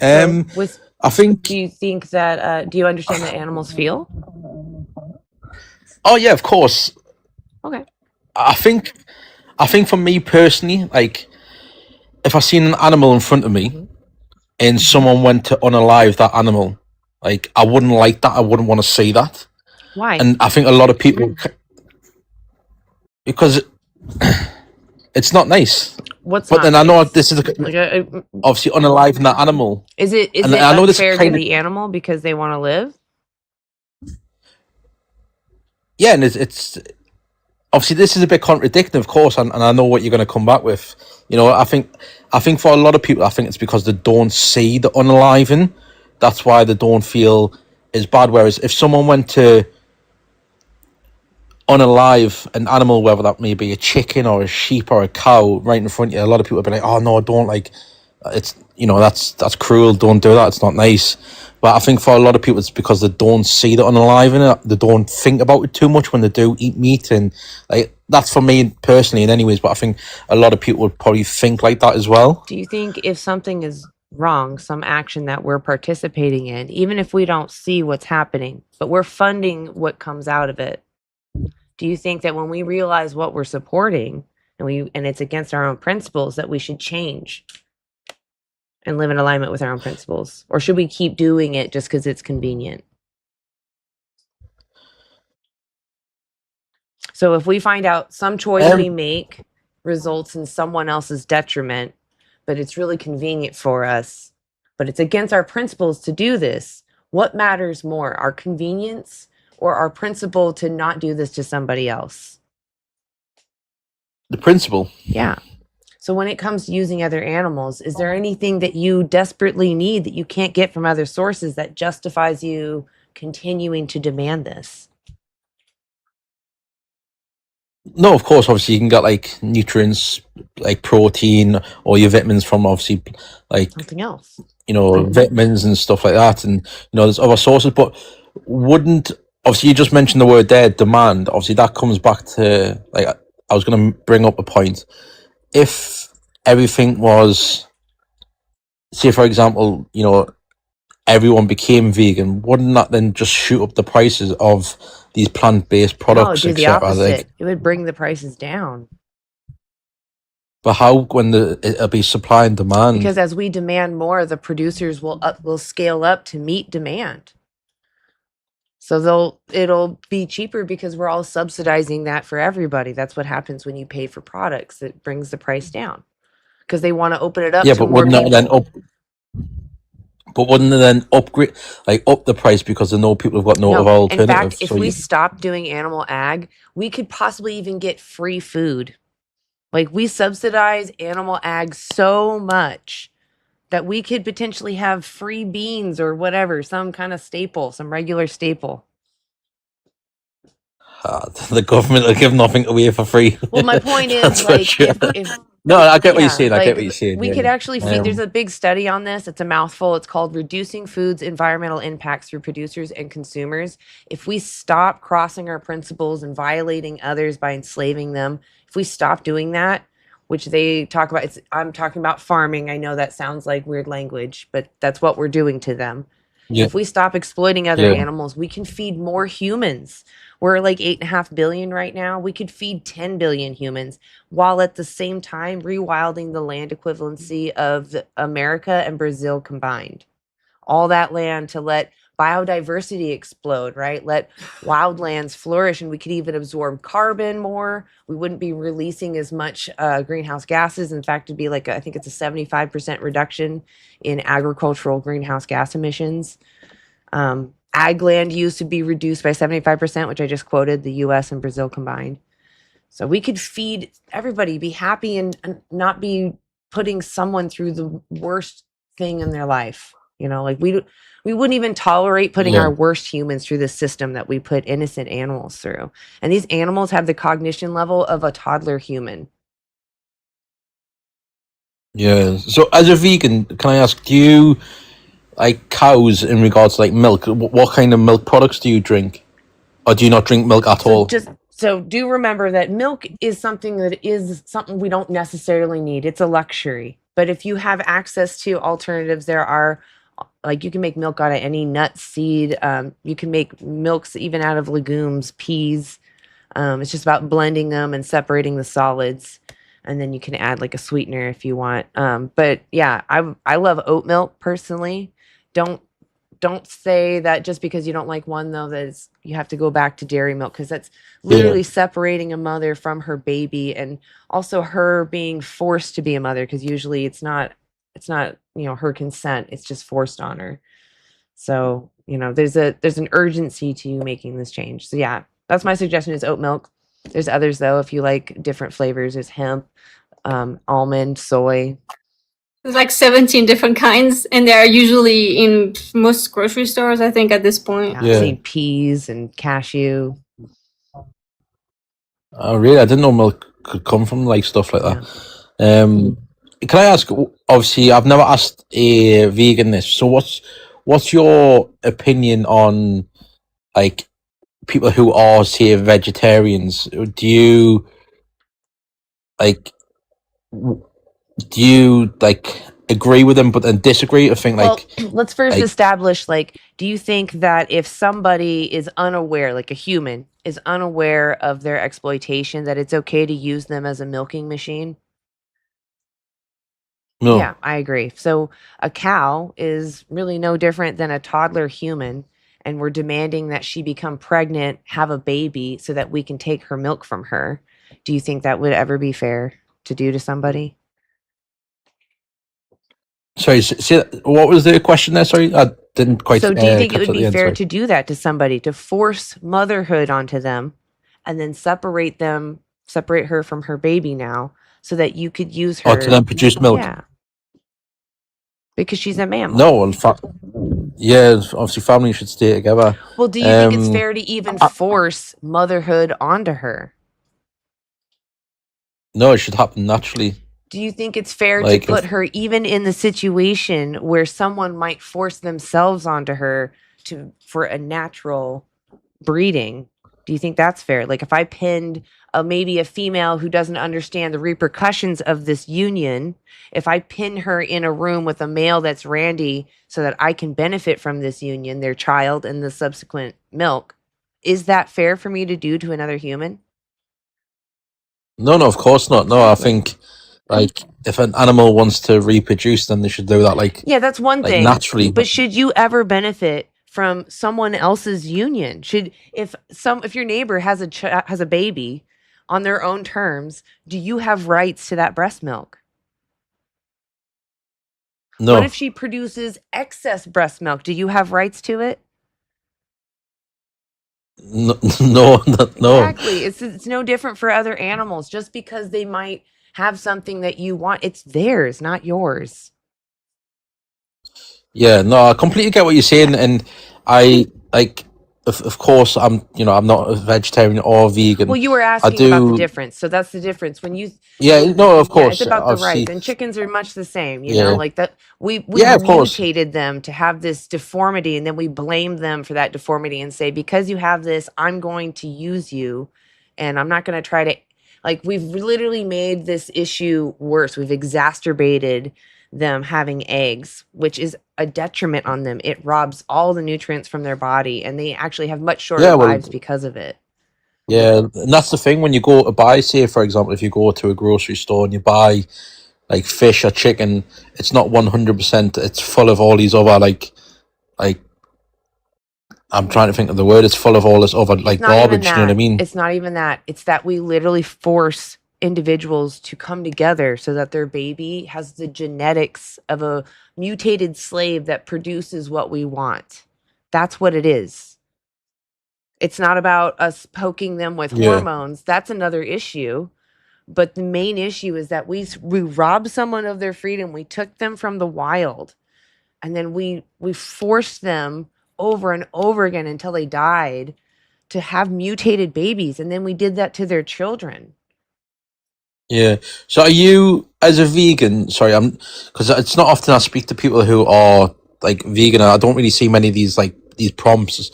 I think. Do you think that? Do you understand that animals feel? Oh yeah, of course. Okay. I think for me personally, like if I seen an animal in front of me and someone went to unalive that animal, like I wouldn't like that. I wouldn't want to see that. Why? And I think a lot of people, because it's not nice. What's but not then I know nice? this is obviously unaliving that animal. Is it And I know this unfair to kind of, the animal because they want to live? yeah, and it's obviously this is a bit contradicting, of course, and I know what you're going to come back with. You know, I think for a lot of people, I think it's because they don't see the unaliving. That's why they don't feel as bad. Whereas if someone went to unalive an animal, whether that may be a chicken or a sheep or a cow, right in front of you, a lot of people would be like, "Oh no, don't like it's that's cruel. Don't do that. It's not nice." But I think for a lot of people, it's because they don't see the unaliving it. They don't think about it too much when they do eat meat, and like that's for me personally. And anyways, but I think a lot of people would probably think like that as well. Do you think if something is wrong, some action that we're participating in, even if we don't see what's happening, but we're funding what comes out of it, do you think that when we realize what we're supporting and it's against our own principles, that we should change? and live in alignment with our own principles? Or should we keep doing it just because it's convenient? So if we find out some choice we make results in someone else's detriment, but it's really convenient for us, but it's against our principles to do this, what matters more, our convenience or our principle to not do this to somebody else? The principle. Yeah. So when it comes to using other animals, is there anything that you desperately need that you can't get from other sources that justifies you continuing to demand this? No, of course, obviously you can get like nutrients, like protein, or your vitamins from obviously like something else. Vitamins and stuff like that, and there's other sources. But wouldn't obviously you just mentioned the word there, demand. Obviously that comes back to like I was going to bring up a point. If everything was, say for example, everyone became vegan, wouldn't that then just shoot up the prices of these plant-based No, it'd products, do the etc.? opposite. It would bring the prices down. But how when it'll be supply and demand? Because as we demand more, the producers will scale up to meet demand. So it'll be cheaper because we're all subsidizing that for everybody. That's what happens when you pay for products. It brings the price down because they want to open it up Yeah, to but more wouldn't people. that then up? But wouldn't it then upgrade, like up the price because they know people have got no other No, in fact, alternatives? if So we you, stop doing animal ag, we could possibly even get free food. Like we subsidize animal ag so much that we could potentially have free beans or whatever, some kind of staple, some regular staple. the government will give nothing away for free. Well, my point is, That's for like, sure. if No, I get what you're yeah, saying. I get like what you're saying. we Yeah, could actually feed. There's yeah. a big study on this. It's a mouthful. It's called "Reducing Food's Environmental Impacts Through Producers and Consumers." If we stop crossing our principles and violating others by enslaving them, if we stop doing that, which they talk about, I'm talking about farming. I know that sounds like weird language, but that's what we're doing to them. Yeah. If we stop exploiting other Yeah. animals, we can feed more humans. We're like 8.5 billion right now. We could feed 10 billion humans while at the same time rewilding the land equivalency of America and Brazil combined. All that land to let biodiversity explode, right? Let wildlands flourish, and we could even absorb carbon more. We wouldn't be releasing as much greenhouse gases. In fact, it'd be like, I think it's a 75% reduction in agricultural greenhouse gas emissions. Ag land use to be reduced by 75%, which I just quoted, the US and Brazil combined. So we could feed everybody, be happy, and not be putting someone through the worst thing in their life. Like we wouldn't even tolerate putting Yeah. our worst humans through the system that we put innocent animals through. And these animals have the cognition level of a toddler human. Yeah. So as a vegan, can I ask, do you like cows in regards to like milk? What kind of milk products do you drink? Or do you not drink milk at all? So do remember that milk is something we don't necessarily need. It's a luxury. But if you have access to alternatives, there are, like, you can make milk out of any nut, seed. You can make milks even out of legumes, peas. It's just about blending them and separating the solids. And then you can add like a sweetener if you want. But yeah, I love oat milk personally. Don't say that just because you don't like one, though, that you have to go back to dairy milk, because that's literally separating a mother from her baby, and also her being forced to be a mother, because usually it's not her consent, it's just forced on her. So there's an urgency to you making this change. So yeah, that's my suggestion, is oat milk. There's others though, if you like different flavors. There's hemp, almond, soy. There's like 17 different kinds, and they are usually in most grocery stores, I think, at this point. See, peas and cashew. Oh, really? I didn't know milk could come from like stuff like that. Can I ask? Obviously, I've never asked a vegan this. So, what's your opinion on like people who are, say, vegetarians? Do you like? Do you like agree with them, but then disagree? I think Well, like let's first like- establish, like, do you think that if somebody is unaware, like a human is unaware of their exploitation, that it's okay to use them as a milking machine? No. Yeah, I agree. So a cow is really no different than a toddler human, and we're demanding that she become pregnant, have a baby, so that we can take her milk from her. Do you think that would ever be fair to do to somebody? Sorry, what was the question there? Sorry, I didn't quite So do you think it catch would at be the end. fair Sorry. to do that to somebody, to force motherhood onto them and then separate her from her baby now so that you could use Or to her? then produce milk? Yeah, because she's a mammal. No, in fact, yeah, obviously families should stay together. Well, do you think it's fair to even force motherhood onto her? No, it should happen naturally. Do you think it's fair to Like put if her even in the situation where someone might force themselves onto her for a natural breeding? Do you think that's fair? Like if I pinned maybe a female who doesn't understand the repercussions of this union, if I pin her in a room with a male that's randy so that I can benefit from this union, their child and the subsequent milk, is that fair for me to do to another human? no, of course not. No, I think like if an animal wants to reproduce, then they should do that Yeah, that's one like thing. naturally. But should you ever benefit from someone else's union? If your neighbor has has a baby on their own terms, do you have rights to that breast milk? What No, if she produces excess breast milk? Do you have rights to it? no, no. Exactly. It's no different for other animals. Just because they might have something that you want, it's theirs, not yours. Yeah, no, I completely get what you're saying, and I like, of course, I'm not a vegetarian or vegan. Well, you were I asking about the do, difference. So that's the difference. yeah, no, of Yeah, it's course, about the rights. obviously, And chickens are much the same, yeah, like that we yeah, of course, mutated them to have this deformity and then we blame them for that deformity and say because you have this, I'm going to use you and I'm not going to try to we've literally made this issue worse. We've exacerbated them having eggs, which is a detriment on them. It robs all the nutrients from their body and they actually have much shorter yeah, well, lives because of it. yeah, and that's the thing when you go to buy, say, for example, if you go to a grocery store and you buy like fish or chicken, it's not 100%. It's full of all these other like I'm trying to think of the word. It's full of all this other It's like not even garbage. You know what I that. mean? It's not even that. It's that we literally force individuals to come together so that their baby has the genetics of a mutated slave that produces what we want. That's what it is. It's not about us poking them with Yeah, hormones. That's another issue. But the main issue is that we robbed someone of their freedom. We took them from the wild and then we forced them over and over again until they died to have mutated babies, and then we did that to their children. yeah. So, are you as a vegan? Sorry, I'm because it's not often I speak to people who are like vegan. And I don't really see many of these prompts.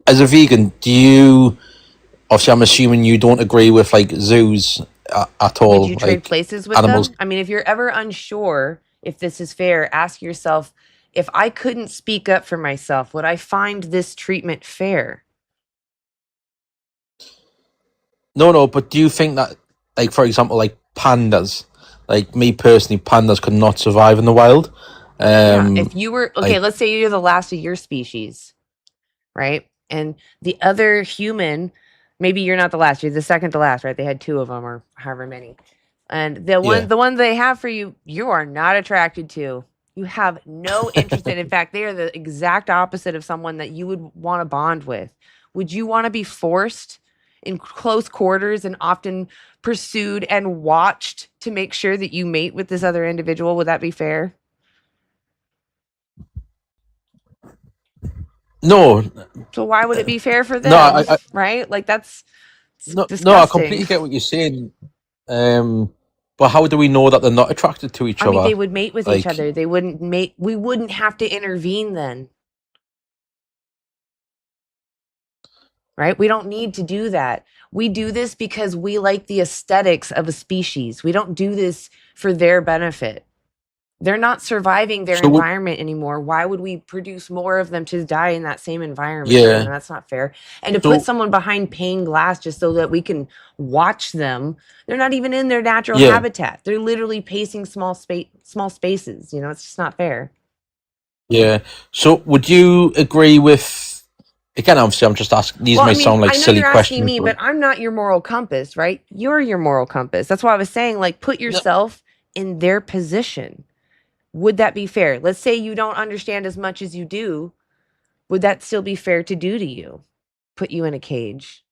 As a vegan, do you? Obviously, I'm assuming you don't agree with like zoos at Would all, you trade like places with animals. them? I mean, if you're ever unsure if this is fair, ask yourself, if I couldn't speak up for myself, would I find this treatment fair? No, but do you think that, like, for example, like pandas, like me personally, pandas could not survive in the wild? Yeah, if you were okay, Like, let's say you're the last of your species, right? And the other human, maybe you're not the last, you're the second to last, right? They had two of them or however many. And yeah, the one they have for you, you are not attracted to. You have no interest in. In fact, they are the exact opposite of someone that you would want to bond with. Would you want to be forced in close quarters and often pursued and watched to make sure that you mate with this other individual? Would that be fair? no, So why would it be fair for no, them, right? Like that's no, I completely disgusting. get what you're saying. But how do we know that they're not attracted to each I mean, other? they would mate with each Like, other. They wouldn't mate. We wouldn't have to intervene then, right? We don't need to do that. We do this because we like the aesthetics of a species. We don't do this for their benefit. They're not surviving their So would, environment anymore. Why would we produce more of them to die in that same environment? yeah. That's not fair. And to put So someone behind pane glass just so that we can watch them, they're not even in their natural yeah. habitat. They're literally pacing small spaces. It's just not fair. Yeah. So would you agree with? Again, obviously, I'm just asking. These Well, may I mean, sound like I know silly you're asking questions, me, but but I'm not your moral compass, right? You're your moral compass. That's why I was saying, like, put yourself in their position. Would that be fair? Let's say you don't understand as much as you do. Would that still be fair to do to you? Put you in a cage?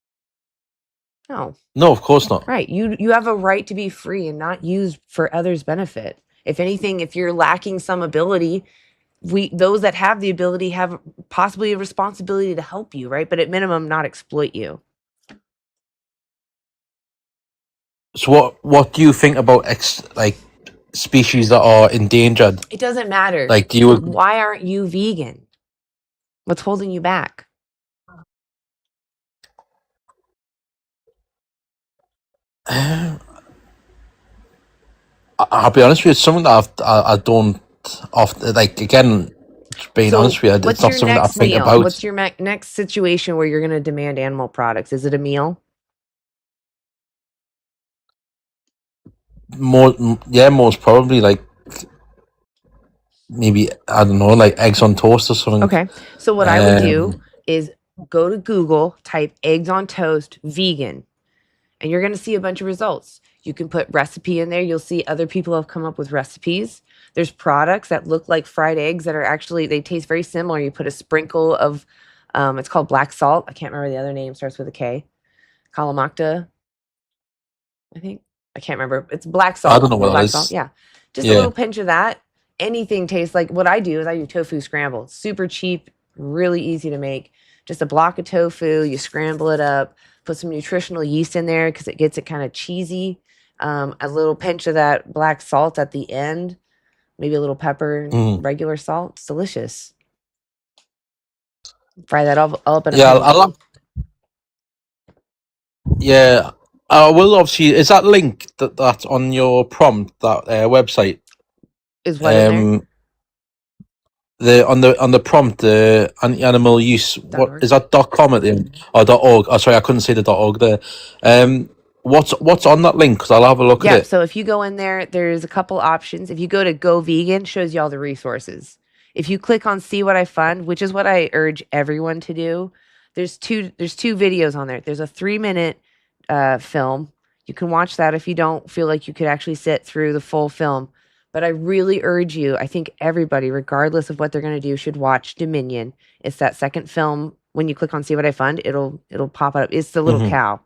No. no, of course not. Right. You have a right to be free and not used for others' benefit. If anything, if you're lacking some ability, those that have the ability have possibly a responsibility to help you, right? But at minimum, not exploit you. So what do you think about like species that are endangered? It doesn't matter. Like, do you? Why aren't you vegan? What's holding you back? I'll be honest with you. It's something that I don't often like. Again, just being honest with you, What's it's not your something that I next think meal? about. What's your next situation where you're going to demand animal products? Is it a meal? Yeah, most probably like maybe I don't know, like eggs on toast or something. Okay. So what I would do is go to Google, type eggs on toast vegan, and you're going to see a bunch of results. You can put recipe in there. You'll see other people have come up with recipes. There's products that look like fried eggs that are actually, they taste very similar. You put a sprinkle of, it's called black salt. I can't remember the other name, starts with a K. Kalamata, I think. I can't remember. It's black salt. I don't know what Black that salt. is. Yeah. Just a Yeah. little pinch of that. Anything tastes like what I do is I do tofu scramble. It's super cheap, really easy to make. Just a block of tofu, you scramble it up, put some nutritional yeast in there because it gets it kind of cheesy. A little pinch of that black salt at the end, maybe a little pepper and regular salt. It's delicious. Fry that all up in a Yeah, pan. yeah. I will obviously. Is that link that's on your prompt that website? Is what in there? On the prompt the animal use what is that .com at the end or .org? Oh, sorry, I couldn't say the .org there. What's on that link? Because I'll have a look at Yeah, it. so if you go in there, there's a couple options. If you go to Go Vegan, shows you all the resources. If you click on See What I Fund, which is what I urge everyone to do, there's two videos on there. There's a 3-minute film. You can watch that if you don't feel like you could actually sit through the full film. But I really urge you, I think everybody, regardless of what they're going to do, should watch Dominion. It's that second film. When you click on See What I Fund, it'll pop up. It's the little cow.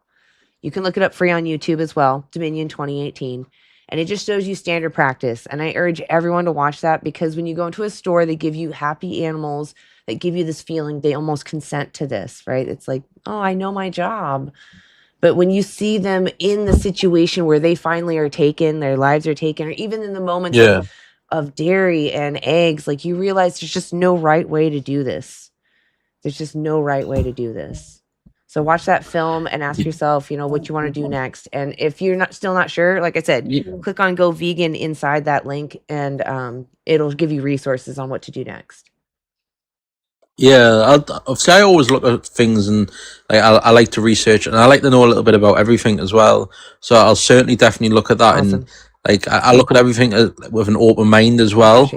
You can look it up free on YouTube as well, Dominion 2018. And it just shows you standard practice. And I urge everyone to watch that because when you go into a store, they give you happy animals that give you this feeling they almost consent to this, right? It's like, oh, I know my job. But when you see them in the situation where they finally are taken, their lives are taken, or even in the moments of dairy and eggs, like you realize there's just no right way to do this. There's just no right way to do this. So watch that film and ask yourself, what you want to do next. And if you're still not sure, like I said, click on Go Vegan inside that link and it'll give you resources on what to do next. Yeah, I always look at things and I like to research and I like to know a little bit about everything as well. So I'll certainly definitely look at that and I look at everything with an open mind as well.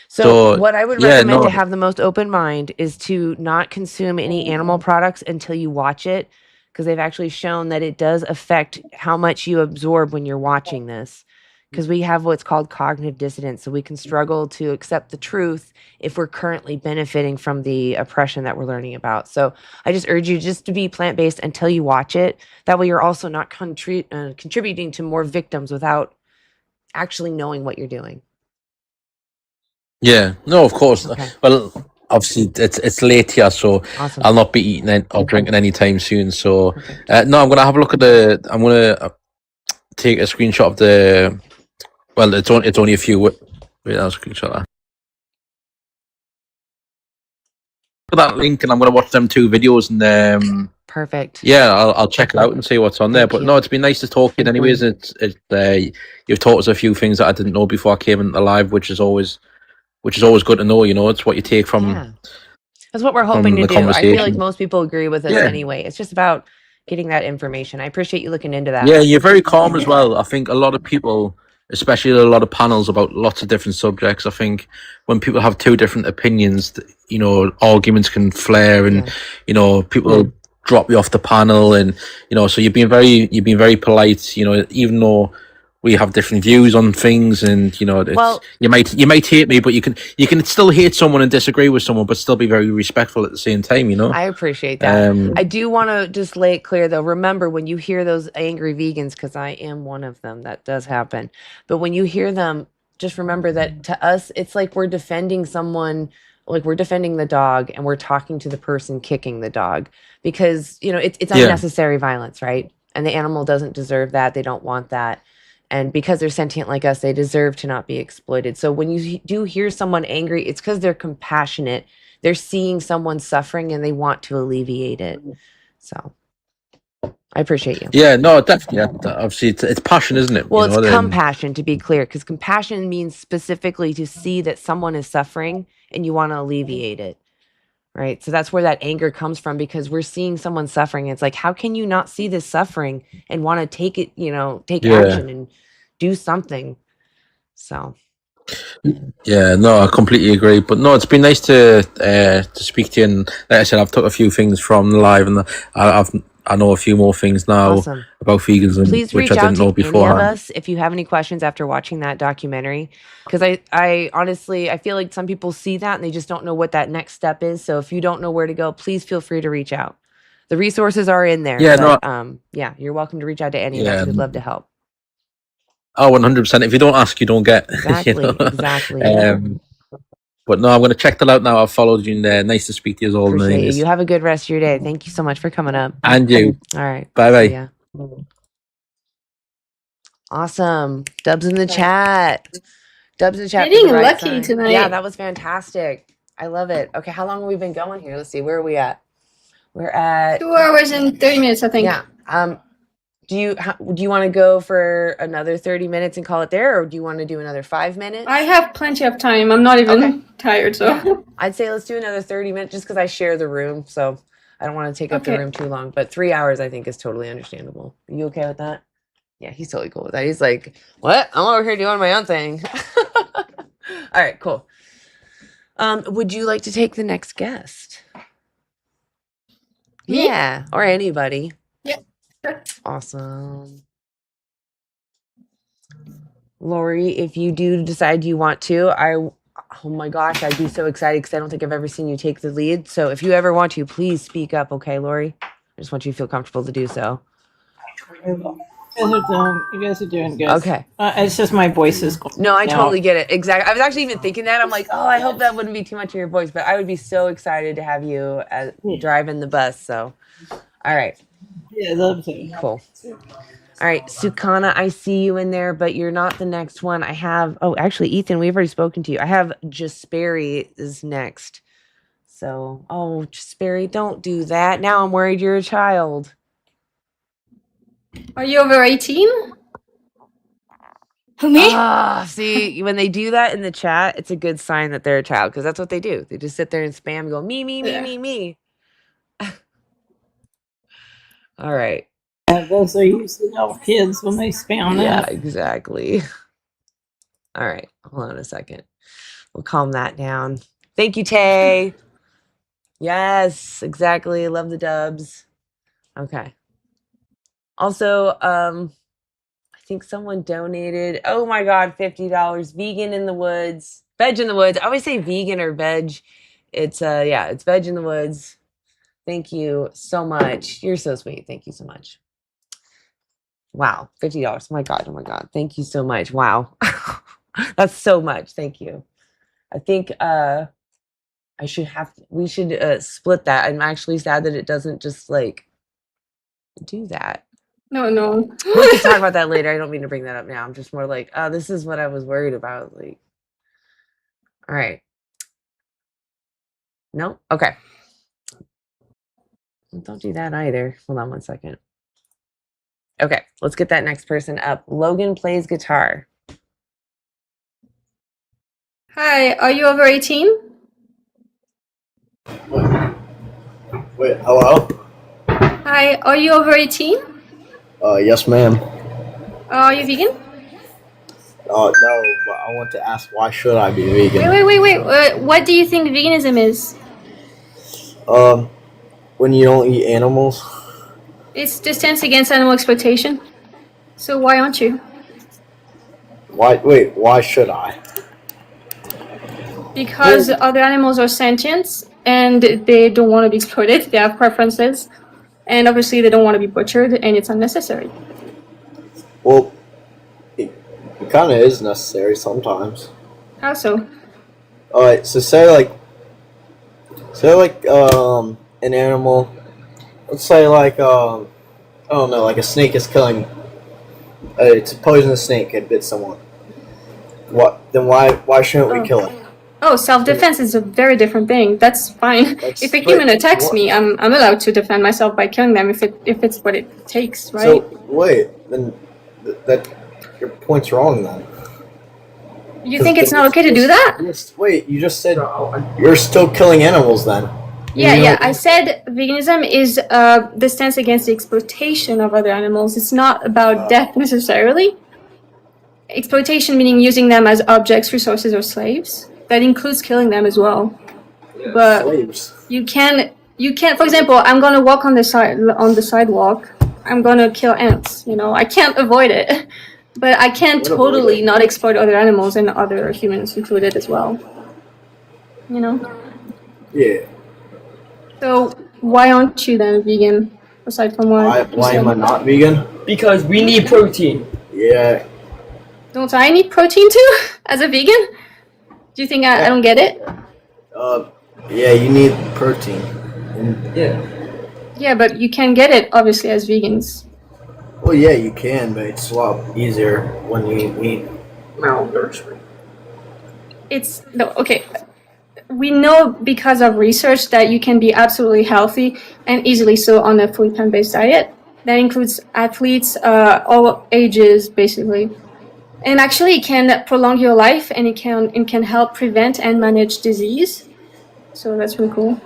So what I would recommend to have the most open mind is to not consume any animal products until you watch it, because they've actually shown that it does affect how much you absorb when you're watching this. Because we have what's called cognitive dissonance, so we can struggle to accept the truth if we're currently benefiting from the oppression that we're learning about. So I just urge you just to be plant-based until you watch it. That way you're also not contributing to more victims without actually knowing what you're doing. Yeah, no, of course. Well, obviously it's late here, so I'll not be eating or drinking anytime soon. So no, I'm gonna have a look at I'm gonna take a screenshot of the. Well, it's only a few. Wait, I'll screenshot that. Look at that link, and I'm gonna watch them 2 videos and Perfect. Yeah, I'll check it out and see what's on there. Thank But you. no, it's been nice to talk to you anyways. You've taught us a few things that I didn't know before I came into live, which is always good to know. You know, it's what you take Yeah. That's what we're hoping from to the do. I feel like conversation. most people agree with us Yeah. anyway. It's just about getting that information. I appreciate you looking into that. Yeah, you're very calm as well. I think a lot of people, especially a lot of panels about lots of different subjects, I think when people have two different opinions, you know, arguments can flare and, you know, people drop you off the panel and, you know, so you've been very polite, you know, even though we have different views on things and, you know, it's, Well- you might hate me, but you can still hate someone and disagree with someone, but still be very respectful at the same time, you know? I appreciate that. I do want to just lay it clear though. Remember when you hear those angry vegans, because I am one of them, that does happen. But when you hear them, just remember that to us, it's like we're defending someone, like we're defending the dog and we're talking to the person kicking the dog because, you know, it's Yeah. unnecessary violence, right? And the animal doesn't deserve that. They don't want that. And because they're sentient like us, they deserve to not be exploited. So when you do hear someone angry, it's because they're compassionate. They're seeing someone suffering and they want to alleviate it. So I appreciate you. Yeah, no, definitely. Yeah, obviously, it's passion, isn't it? Well, You know, it's then- compassion, to be clear, because compassion means specifically to see that someone is suffering and you want to alleviate it. Right. So that's where that anger comes from because we're seeing someone suffering. It's like, how can you not see this suffering and want to take it, you know, take Yeah. action and do something? So Yeah, no, I completely agree. But no, it's been nice to speak to you. And like I said, I've took a few things from the live, and I know a few more things now Awesome. about veganism, Please which reach I out didn't to know any of beforehand. us if you have any questions after watching that documentary. Because I honestly, I feel like some people see that and they just don't know what that next step is. So if you don't know where to go, please feel free to reach out. The resources are in there. Yeah, but, no. yeah, you're welcome to reach out to any of Yeah. us. We'd love to help. Oh, 100%. If you don't ask, you don't get. Exactly. You know? Exactly. But no, I'm going to check that out now. I've followed you in there. Nice to speak to you as all. Appreciate you. You have a good rest of your day. Thank you so much for coming up. And you. All right. Bye-bye. See ya. Awesome. Dubs in the chat. Dubs in the chat for Getting the right lucky sign. tonight. Yeah, that was fantastic. I love it. Okay, how long have we been going here? Let's see. Where are we at? We're at 2 hours and 30 minutes, I think. Yeah. Do you want to go for another 30 minutes and call it there, or do you want to do another 5 minutes? I have plenty of time. I'm not even tired, so. Yeah. I'd say let's do another 30 minutes just because I share the room, so I don't want to take up the Okay. room too long. But 3 hours I think is totally understandable. Are you okay with that? Yeah, he's totally cool with that. He's like, what? I'm over here doing my own thing. All right, cool. Would you like to take the next guest? Me? Yeah, or anybody. Yeah. Sure. Awesome. Lori, if you do decide you want to, oh my gosh, I'd be so excited because I don't think I've ever seen you take the lead. So if you ever want to, please speak up, okay, Lori? I just want you to feel comfortable to do so. You guys are doing good. Okay. It's just my voice is going. No, I now. totally get it. Exactly. I was actually even thinking that. I'm like, oh, I hope that wouldn't be too much of your voice, but I would be so excited to have you driving the bus. So, all right. Yeah, I love to. Cool. All right, Sukana, I see you in there, but you're not the next one. I have, oh, actually, Ethan, we've already spoken to you. I have Jasperi is next. So, oh, Jasperi, don't do that. Now I'm worried you're a child. Are you over 18? Who, me? Ah, see, when they do that in the chat, it's a good sign that they're a child because that's what they do. They just sit there and spam and go, me, me, me, me, me. All right. Yeah, those are usually all kids when they spam Yeah, that. exactly. All right, hold on a second. We'll calm that down. Thank you, Tay. Yes, exactly. Love the dubs. Okay. Also, I think someone donated. Oh my God, $50. Vegan in the woods. Veg in the woods. I always say vegan or veg. It's yeah, it's veg in the woods. Thank you so much. You're so sweet. Thank you so much. Wow, $50. Oh my God. Oh my God. Thank you so much. Wow. That's so much. Thank you. I think we should split that. I'm actually sad that it doesn't just like do that. No, no. We can talk about that later. I don't mean to bring that up now. I'm just more like, oh, this is what I was worried about. Like, all right. No? Okay. Don't do that either. Hold on one second. Okay, let's get that next person up. Logan plays guitar. Hi, are you over 18? Wait, hello? Hi, are you over 18? Yes, ma'am. Are you vegan? No, but I want to ask, why should I be vegan? Wait. What do you think veganism is? When you don't eat animals? It's the stance against animal exploitation. So why aren't you? Why should I? Because other animals are sentient and they don't want to be exploited. They have preferences. And obviously they don't want to be butchered and it's unnecessary. Well, it kind of is necessary sometimes. How so? Alright, so say like an animal, let's say like, I don't know, like a snake is killing, it's a poisonous snake, it bit someone. Then why shouldn't we kill it? Oh, self-defense is a very different thing. That's fine. If a human attacks me, I'm allowed to defend myself by killing them if it's what it takes, right? So wait, then that your point's wrong then. You think it's not okay to do that? Wait, you just said you're still killing animals then. Yeah. I said veganism is the stance against the exploitation of other animals. It's not about death necessarily. Exploitation meaning using them as objects, resources, or slaves. That includes killing them as well. But slaves. you can't. For example, I'm gonna walk on the sidewalk. I'm gonna kill ants. I can't avoid it, but I can totally not exploit other animals and other humans included as well. Yeah. So why aren't you then vegan? Aside from what? Why am I not vegan? Because we need protein. Yeah. Don't I need protein too as a vegan? Do you think I don't get it? Yeah, you need protein. Yeah. Yeah, but you can get it obviously as vegans. Well, yeah, you can, but it's a lot easier when you eat malnourishment. Okay. We know because of research that you can be absolutely healthy and easily so on a fully plant-based diet. That includes athletes, all ages, basically. And actually, it can prolong your life, and it can help prevent and manage disease. So that's really cool.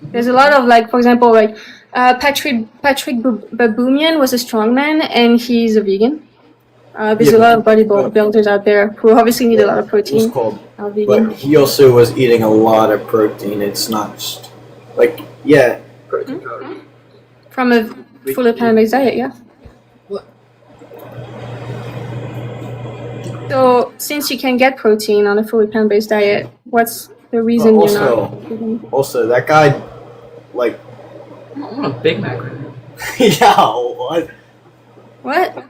There's a lot of for example, Patrick Baboumian was a strongman, and he's a vegan. There's a lot of bodybuilders out there who obviously need a lot of protein. But he also was eating a lot of protein. It's not just Protein powder. From a fully plant-based diet, yeah. So, since you can get protein on a fully plant-based diet, what's the reason you're not vegan? Also, that guy, I want a Big Mac right now. yeah, what? What?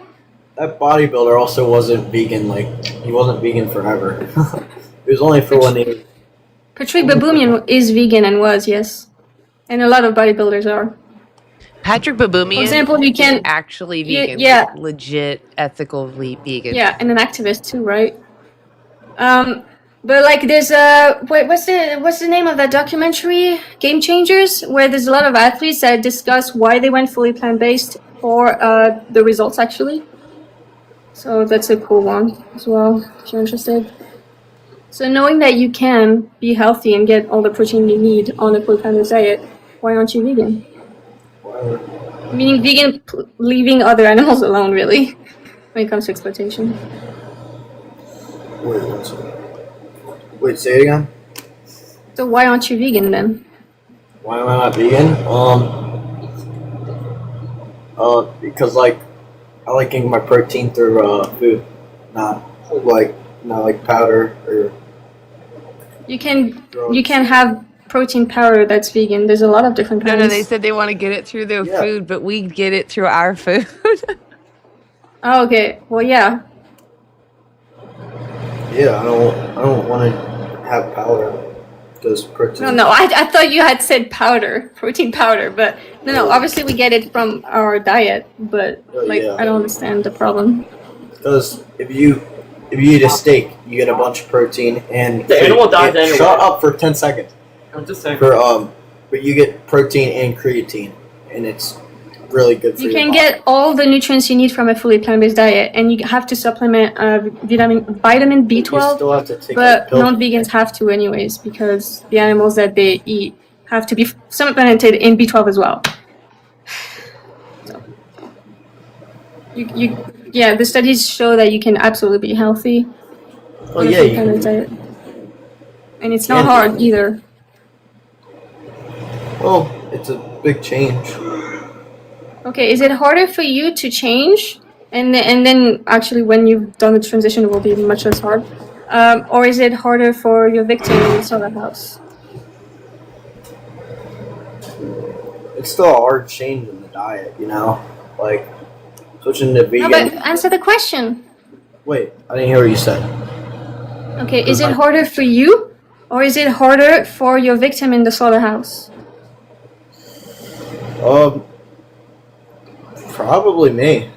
That bodybuilder also wasn't vegan. He wasn't vegan forever. It was only for when he. Patrick Baboumian is vegan and was, yes, and a lot of bodybuilders are. Patrick Baboumian, for example, you can actually vegan, yeah, legit, ethically vegan. Yeah, and an activist too, right? But there's what's the name of that documentary? Game Changers, where there's a lot of athletes that discuss why they went fully plant-based for the results actually. So that's a cool one as well, if you're interested. So knowing that you can be healthy and get all the protein you need on a fully plant-based diet, why aren't you vegan? Meaning vegan, leaving other animals alone, really, when it comes to exploitation. Wait, say it again? So why aren't you vegan then? Why am I not vegan? Because I like getting my protein through food, not powder or. You can have protein powder that's vegan. There's a lot of different kinds. No, they said they want to get it through their food, but we get it through our food. Oh, okay. Well, yeah. Yeah, I don't want to have powder because protein. No. I thought you had said powder, protein powder, but no. Obviously, we get it from our diet, but I don't understand the problem. Because if you eat a steak, you get a bunch of protein and the animal dies anyway. Shut up for 10 seconds. I'm just saying. But but you get protein and creatine, and it's really good for You your can body. get all the nutrients you need from a fully plant-based diet, and you have to supplement vitamin You B12. still have to take But pills. non-vegans have to anyways, because the animals that they eat have to be supplemented in B12 as well. So, yeah, the studies show that you can absolutely be healthy on a yeah, fully you plant-based can. diet, and it's not hard either. Well, it's a big change. Okay, is it harder for you to change, and then actually when you've done the transition, it will be much less hard, or is it harder for your victim in the slaughterhouse? It's still a hard change in the diet, you know, like switching to vegan. No, but answer the question. Wait, I didn't hear what you said. Okay, is it harder for you, or is it harder for your victim in the slaughterhouse? Probably me.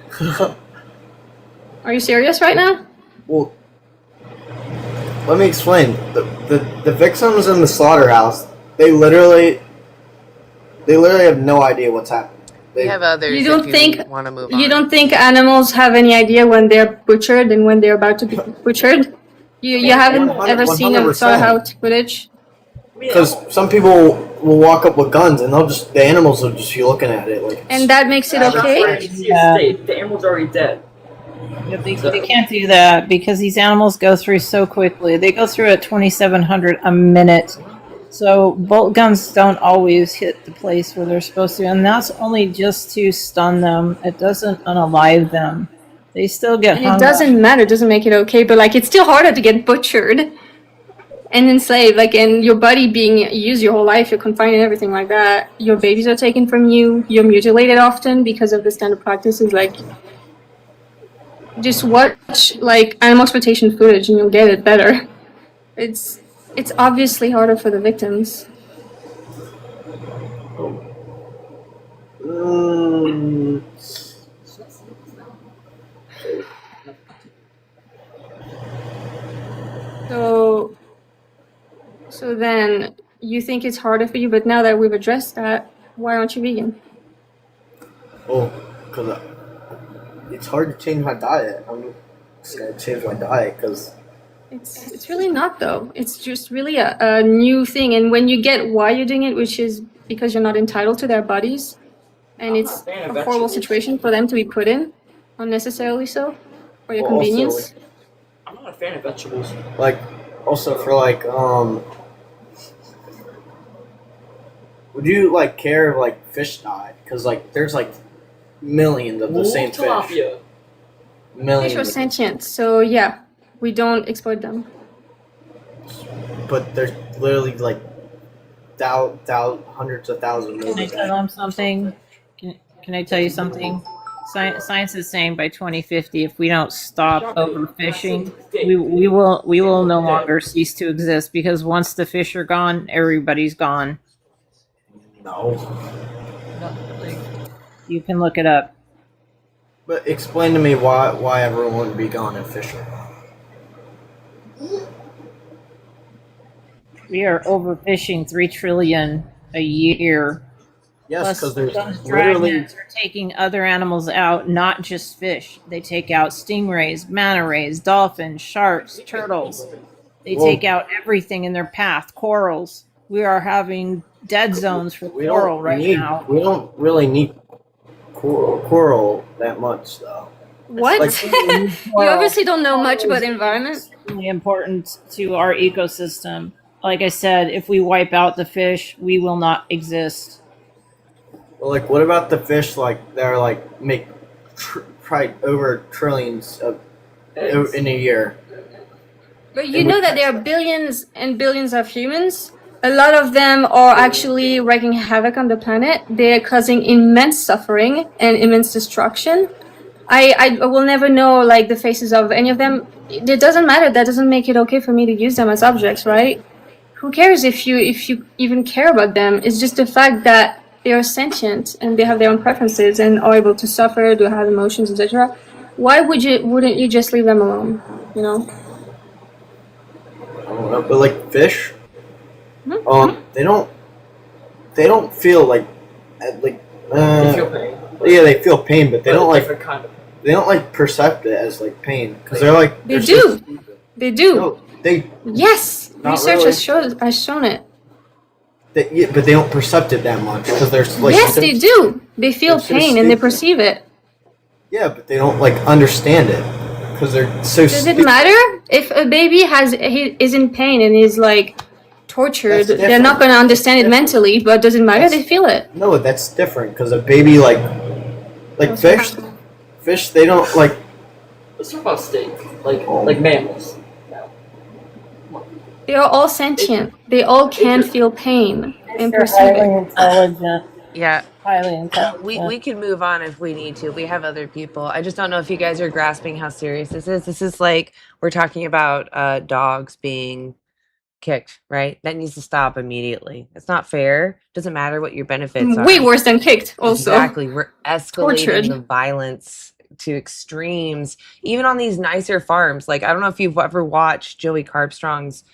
Are you serious right now? Well, let me explain. The victims in the slaughterhouse, they literally have no idea what's happening. We have others. You don't think want to move you don't think animals have any idea when they're butchered and when they're about to be butchered? You haven't ever seen a 100%. slaughterhouse footage? Because some people will walk up with guns and the animals will just be looking at it like. And that makes it okay? Yeah. The animal's already dead. Yeah, they can't do that because these animals go through so quickly. They go through at 2,700 a minute. So bolt guns don't always hit the place where they're supposed to, and that's only just to stun them. It doesn't unalive them. They still get And hung it doesn't matter, it doesn't make it okay, but like it's still harder to get butchered and enslaved, like, and your body being used your whole life, you're confined and everything like that. Your babies are taken from you, you're mutilated often because of the standard practices. Like, just watch like animal exploitation footage and you'll get it better. It's obviously harder for the victims. So then you think it's harder for you, but now that we've addressed that, why aren't you vegan? Oh, because it's hard to change my diet. I'm just gonna change my diet because It's really not though. It's just really a new thing, and when you get why you're doing it, which is because you're not entitled to their bodies, and it's a horrible situation for them to be put in, unnecessarily so, for your convenience. I'm not a fan of vegetables. like also for like would you like care if like fish died? Because like there's like millions of the same fish. Tilapia. Millions. Fish are sentient, so yeah, we don't exploit them. But there's literally like hundreds of thousands more. Can I tell them something? Can I tell you something? Science is saying by 2050, if we don't stop overfishing, we will no longer cease to exist, because once the fish are gone, everybody's gone. No. You can look it up. But explain to me why everyone would be gone if fish are gone. We are overfishing 3 trillion a year. Yes, because there's those literally dragnets are taking other animals out, not just fish. They take out stingrays, manta rays, dolphins, sharks, turtles. They Whoa. take out everything in their path. Corals. We are having dead zones for coral right now. We don't really need coral that much though. What? Like, You obviously don't know much about the environment. Really important to our ecosystem. Like I said, if we wipe out the fish, we will not exist. well, like what about the fish like that are like make probably over trillions of in a year? But you know that there are billions and billions of humans. A lot of them are actually wreaking havoc on the planet. They're causing immense suffering and immense destruction. I will never know like the faces of any of them. It doesn't matter. That doesn't make it okay for me to use them as objects, right? Who cares if you even care about them? It's just the fact that they are sentient and they have their own preferences and are able to suffer, to have emotions, etc. Why wouldn't you just leave them alone? You know? I don't know, but like fish, they they don't feel like They feel pain. yeah, they feel pain, but they But don't a like different kind of pain. they don't like perceive it as like pain because they're like They they're do. so They do. no, they Yes, not research really. has shown it. Yeah, but they don't perceive it that much because they're like Yes, they do. They feel they're so pain and they stupid. perceive it. Yeah, but they don't like understand it because they're so Does it stupid. matter if a baby is in pain and is like tortured? That's They're not different. going to understand it mentally, but does it matter? They feel it. No, that's different because a baby like fish they don't like. Let's talk about steak, like mammals. They are all sentient. They all can feel pain and They're perceive highly it. intelligent. Yeah. Highly intelligent. We can move on if we need to. We have other people. I just don't know if you guys are grasping how serious this is. This is like we're talking about dogs being kicked, right? That needs to stop immediately. It's not fair. Doesn't matter what your benefits Way are. worse than kicked, also. Exactly. We're escalating Tortured. the violence to extremes, even on these nicer farms. Like I don't know if you've ever watched Joey Carbstrong's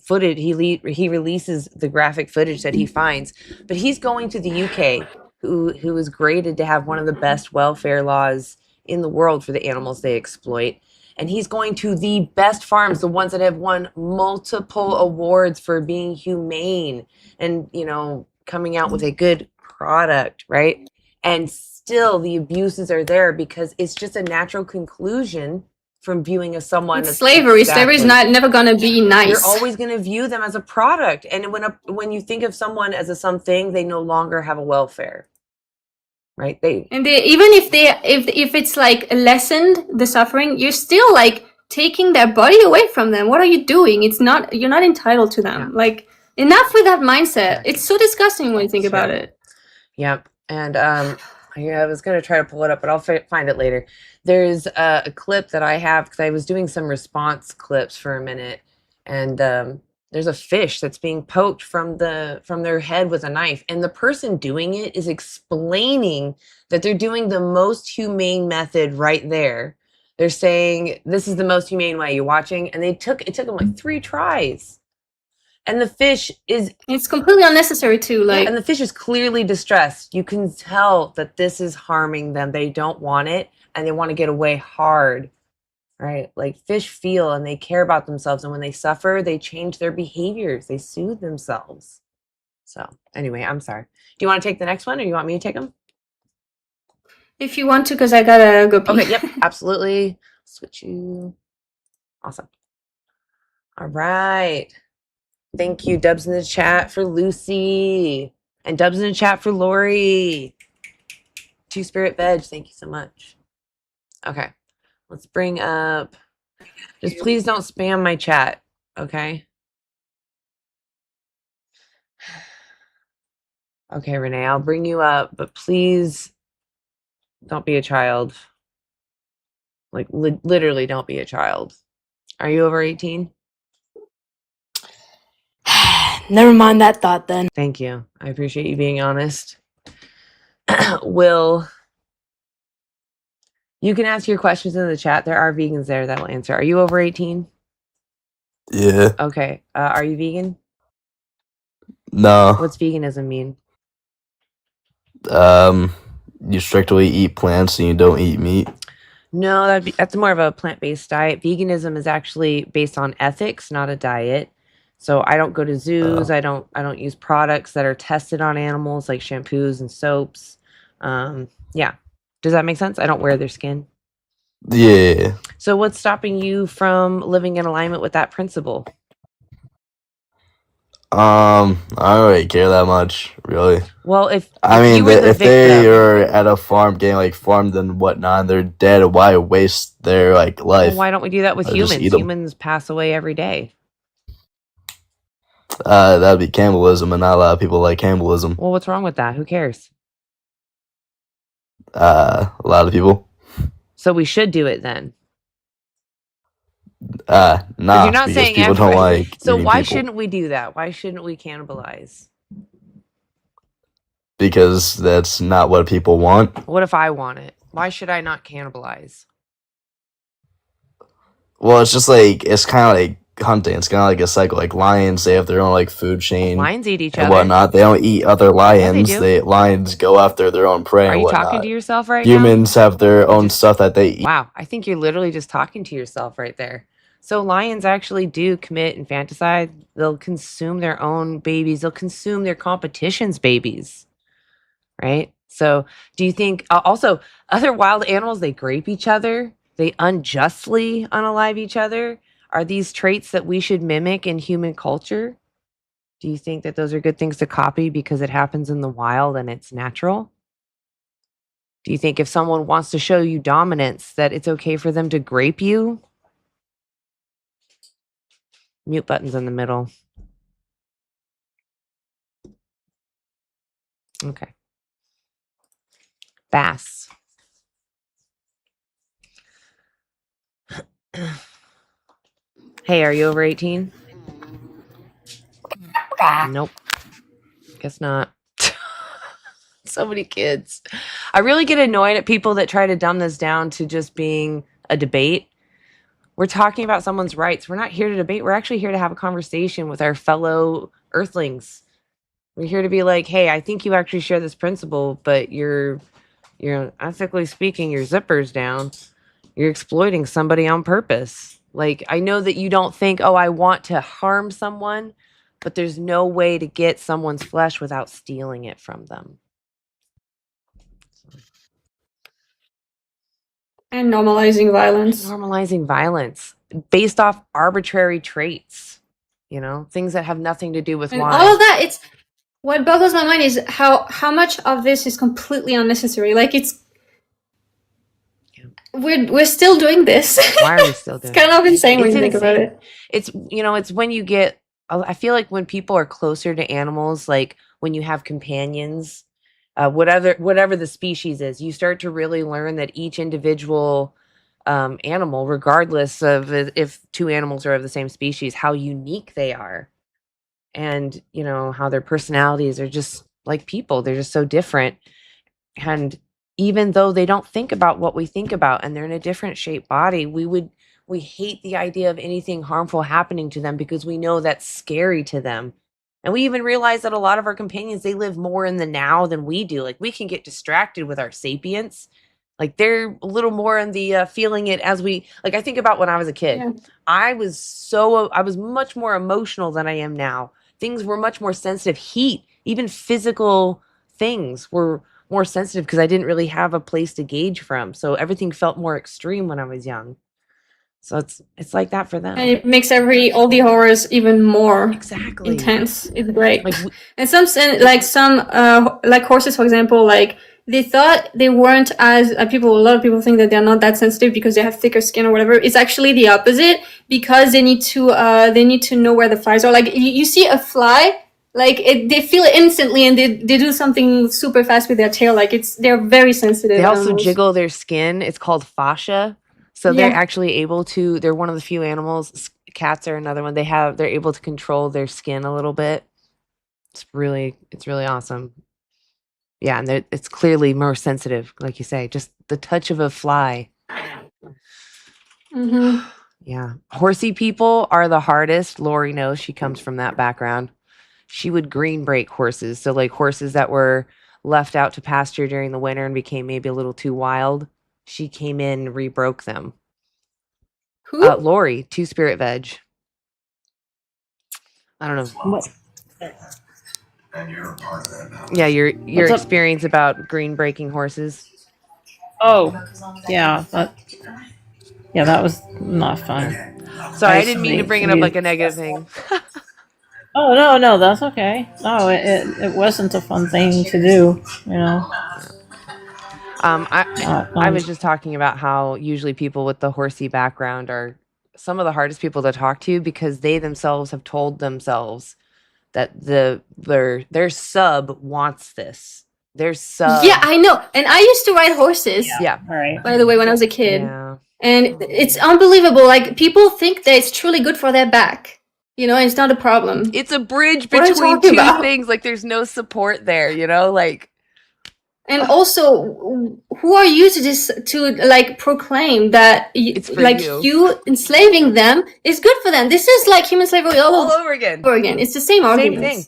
footage. He releases the graphic footage that he finds, but he's going to the UK, who is graded to have one of the best welfare laws in the world for the animals they exploit. And he's going to the best farms, the ones that have won multiple awards for being humane and, you know, coming out with a good product, right? And still the abuses are there because it's just a natural conclusion from viewing as someone It's that's slavery. Slavery is never going to be nice. You're always going to view them as a product. And when you think of someone as a something, they no longer have a welfare. Right? And even if it's like lessened the suffering, you're still like taking their body away from them. What are you doing? You're not entitled to them. Like enough with that mindset. It's so disgusting when you think about it. Yep. And I was going to try to pull it up, but I'll find it later. There's a clip that I have because I was doing some response clips for a minute, and there's a fish that's being poked from their head with a knife, and the person doing it is explaining that they're doing the most humane method right there. They're saying this is the most humane way. You watching? And it took them like 3 tries. And the fish it's completely unnecessary too. Like, and the fish is clearly distressed. You can tell that this is harming them. They don't want it and they want to get away hard. Right? Like fish feel and they care about themselves, and when they suffer, they change their behaviors. They soothe themselves. So anyway, I'm sorry. Do you want to take the next one, or you want me to take them? if you want to, because I gotta go pee. Okay, yep, absolutely. Switch you. Awesome. All right. Thank you, Dubs in the chat for Lucy. And Dubs in the chat for Lori. Two Spirit Veg, thank you so much. Okay, let's bring up. Just please don't spam my chat, okay? Okay, Renee, I'll bring you up, but please don't be a child. Like, literally don't be a child. Are you over 18? Never mind that thought then. Thank you. I appreciate you being honest. Will, you can ask your questions in the chat. There are vegans there that will answer. Are you over 18? Yeah. Okay. Are you vegan? No. What's veganism mean? You strictly eat plants and you don't eat meat. No, that's more of a plant-based diet. Veganism is actually based on ethics, not a diet. So I don't go to zoos. I don't use products that are tested on animals like shampoos and soaps. Yeah. Does that make sense? I don't wear their skin. Yeah. So what's stopping you from living in alignment with that principle? I don't really care that much, really. Well, if I you mean, were the if they victim- are at a farm getting like farmed and whatnot, and they're dead, why waste their like life? Well, why don't we do that with I'll just humans? eat 'em. Humans pass away every day. That'd be cannibalism, and not a lot of people like cannibalism. Well, what's wrong with that? Who cares? A lot of people. So we should do it then. Nah, But you're not because saying people don't everybody. like. So eating why people. shouldn't we do that? Why shouldn't we cannibalize? Because that's not what people want. What if I want it? Why should I not cannibalize? Well, it's just like it's kind of like hunting. It's kind of like a cycle. Like lions, they have their own like food chain Lions eat each and other. whatnot. They don't eat other lions. do. Lions go after their own prey Are and you talking whatnot. to yourself right now? Humans have their own stuff that they eat. Wow, I think you're literally just talking to yourself right there. So lions actually do commit infanticide. They'll consume their own babies. They'll consume their competition's babies. Right? So do you think also other wild animals, they grape each other? They unjustly unalive each other? Are these traits that we should mimic in human culture? Do you think that those are good things to copy because it happens in the wild and it's natural? Do you think if someone wants to show you dominance, that it's okay for them to grape you? Mute button's in the middle. Okay. Bass. Hey, are you over 18? Nope. Guess not. So many kids. I really get annoyed at people that try to dumb this down to just being a debate. We're talking about someone's rights. We're not here to debate. We're actually here to have a conversation with our fellow earthlings. We're here to be like, hey, I think you actually share this principle, but you're ethically speaking, your zipper's down. You're exploiting somebody on purpose. Like, I know that you don't think, oh, I want to harm someone, but there's no way to get someone's flesh without stealing it from them. And normalizing violence. Normalizing violence based off arbitrary traits, things that have nothing to do with And why. all of that, it's what boggles my mind is how much of this is completely unnecessary. Like we're still doing this. Why are we still doing It's kind of insane when It's you think about insane. it. It's when you get, I feel like when people are closer to animals, like when you have companions, whatever the species is, you start to really learn that each individual animal, regardless of if two animals are of the same species, how unique they are. And, how their personalities are just like people. They're just so different. And even though they don't think about what we think about and they're in a different shaped body, we hate the idea of anything harmful happening to them because we know that's scary to them. And we even realize that a lot of our companions, they live more in the now than we do. Like, we can get distracted with our sapience. Like, they're a little more in the feeling it as we, like, I think about when I was a kid. Yeah. I was much more emotional than I am now. Things were much more sensitive. Heat, even physical things were more sensitive because I didn't really have a place to gauge from. So everything felt more extreme when I was young. So it's like that for them. And it makes all the horrors even more exactly intense. It's great. Like and some like horses, for example, like they thought they weren't as a lot of people think that they're not that sensitive because they have thicker skin or whatever. It's actually the opposite because they need to know where the flies are. Like you see a fly, like they feel it instantly and they do something super fast with their tail. Like they're very sensitive. They also animals. jiggle their skin. It's called fascia. So they're actually able to, they're one of the few animals, cats are another one, they're able to control their skin a little bit. It's really awesome. Yeah, and it's clearly more sensitive, like you say, just the touch of a fly. Mm-hmm. Yeah. Horsey people are the hardest. Lori knows, she comes from that background. She would green break horses. So like horses that were left out to pasture during the winter and became maybe a little too wild. She came in and rebroke them. Who? Lori, Two Spirit Veg. I don't know. What? And you're a part of that now. Yeah, your What's up? experience about green breaking horses. Oh, yeah, that was not fun. Sorry, I didn't mean to bring it up like a negative thing. Oh no, that's okay. No, it wasn't a fun thing to do, I was just talking about how usually people with the horsey background are some of the hardest people to talk to because they themselves have told themselves that their sub wants this. Their sub. Yeah, I know. And I used to ride horses. Yeah. All right. By the way, when I was a kid. Yeah. And it's unbelievable. Like people think that it's truly good for their back. And it's not a problem. It's a bridge What are you between talking two about? things. Like there's no support there, like. And also, who are you to like proclaim that like you enslaving them is good for them? This is like human slavery all over again. It's the same argument. Same thing.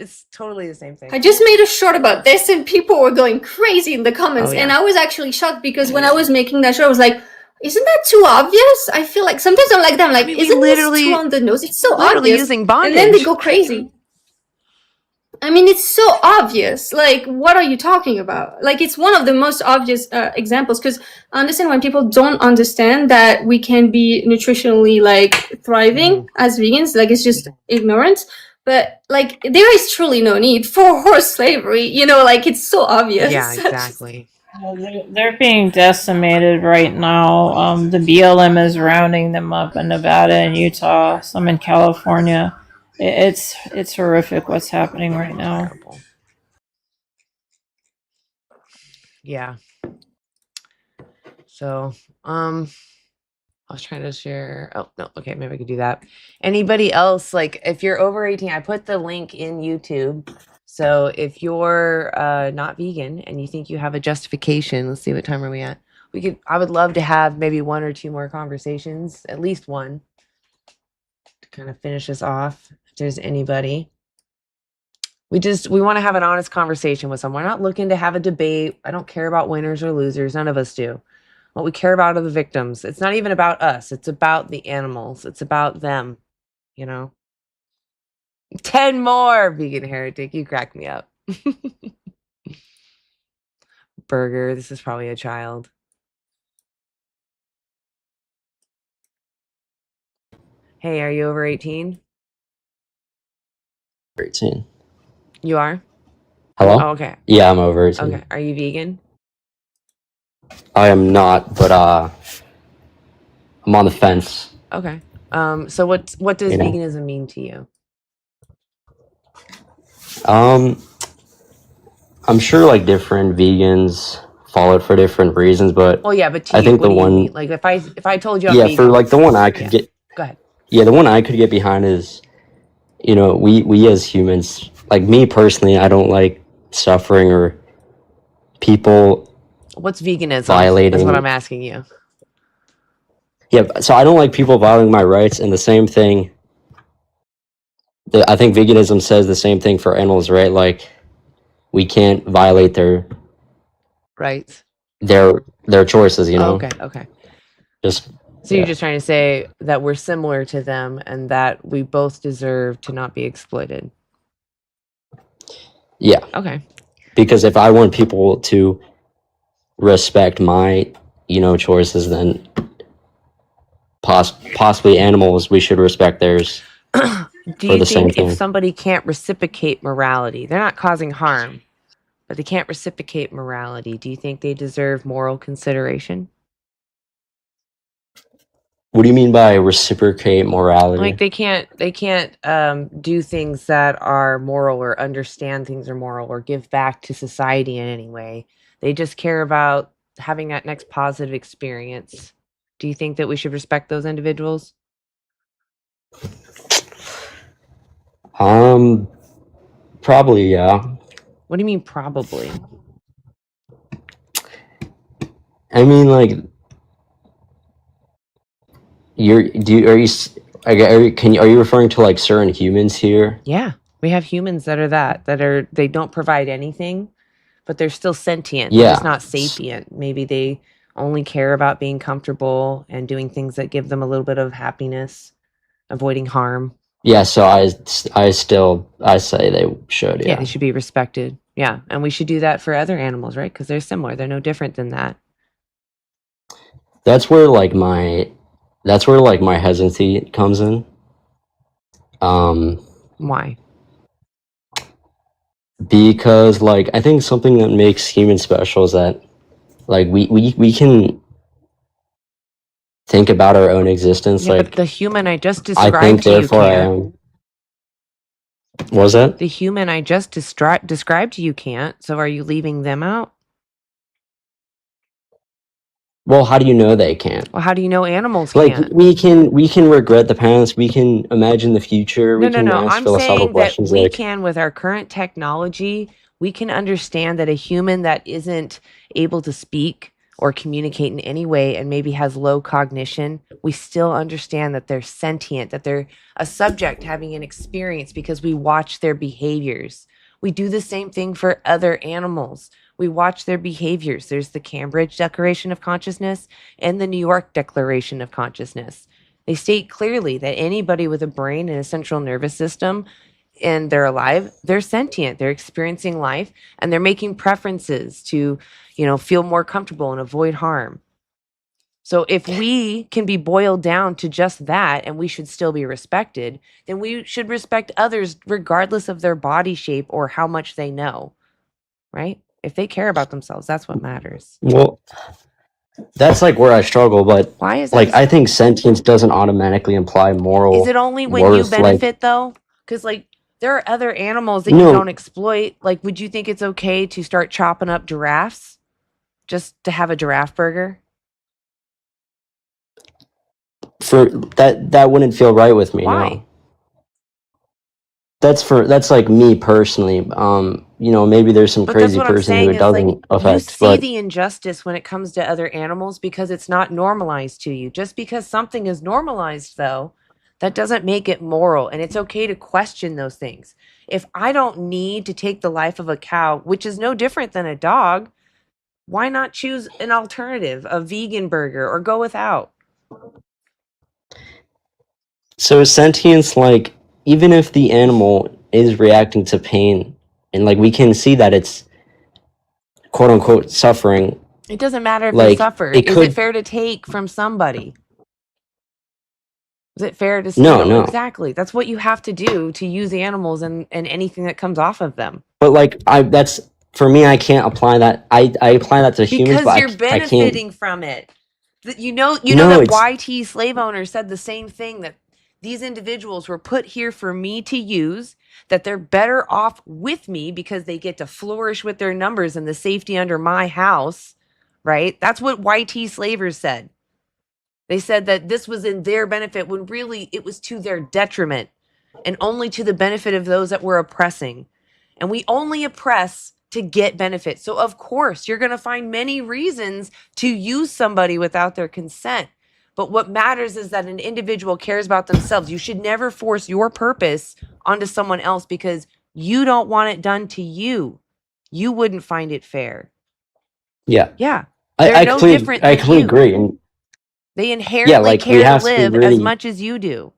It's totally the same thing. I just made a short about this, and people were going crazy in the comments. Oh, yeah. And I was actually shocked because when I was making that show, I was like, "Isn't that too obvious?" I feel like sometimes I'm like them, like, "Isn't this too on the nose? It's so literally obvious." using bondage. And then they go crazy. I mean, it's so obvious. Like, what are you talking about? Like, it's one of the most obvious examples, because I understand when people don't understand that we can be nutritionally, like, thriving as vegans. Like, it's just ignorance. But, like, there is truly no need for horse slavery. You know, like, it's so obvious. Yeah, exactly. Well, they're being decimated right now. The BLM is rounding them up in Nevada and Utah, some in California. It's horrific what's happening right now. Yeah. So, I was trying to share. Oh, no. Okay, maybe I could do that. Anybody else, like, if you're over 18, I put the link in YouTube. So if you're not vegan and you think you have a justification, let's see, what time are we at? I would love to have maybe 1 or 2 more conversations, at least one, to kind of finish us off. If there's anybody. We want to have an honest conversation with someone. We're not looking to have a debate. I don't care about winners or losers. None of us do. What we care about are the victims. It's not even about us. It's about the animals. It's about them, you know? 10 more, vegan heretic. You crack me up. Burger. This is probably a child. Hey, are you over 18? 18. You are? Hello? Oh, okay. Yeah, I'm over 18. Okay. Are you vegan? I am not, but I'm on the fence. Okay. So what does You know. veganism mean to you? I'm sure like different vegans follow it for different reasons, but Well, yeah, but to I you, think what the do you one, mean? Like, if I told you I'm yeah, vegan, for like the one I could get, go ahead. yeah, the one I could get behind is, you know, we as humans, like me personally, I don't like suffering or people What's veganism? violating. That's what I'm asking you. Yeah, so I don't like people violating my rights, and the same thing. I think veganism says the same thing for animals, right? Like, we can't violate Right. their choices, you know. Okay. Just So you're just trying to say that we're similar to them and that we both deserve to not be exploited. yeah. Okay. Because if I want people to respect my, you know, choices, then possibly animals, we should respect theirs. Do you think if somebody can't reciprocate morality, they're not causing harm, but they can't reciprocate morality, do you think they deserve moral consideration? What do you mean by reciprocate morality? Like they can't do things that are moral or understand things are moral or give back to society in any way. They just care about having that next positive experience. Do you think that we should respect those individuals? Probably, yeah. What do you mean probably? I mean, like, are you referring to like certain humans here? Yeah, we have humans that are they don't provide anything, but they're still sentient. They're just Yeah. not sapient. Maybe they only care about being comfortable and doing things that give them a little bit of happiness, avoiding harm. Yeah, so I say they should, Yeah, yeah. they should be respected. Yeah, and we should do that for other animals, right? Because they're similar. They're no different than that. That's where my hesitancy comes in. Why? Because like I think something that makes humans special is that like we can think about our own existence. Yeah, like but the human I just I think described to you therefore I can't. am. What was that? The human I just described to you can't. So are you leaving them out? Well, how do you know they can't? Well, how do you know animals Like can't? we can regret the past. We can imagine the future. We No. can ask I'm philosophical saying that questions. we Like can, with our current technology, We can understand that a human that isn't able to speak or communicate in any way and maybe has low cognition, we still understand that they're sentient, that they're a subject having an experience because we watch their behaviors. We do the same thing for other animals. We watch their behaviors. There's the Cambridge Declaration of Consciousness and the New York Declaration of Consciousness. They state clearly that anybody with a brain and a central nervous system and they're alive, they're sentient, they're experiencing life, and they're making preferences to, feel more comfortable and avoid harm. So if we can be boiled down to just that and we should still be respected, then we should respect others regardless of their body shape or how much they know, right? If they care about themselves, that's what matters. Well, that's like where I struggle, but Why is like that? I think sentience doesn't automatically imply moral Is it only when you worth. Like, benefit though? Because there are other animals that you no, don't exploit. Like, would you think it's okay to start chopping up giraffes just to have a giraffe burger? for that wouldn't feel right with me. Why? No, that's like me personally. Maybe there's some But that's crazy what I'm person who saying it is like doesn't you affect, see but the injustice when it comes to other animals because it's not normalized to you. Just because something is normalized though, that doesn't make it moral, and it's okay to question those things. If I don't need to take the life of a cow, which is no different than a dog, why not choose an alternative, a vegan burger, or go without? so is sentience like even if the animal is reacting to pain and like we can see that it's quote unquote suffering, It doesn't matter if they like suffer. it Is it could fair to take from somebody? Is it fair to, no. exactly. That's what you have to do to use animals and anything that comes off of them. But like that's for me, I can't apply that. I apply that to humans, Because but you're I can't. benefiting from it. You know No, that it's YT slave owners said the same thing, that these individuals were put here for me to use, that they're better off with me because they get to flourish with their numbers and the safety under my house, right? That's what YT slavers said. They said that this was in their benefit when really it was to their detriment and only to the benefit of those that were oppressing. And we only oppress to get benefit. So, of course, you're going to find many reasons to use somebody without their consent. But what matters is that an individual cares about themselves. You should never force your purpose onto someone else because you don't want it done to you. You wouldn't find it fair. yeah. Yeah. They're no different I than completely you. agree, and They yeah, inherently like we care to have to be live as really. much as you do.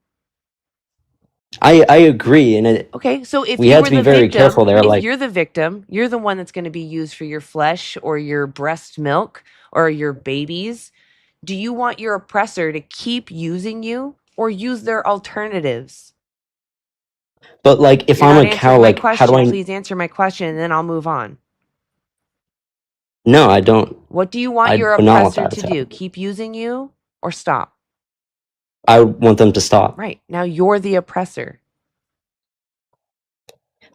I agree, and Okay, so if we you have were to be the very careful victim, there. if Like, you're the victim, you're the one that's going to be used for your flesh or your breast milk or your babies. Do you want your oppressor to keep using you or use their alternatives? but like if You're I'm not a cow, answering my like how do question. I? Please answer my question and then I'll move on. No, I don't. What do you want I your would not want oppressor that to to do? happen. Keep using you or stop? I want them to stop. Right. Now you're the oppressor.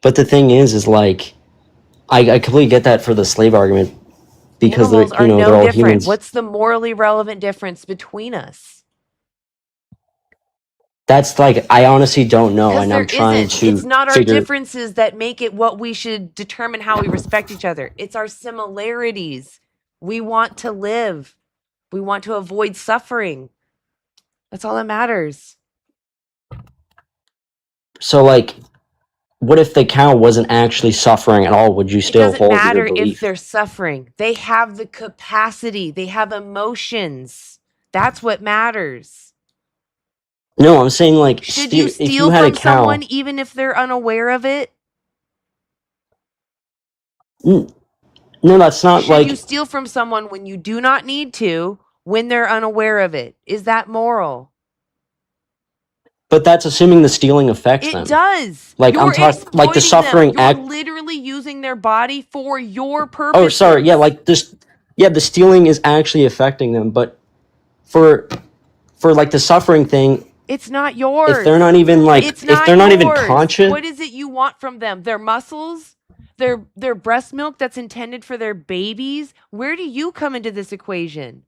But the thing is like I completely get that for the slave argument because Animals are they're no all different. humans. What's the morally relevant difference between us? That's like I honestly don't know, Because and there I'm trying isn't. It's to not our figure. differences that make it what we should determine how we respect each other. It's our similarities. We want to live. We want to avoid suffering. That's all that matters. So like, what if the cow wasn't actually suffering at all? Would you It still doesn't hold your matter if belief? they're suffering. They have the capacity. They have emotions. That's what matters. No, I'm saying like Should you if you steal had a from someone cow. even if they're unaware of it? No, that's not Should you like. steal from someone when you do not need to, when they're unaware of it? Is that moral? But that's assuming the stealing affects It them. does. Like I'm You're talking like the exploiting them. suffering You're act. literally using their body for your Oh, sorry. Yeah, purposes. like this. Yeah, the stealing is actually affecting them, but for like the suffering thing, It's not if they're yours. not even like It's if not they're not even yours. conscious. What is it you want from them? Their muscles? Their breast milk that's intended for their babies? Where do you come into this equation?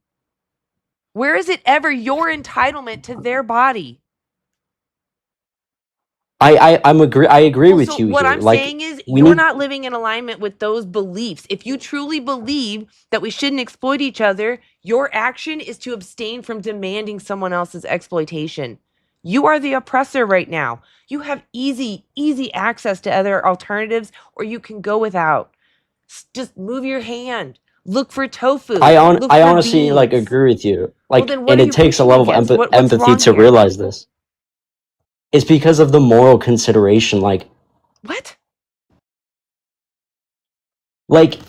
Where is it ever your entitlement to their body? I agree with So you what here. I'm Like saying is we you're need not living in alignment with those beliefs. If you truly believe that we shouldn't exploit each other, your action is to abstain from demanding someone else's exploitation. You are the oppressor right now. You have easy access to other alternatives, or you can go without. Just move your hand. Look for tofu. Look I for honestly like beans. agree with you. Well, Like, then what and are it you takes a pushing level of against? What's empathy wrong to here? realize this. It's because of the moral consideration. What? Like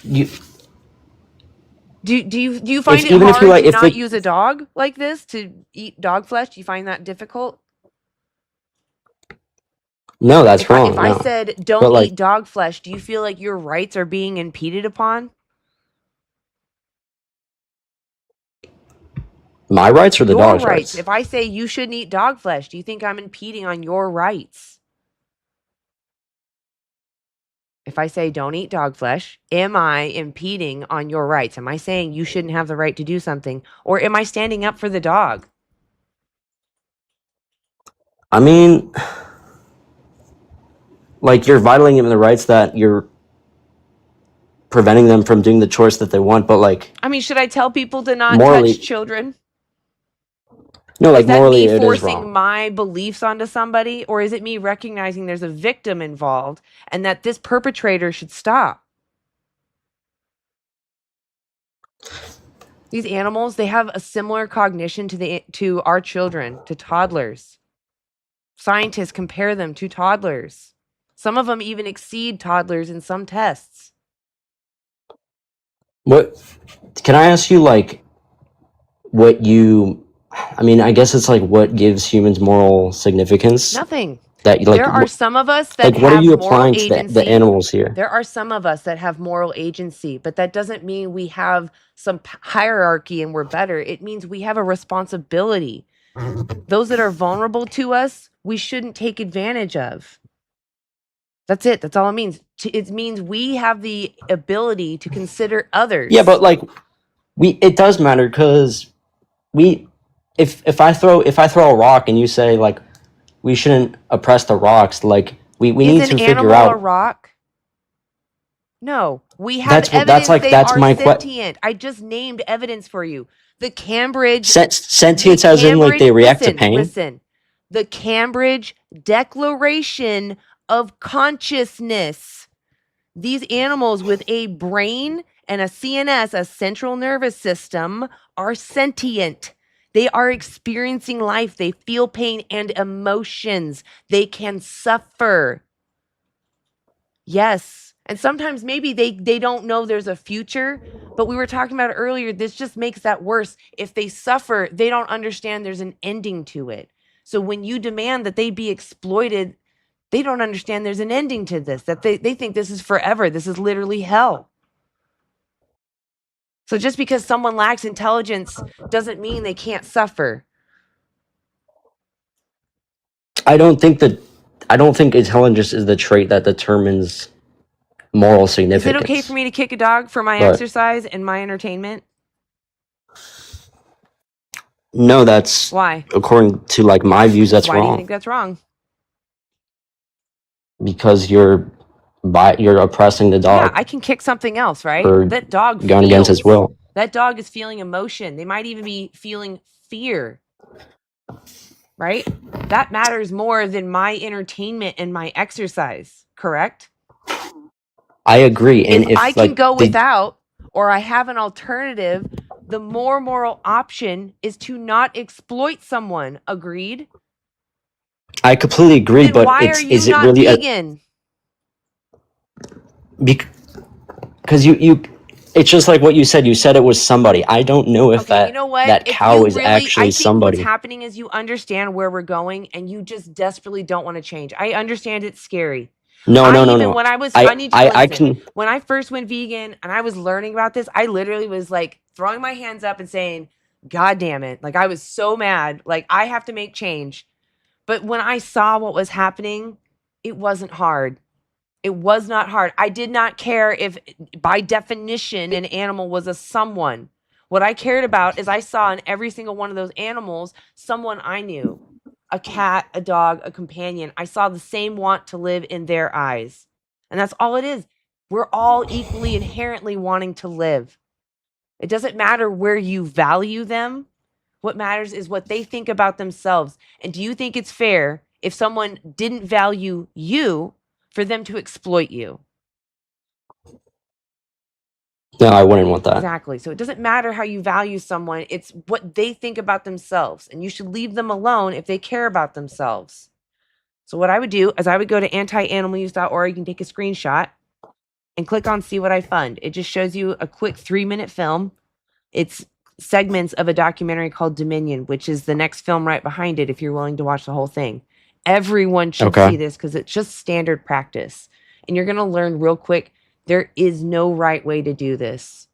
you, Do you find it even if you hard like, to if not like, use a dog like this to eat dog flesh? Do you find that difficult? no, that's If wrong. I No, said but don't like eat dog flesh, do you feel like your rights are being impeded upon? my rights or the Your dog's rights. rights. If I say you shouldn't eat dog flesh, do you think I'm impeding on your rights? If I say don't eat dog flesh, am I impeding on your rights? Am I saying you shouldn't have the right to do something? Or am I standing up for the dog? I mean, like you're violating the rights that you're preventing them from doing the choice that they want. But like I mean, should I tell people to not touch morally, children? no, Is like that me morally, it is wrong. forcing my beliefs onto somebody? Or is it me recognizing there's a victim involved and that this perpetrator should stop? These animals, they have a similar cognition to our children, to toddlers. Scientists compare them to toddlers. Some of them even exceed toddlers in some tests. What can I ask you? Like, what you? I mean, I guess it's like what gives humans moral significance. Nothing. That like, There are some of us that like what are have you moral applying to the agency. animals here? There are some of us that have moral agency, but that doesn't mean we have some hierarchy and we're better. It means we have a responsibility. Those that are vulnerable to us, we shouldn't take advantage of. That's it. That's all it means. It means we have the ability to consider others. Yeah, but like it does matter because we, if I throw a rock and you say like we shouldn't oppress the rocks, like we Is need an to figure animal a out. rock? No, we have That's evidence like they that's are my sentient. I just named evidence for you. The Cambridge, sentience as in like they react to pain. listen, the Cambridge Declaration of Consciousness. These animals with a brain and a CNS, a central nervous system, are sentient. They are experiencing life. They feel pain and emotions. They can suffer. Yes. And sometimes maybe they don't know there's a future, but we were talking about it earlier. This just makes that worse. If they suffer, they don't understand there's an ending to it. So when you demand that they be exploited, they don't understand there's an ending to this, that they think this is forever. This is literally hell. So just because someone lacks intelligence doesn't mean they can't suffer. I don't think intelligence is the trait that determines moral Is significance. it okay for me to kick a dog for my But- exercise and my entertainment? No, that's Why? according to like my views, that's Why do you wrong. think that's wrong? Because you're oppressing the Yeah, dog I can kick something else, right? or That dog going against his feels. will. That dog is feeling emotion. They might even be feeling fear, right? That matters more than my entertainment and my exercise, correct? I agree, and If if I can like go they, without or I have an alternative, the more moral option is to not exploit someone. Agreed? I completely agree, Then but why are you is it not really vegan? because you it's just like what you said. You said it was somebody. I don't know if Okay, you know what? that If cow you is really, actually I think what's somebody. happening is you understand where we're going and you just desperately don't want to change. I understand it's scary. No. When I was, I need you to I listen. can. When I first went vegan and I was learning about this, I literally was like throwing my hands up and saying, God damn it. Like I was so mad. Like I have to make change. But when I saw what was happening, it wasn't hard. It was not hard. I did not care if, by definition, an animal was a someone. What I cared about is I saw in every single one of those animals someone I knew. a cat, a dog, a companion, I saw the same want to live in their eyes. And that's all it is. We're all equally inherently wanting to live. It doesn't matter where you value them. What matters is what they think about themselves. And do you think it's fair if someone didn't value you for them to exploit you? No, I wouldn't want that. Exactly. So it doesn't matter how you value someone, it's what they think about themselves. And you should leave them alone if they care about themselves. So what I would do is I would go to antianimaluse.org. You can take a screenshot and click on See What I Fund. It just shows you a quick 3-minute film. It's segments of a documentary called Dominion, which is the next film right behind it if you're willing to watch the whole thing. Everyone should Okay. see this because it's just standard practice. And you're going to learn real quick, there is no right way to do this.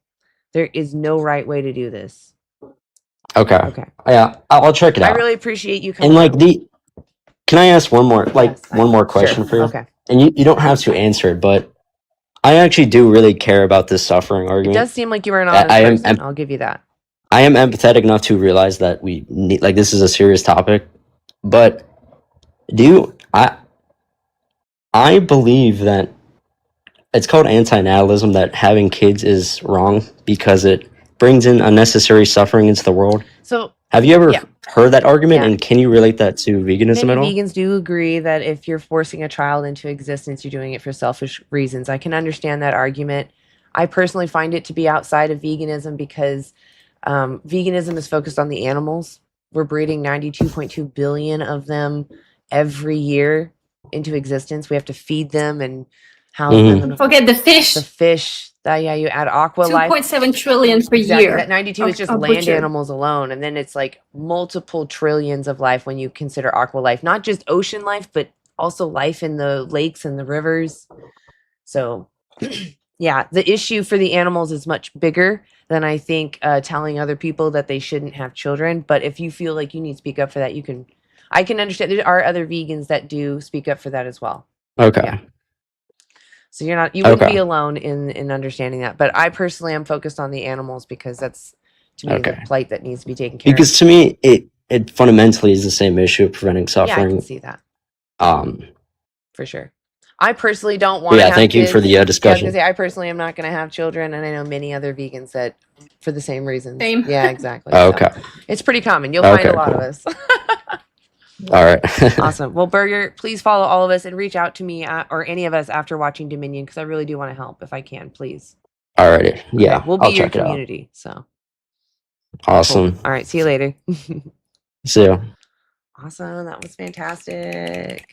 There is no right way to do this. Okay. Okay. Yeah, I'll check it I out. really appreciate you coming And like on. can I ask one more Yes, one more question sure. for you? Okay. And you don't have to answer it, but I actually do really care about this suffering It argument. does seem like you were an honest I am person. I'll give you that. I am empathetic enough to realize that we need, like, this is a serious topic. But I believe that it's called anti-natalism, that having kids is wrong because it brings in unnecessary suffering into the world. So Have you ever yeah. heard that argument, Yeah. and can you relate that to veganism Many at all? vegans do agree that if you're forcing a child into existence, you're doing it for selfish reasons. I can understand that argument. I personally find it to be outside of veganism because veganism is focused on the animals. We're breeding 92.2 billion of them every year into existence. We have to feed them and house them. Mhm. And Forget the fish. the fish. Yeah, you add aqua life. 2.7 trillion per Exactly. year. That 92 is just of land butchered. animals alone. And then it's like multiple trillions of life when you consider aqua life, not just ocean life, but also life in the lakes and the rivers. So, yeah, the issue for the animals is much bigger than I think telling other people that they shouldn't have children. But if you feel like you need to speak up for that, I can understand. There are other vegans that do speak up for that as well. Okay. Yeah. So you wouldn't Okay. be alone in understanding that. But I personally am focused on the animals because that's, to me, Okay. the plight that needs to be taken care Because to me, it fundamentally is the same issue of preventing of. Yeah, I suffering. can see that Um, for sure. I personally don't but want to yeah, have thank you kids. for the Yeah, I was discussion. gonna say I personally am not gonna have children, and I know many other vegans that for the same reasons. Same. Yeah, exactly. Okay. So it's pretty common. You'll find Okay, a lot of cool. us. All right. Awesome. Well, Burger, please follow all of us and reach out to me or any of us after watching Dominion because I really do want to help if I can, please. Alrighty. Yeah, Okay, we'll be I'll your check it out. community. So Awesome. all right, see you later. See ya. Awesome. That was fantastic.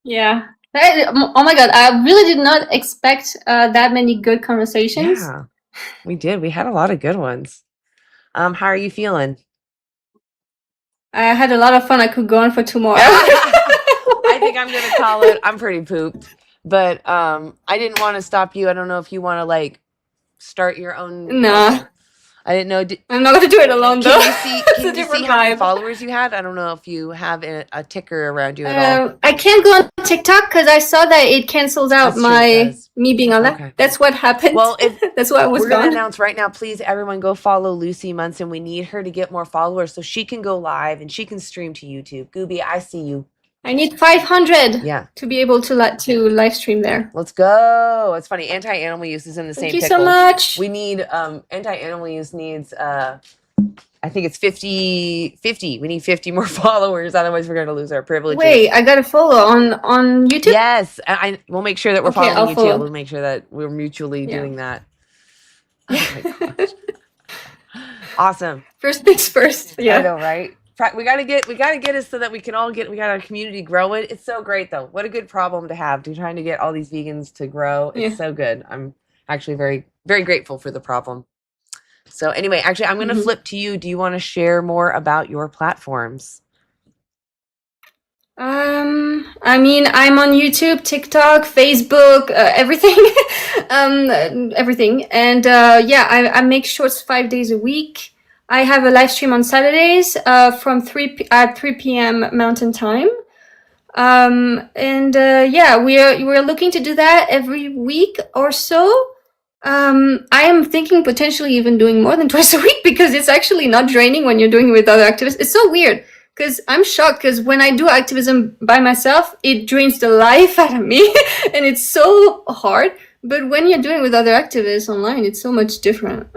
Yeah. Oh my god, I really did not expect that many good conversations. Yeah, we did. We had a lot of good ones. How are you feeling? I had a lot of fun. I could go on for 2 more hours. I think I'm gonna call it. I'm pretty pooped, but I didn't want to stop you. I don't know if you want to like start your own. No. Okay. I didn't know. I'm not gonna do it alone though. Can It's a you see different how many vibe. followers you had? I don't know if you have a ticker around you at all. I can't go on TikTok because I saw that it cancels out That's true, it does. me being on that. Okay. That's what happened. Well, if that's why I was we're gonna gone. announce right now, please everyone go follow Lucy Munson. We need her to get more followers so she can go live and she can stream to YouTube. Gooby, I see you. I need 500 Yeah. to be able to live stream there. Let's go. It's funny. Anti-animal use is in the Thank same you so pickle. much. We need anti-animal use needs I think it's 50. We need 50 more followers, otherwise we're gonna lose our privileges. Wait, I got to follow on YouTube. Yes, we'll make sure that we're Okay, following I'll you follow. too. We'll make sure that we're mutually Yeah. doing that. Oh my gosh. Awesome. First things first. I Yeah. know, right? We gotta get it so that we can all we got our community grow it. It's so great though. What a good problem to have. To trying to get all these vegans to grow. It's Yeah. so good. I'm actually very, very grateful for the problem. So anyway, actually I'm gonna flip to you. Do you want to share more about your platforms? I mean, I'm on YouTube, TikTok, Facebook, everything, everything, and yeah, I make shorts 5 days a week. I have a live stream on Saturdays, from 3 p.m. Mountain Time. And yeah, we're looking to do that every week or so. I am thinking potentially even doing more than twice a week because it's actually not draining when you're doing it with other activists. It's so weird because I'm shocked because when I do activism by myself, it drains the life out of me and it's so hard. But when you're doing with other activists online, it's so much different.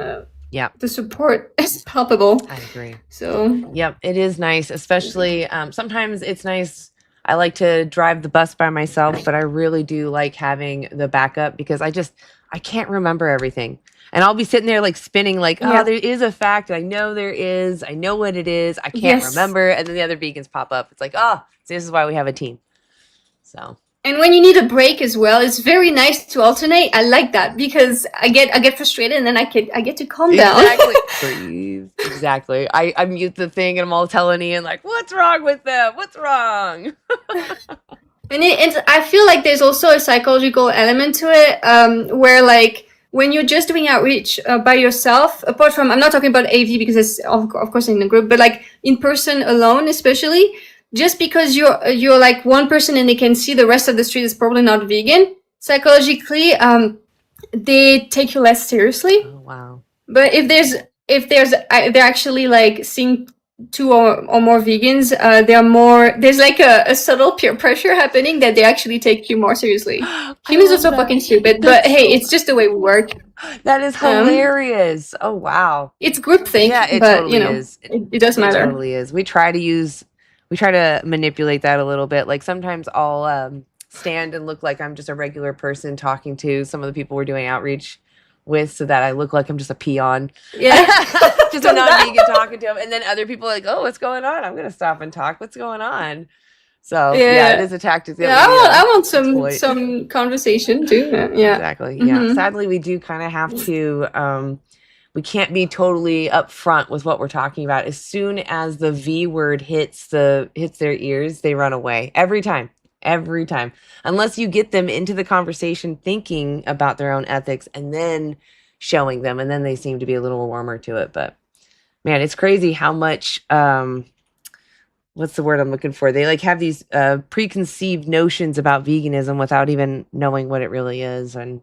Yeah. The support is palpable. I agree. So, Yep, it is nice, especially sometimes it's nice. I like to drive the bus by myself, but I really do like having the backup because I can't remember everything. And I'll be sitting there like spinning like, oh, Yeah. there is a fact. I know there is. I know what it is. I can't Yes. remember. And then the other vegans pop up. It's like, oh, so this is why we have a team. So and when you need a break as well, it's very nice to alternate. I like that because I get frustrated and then I get to calm down. exactly. Breathe. Exactly. I mute the thing and I'm all telling Ian like, what's wrong with them? What's wrong? And I feel like there's also a psychological element to it, where like when you're just doing outreach by yourself, apart from I'm not talking about AV because it's of course in a group, but like in person alone, especially, just because you're like one person and they can see the rest of the street is probably not vegan, psychologically, they take you less seriously. Oh wow. But if they're actually like seeing two or more vegans, there's like a subtle peer pressure happening that they actually take you more seriously. Humans are so fucking stupid, but hey, it's just the way we work. That is hilarious. Oh wow. It's groupthink, Yeah, it but totally is. It does matter. It totally is. We try to manipulate that a little bit. Like sometimes I'll stand and look like I'm just a regular person talking to some of the people we're doing outreach with so that I look like I'm just a peon. Yeah. Just a non-vegan talking to them. And then other people are like, oh, what's going on? I'm going to stop and talk. What's going on? So yeah, it is a tactic. That Yeah, I want exploit. some conversation too. Yeah. Exactly. Yeah. Mhm. Sadly, we do kind of have to. We can't be totally upfront with what we're talking about. As soon as the V word hits their ears, they run away every time. Every time, unless you get them into the conversation thinking about their own ethics and then showing them, and then they seem to be a little warmer to it. But man, it's crazy how much what's the word I'm looking for? They like have these preconceived notions about veganism without even knowing what it really is, and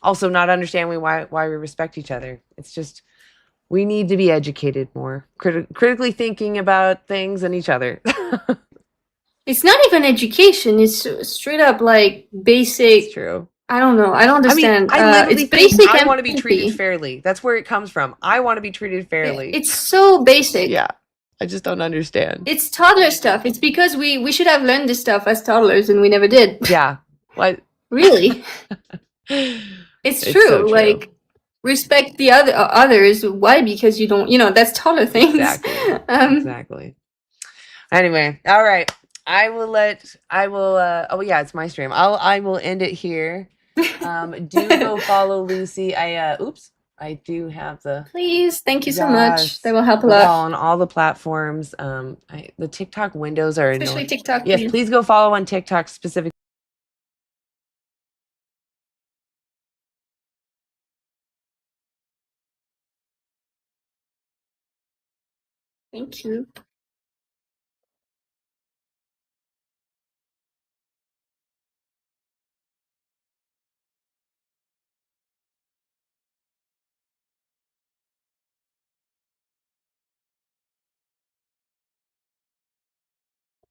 also not understanding why we respect each other. It's just we need to be educated more, critically thinking about things and each other. It's not even education. It's straight up like basic. It's true. I don't know. I don't understand. I mean, I literally it's think basic. I want to be treated empathy. fairly. That's where it comes from. I want to be treated fairly. It's so basic. Yeah. I just don't understand. It's toddler stuff. It's because we should have learned this stuff as toddlers and we never did. Yeah. What? Really? It's true. so true. Like respect the others. Why? Because you don't. That's toddler things. Exactly. Exactly. Anyway, all right. I will. Oh yeah, it's my stream. I will end it here. Do go follow Lucy. I do have the. Please, thank you so Yes. much. That will help a We're lot. on all the platforms. The TikTok windows are Especially annoying. TikTok. Yes, please go follow on TikTok specifically. Thank you.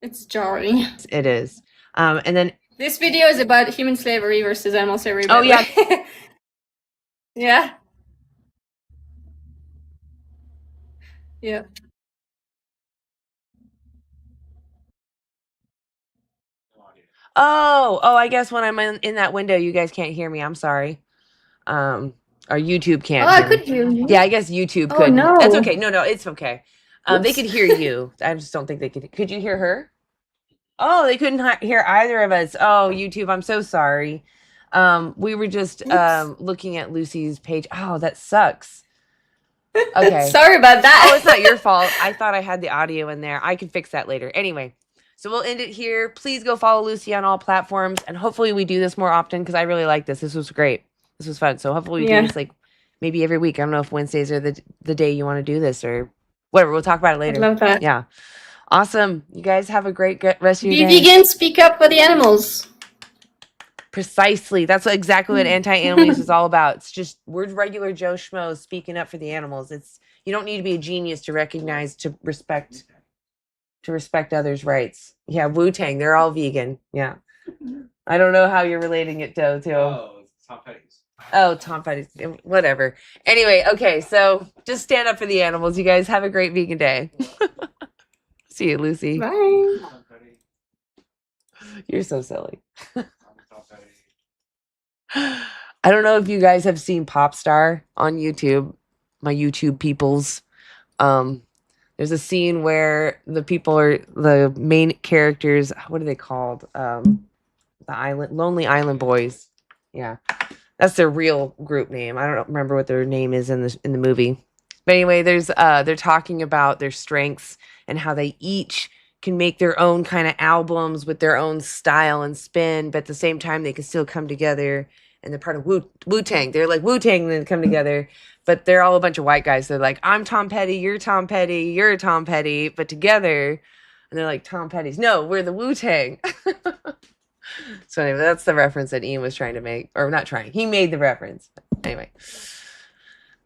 It's jarring. It is. And then This video is about human slavery versus animal slavery. by Oh, the yeah. way. Yeah. Yeah. Oh, I guess when I'm in that window, you guys can't hear me. I'm sorry. Or YouTube can't. Oh, I hear me. could hear you. Yeah, I guess YouTube Oh, couldn't. no. That's okay. No, it's okay. They Oops. could hear you. I just don't think they could. Could you hear her? Oh, they couldn't hear either of us. Oh, YouTube, I'm so sorry. We were just looking at Lucy's page. Oh, that sucks. Okay. Sorry about that. Oh, it's not your fault. I thought I had the audio in there. I can fix that later. Anyway, so we'll end it here. Please go follow Lucy on all platforms, and hopefully we do this more often because I really like this. This was great. This was fun. So hopefully we Yeah. do this like maybe every week. I don't know if Wednesdays are the day you want to do this or whatever. We'll talk about it later. love that. Yeah. Awesome. You guys have a great rest of your Be day. vegan, speak up for the animals. Precisely. That's exactly what anti-animal use is all about. It's just we're regular Joe Schmoes speaking up for the animals. You don't need to be a genius to recognize, to respect to respect others' rights. Yeah, Wu-Tang, they're all vegan. Yeah. I don't know how you're relating it to. Tom Petty's. Oh, Tom Petty. Whatever. Anyway, okay, so just stand up for the animals. You guys have a great vegan day. See you, Lucy. Bye. You're so silly. I don't know if you guys have seen Popstar on YouTube, my YouTube peoples. There's a scene where the main characters, what are they called? The Lonely Island Boys. Yeah. That's their real group name. I don't remember what their name is in the movie. But anyway, they're talking about their strengths and how they each can make their own kind of albums with their own style and spin, but at the same time they can still come together and they're part of Wu-Tang. They're like Wu-Tang and then come together, but they're all a bunch of white guys. They're like, I'm Tom Petty, you're Tom Petty, you're Tom Petty, but together, and they're like, Tom Petty's. No, we're the Wu-Tang. So anyway, that's the reference that Ian was trying to make, or not trying. He made the reference. Anyway,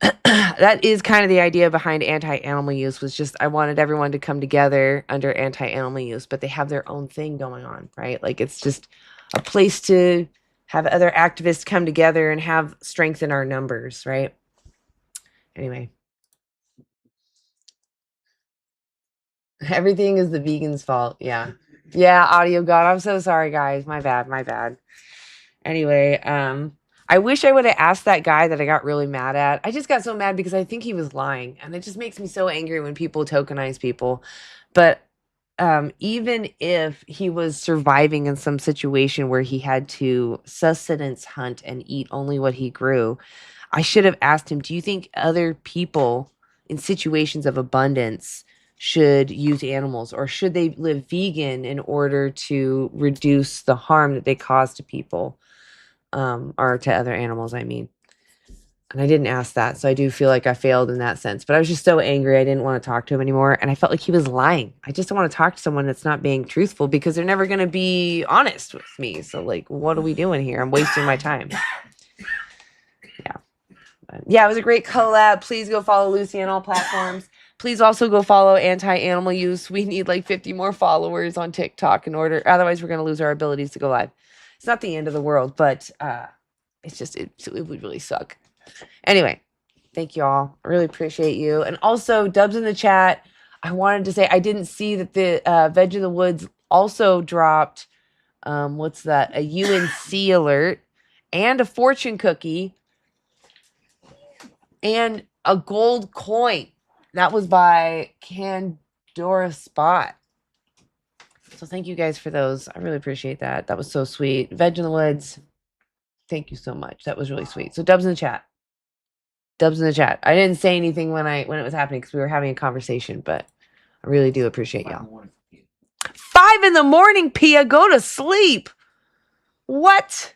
that is kind of the idea behind anti-animal use, was just I wanted everyone to come together under anti-animal use, but they have their own thing going on, right? Like it's just a place to have other activists come together and have strength in our numbers, right? Anyway. Everything is the vegan's fault. Yeah. Yeah, audio god. I'm so sorry, guys. My bad. Anyway, I wish I would have asked that guy that I got really mad at. I just got so mad because I think he was lying, and it just makes me so angry when people tokenize people. But even if he was surviving in some situation where he had to sustenance hunt and eat only what he grew, I should have asked him, do you think other people in situations of abundance should use animals, or should they live vegan in order to reduce the harm that they cause to people, or to other animals, I mean? And I didn't ask that, so I do feel like I failed in that sense. But I was just so angry, I didn't want to talk to him anymore, and I felt like he was lying. I just don't want to talk to someone that's not being truthful, because they're never going to be honest with me. So, like, what are we doing here? I'm wasting my time. Yeah, it was a great collab. Please go follow Lucy on all platforms. Please also go follow Anti-Animal Use. We need like 50 more followers on TikTok in order. Otherwise, we're going to lose our abilities to go live. It's not the end of the world, but it's just, it would really suck. Anyway, thank you all. I really appreciate you. And also, Dubs in the chat, I wanted to say I didn't see that the Veg of the Woods also dropped, what's that? A UNC alert and a fortune cookie and a gold coin. That was by Candora Spot. So thank you guys for those. I really appreciate that. That was so sweet. Veg in the Woods, thank you so much. That was really sweet. So Dubs in the chat. Dubs in the chat. I didn't say anything when it was happening because we were having a conversation, but I really do appreciate y'all. 5 a.m, Pia, go to sleep. What?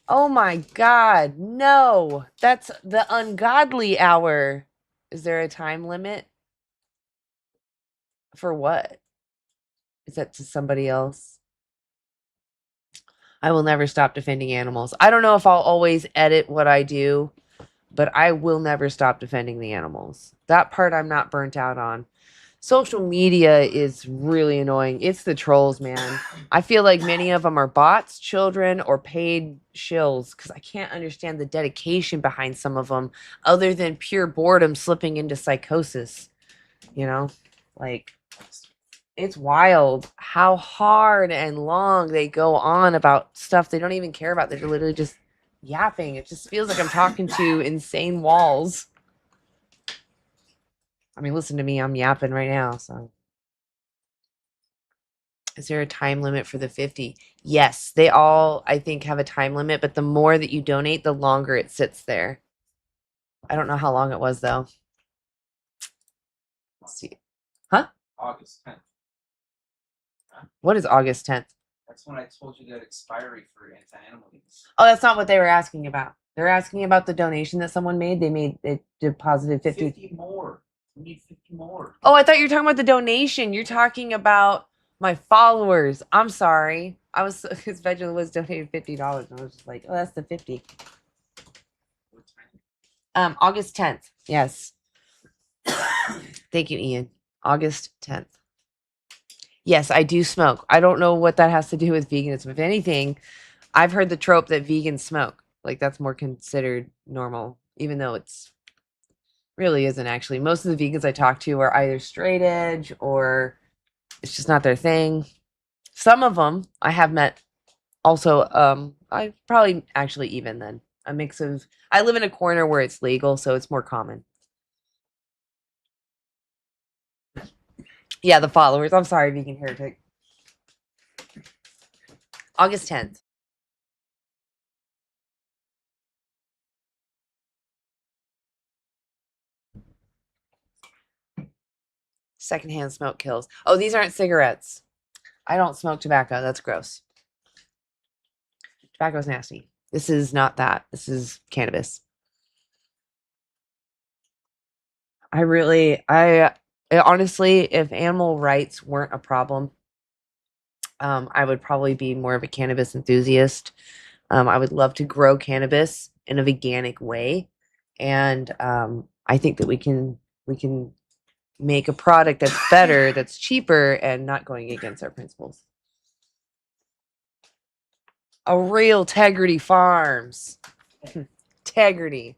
Oh my God, no. That's the ungodly hour. Is there a time limit? For what? Is that to somebody else? I will never stop defending animals. I don't know if I'll always edit what I do, but I will never stop defending the animals. That part I'm not burnt out on. Social media is really annoying. It's the trolls, man. I feel like many of them are bots, children, or paid shills, because I can't understand the dedication behind some of them other than pure boredom slipping into psychosis. You know? Like, it's wild how hard and long they go on about stuff they don't even care about. They're literally just yapping. It just feels like I'm talking to insane walls. I mean, listen to me. I'm yapping right now. So, is there a time limit for the 50? Yes, they all, I think, have a time limit, but the more that you donate, the longer it sits there. I don't know how long it was, though. Let's see. Huh? August 10th. What is August 10th? That's when I told you that expiry for anti-animal use. Oh, that's not what they were asking about. They're asking about the donation that someone made. They deposited 50. 50 more. We need 50 more. Oh, I thought you were talking about the donation. You're talking about my followers. I'm sorry. I was, because Veggie was donated $50, and I was just like, oh, that's the 50. August 10th. Yes. Thank you, Ian. August 10th. Yes, I do smoke. I don't know what that has to do with veganism. If anything, I've heard the trope that vegans smoke. Like that's more considered normal, even though it's really isn't actually. Most of the vegans I talk to are either straight edge or it's just not their thing. Some of them I have met also I probably actually even then a mix of I live in a corner where it's legal, so it's more common. Yeah, the followers. I'm sorry, vegan heretic. August 10th. Secondhand smoke kills. Oh, these aren't cigarettes. I don't smoke tobacco. That's gross. Tobacco's nasty. This is not that. This is cannabis. Honestly, if animal rights weren't a problem, I would probably be more of a cannabis enthusiast. I would love to grow cannabis in a veganic way, and I think that we can make a product that's better, that's cheaper, and not going against our principles. A real Tegrity Farms. Tegrity.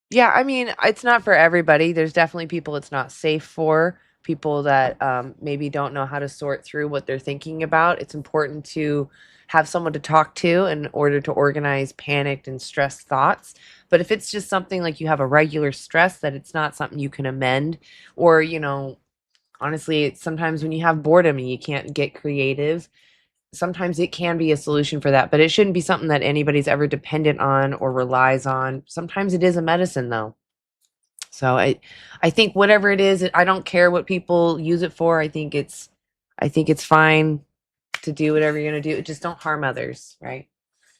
Yeah, I mean, it's not for everybody. There's definitely people it's not safe for. People that maybe don't know how to sort through what they're thinking about. It's important to have someone to talk to in order to organize panicked and stressed thoughts. But if it's just something like you have a regular stress that it's not something you can amend, or, honestly, it's sometimes when you have boredom and you can't get creative, sometimes it can be a solution for that, but it shouldn't be something that anybody's ever dependent on or relies on. Sometimes it is a medicine though. So I think whatever it is, I don't care what people use it for. I think it's fine to do whatever you're going to do. Just don't harm others, right?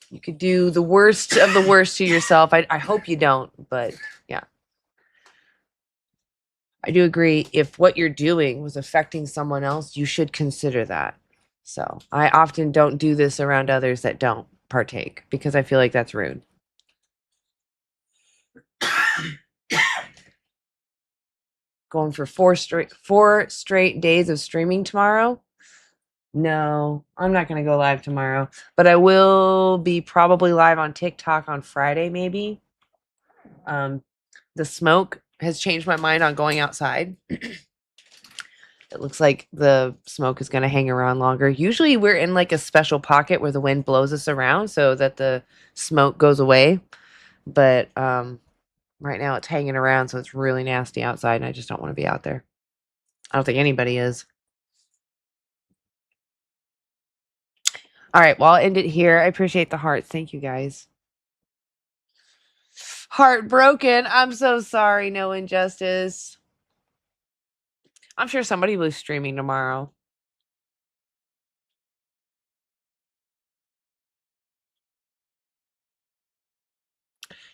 You could do the worst of the worst to yourself. I hope you don't, but yeah. I do agree. If what you're doing was affecting someone else, you should consider that. So I often don't do this around others that don't partake because I feel like that's rude. Going for four straight days of streaming tomorrow. No, I'm not going to go live tomorrow, but I will be probably live on TikTok on Friday, maybe. The smoke has changed my mind on going outside. It looks like the smoke is going to hang around longer. Usually we're in like a special pocket where the wind blows us around so that the smoke goes away. But right now it's hanging around, so it's really nasty outside, and I just don't want to be out there. I don't think anybody is. All right, well, I'll end it here. I appreciate the hearts. Thank you, guys. Heartbroken. I'm so sorry. No injustice. I'm sure somebody was streaming tomorrow.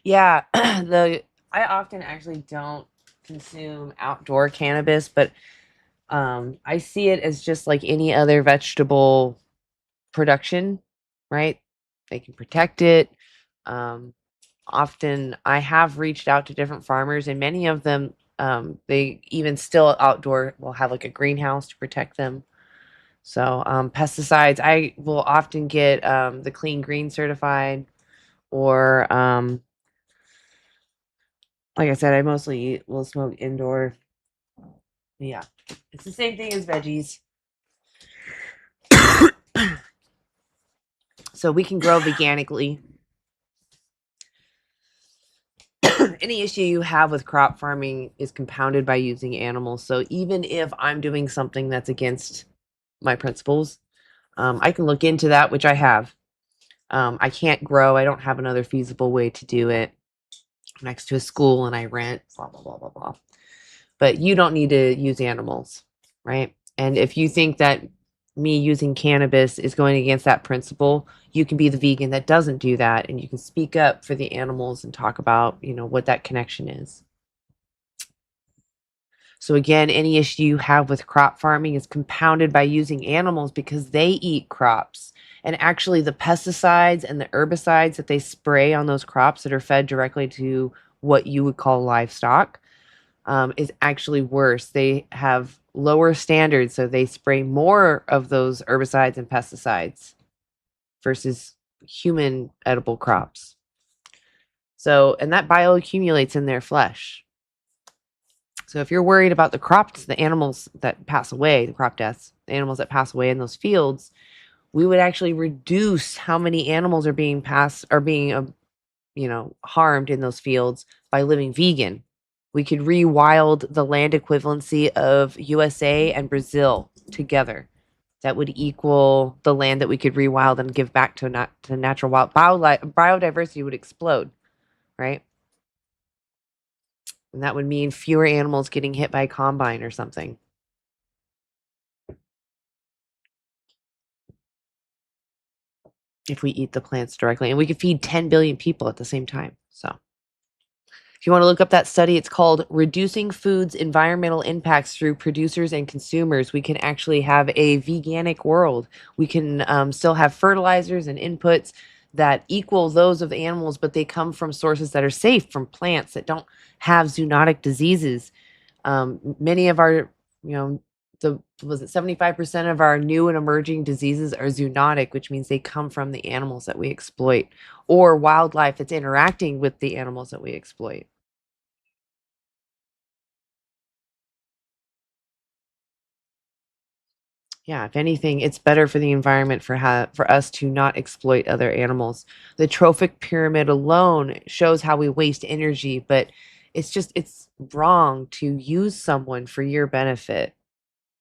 Yeah, I often actually don't consume outdoor cannabis, but I see it as just like any other vegetable production, right? They can protect it. Um, Often I have reached out to different farmers, and many of them, they even still outdoor will have like a greenhouse to protect them. So pesticides, I will often get the Clean Green certified, or like I said, I mostly will smoke indoor. Yeah, it's the same thing as veggies. So we can grow veganically. Any issue you have with crop farming is compounded by using animals. So even if I'm doing something that's against my principles, I can look into that, which I have. I can't grow. I don't have another feasible way to do it. I'm next to a school and I rent, blah, blah, blah, blah, blah. But you don't need to use animals, right? And if you think that me using cannabis is going against that principle, you can be the vegan that doesn't do that, and you can speak up for the animals and talk about, what that connection is. So again, any issue you have with crop farming is compounded by using animals because they eat crops. And actually the pesticides and the herbicides that they spray on those crops that are fed directly to what you would call livestock, is actually worse. They have lower standards, so they spray more of those herbicides and pesticides versus human edible crops. So, and that bioaccumulates in their flesh. So if you're worried about the crops, the animals that pass away, the crop deaths, the animals that pass away in those fields, we would actually reduce how many animals are being harmed in those fields by living vegan. We could rewild the land equivalency of USA and Brazil together. That would equal the land that we could rewild and give back to natural wild biodiversity would explode, right? And that would mean fewer animals getting hit by a combine or something. If we eat the plants directly, and we could feed 10 billion people at the same time. So if you want to look up that study, it's called Reducing Food's Environmental Impacts Through Producers and Consumers. We can actually have a veganic world. We can still have fertilizers and inputs that equal those of the animals, but they come from sources that are safe, from plants that don't have zoonotic diseases. Many of our, 75% of our new and emerging diseases are zoonotic, which means they come from the animals that we exploit or wildlife that's interacting with the animals that we exploit. Yeah, if anything, it's better for the environment for us to not exploit other animals. The trophic pyramid alone shows how we waste energy, but it's wrong to use someone for your benefit,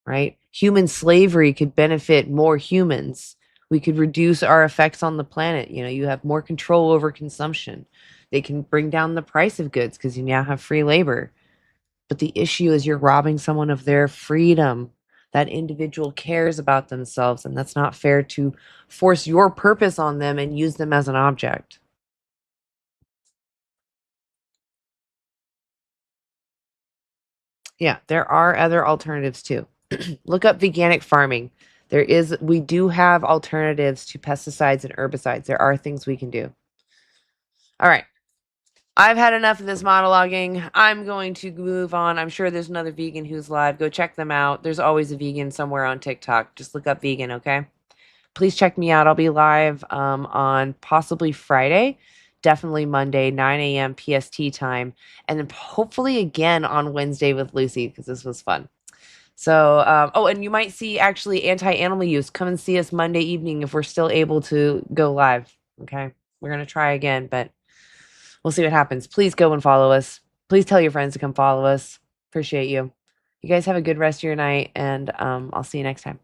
right? Human slavery could benefit more humans. We could reduce our effects on the planet. You have more control over consumption. They can bring down the price of goods because you now have free labor. But the issue is you're robbing someone of their freedom. That individual cares about themselves, and that's not fair to force your purpose on them and use them as an object. Yeah, there are other alternatives too. Look up veganic farming. We do have alternatives to pesticides and herbicides. There are things we can do. All right. I've had enough of this monologuing. I'm going to move on. I'm sure there's another vegan who's live. Go check them out. There's always a vegan somewhere on TikTok. Just look up vegan, okay? Please check me out. I'll be live on possibly Friday, definitely Monday, 9 a.m. PST time, and then hopefully again on Wednesday with Lucy because this was fun. So, and you might see actually anti-animal use. Come and see us Monday evening if we're still able to go live, okay? We're going to try again, but we'll see what happens. Please go and follow us. Please tell your friends to come follow us. Appreciate you. You guys have a good rest of your night, and I'll see you next time.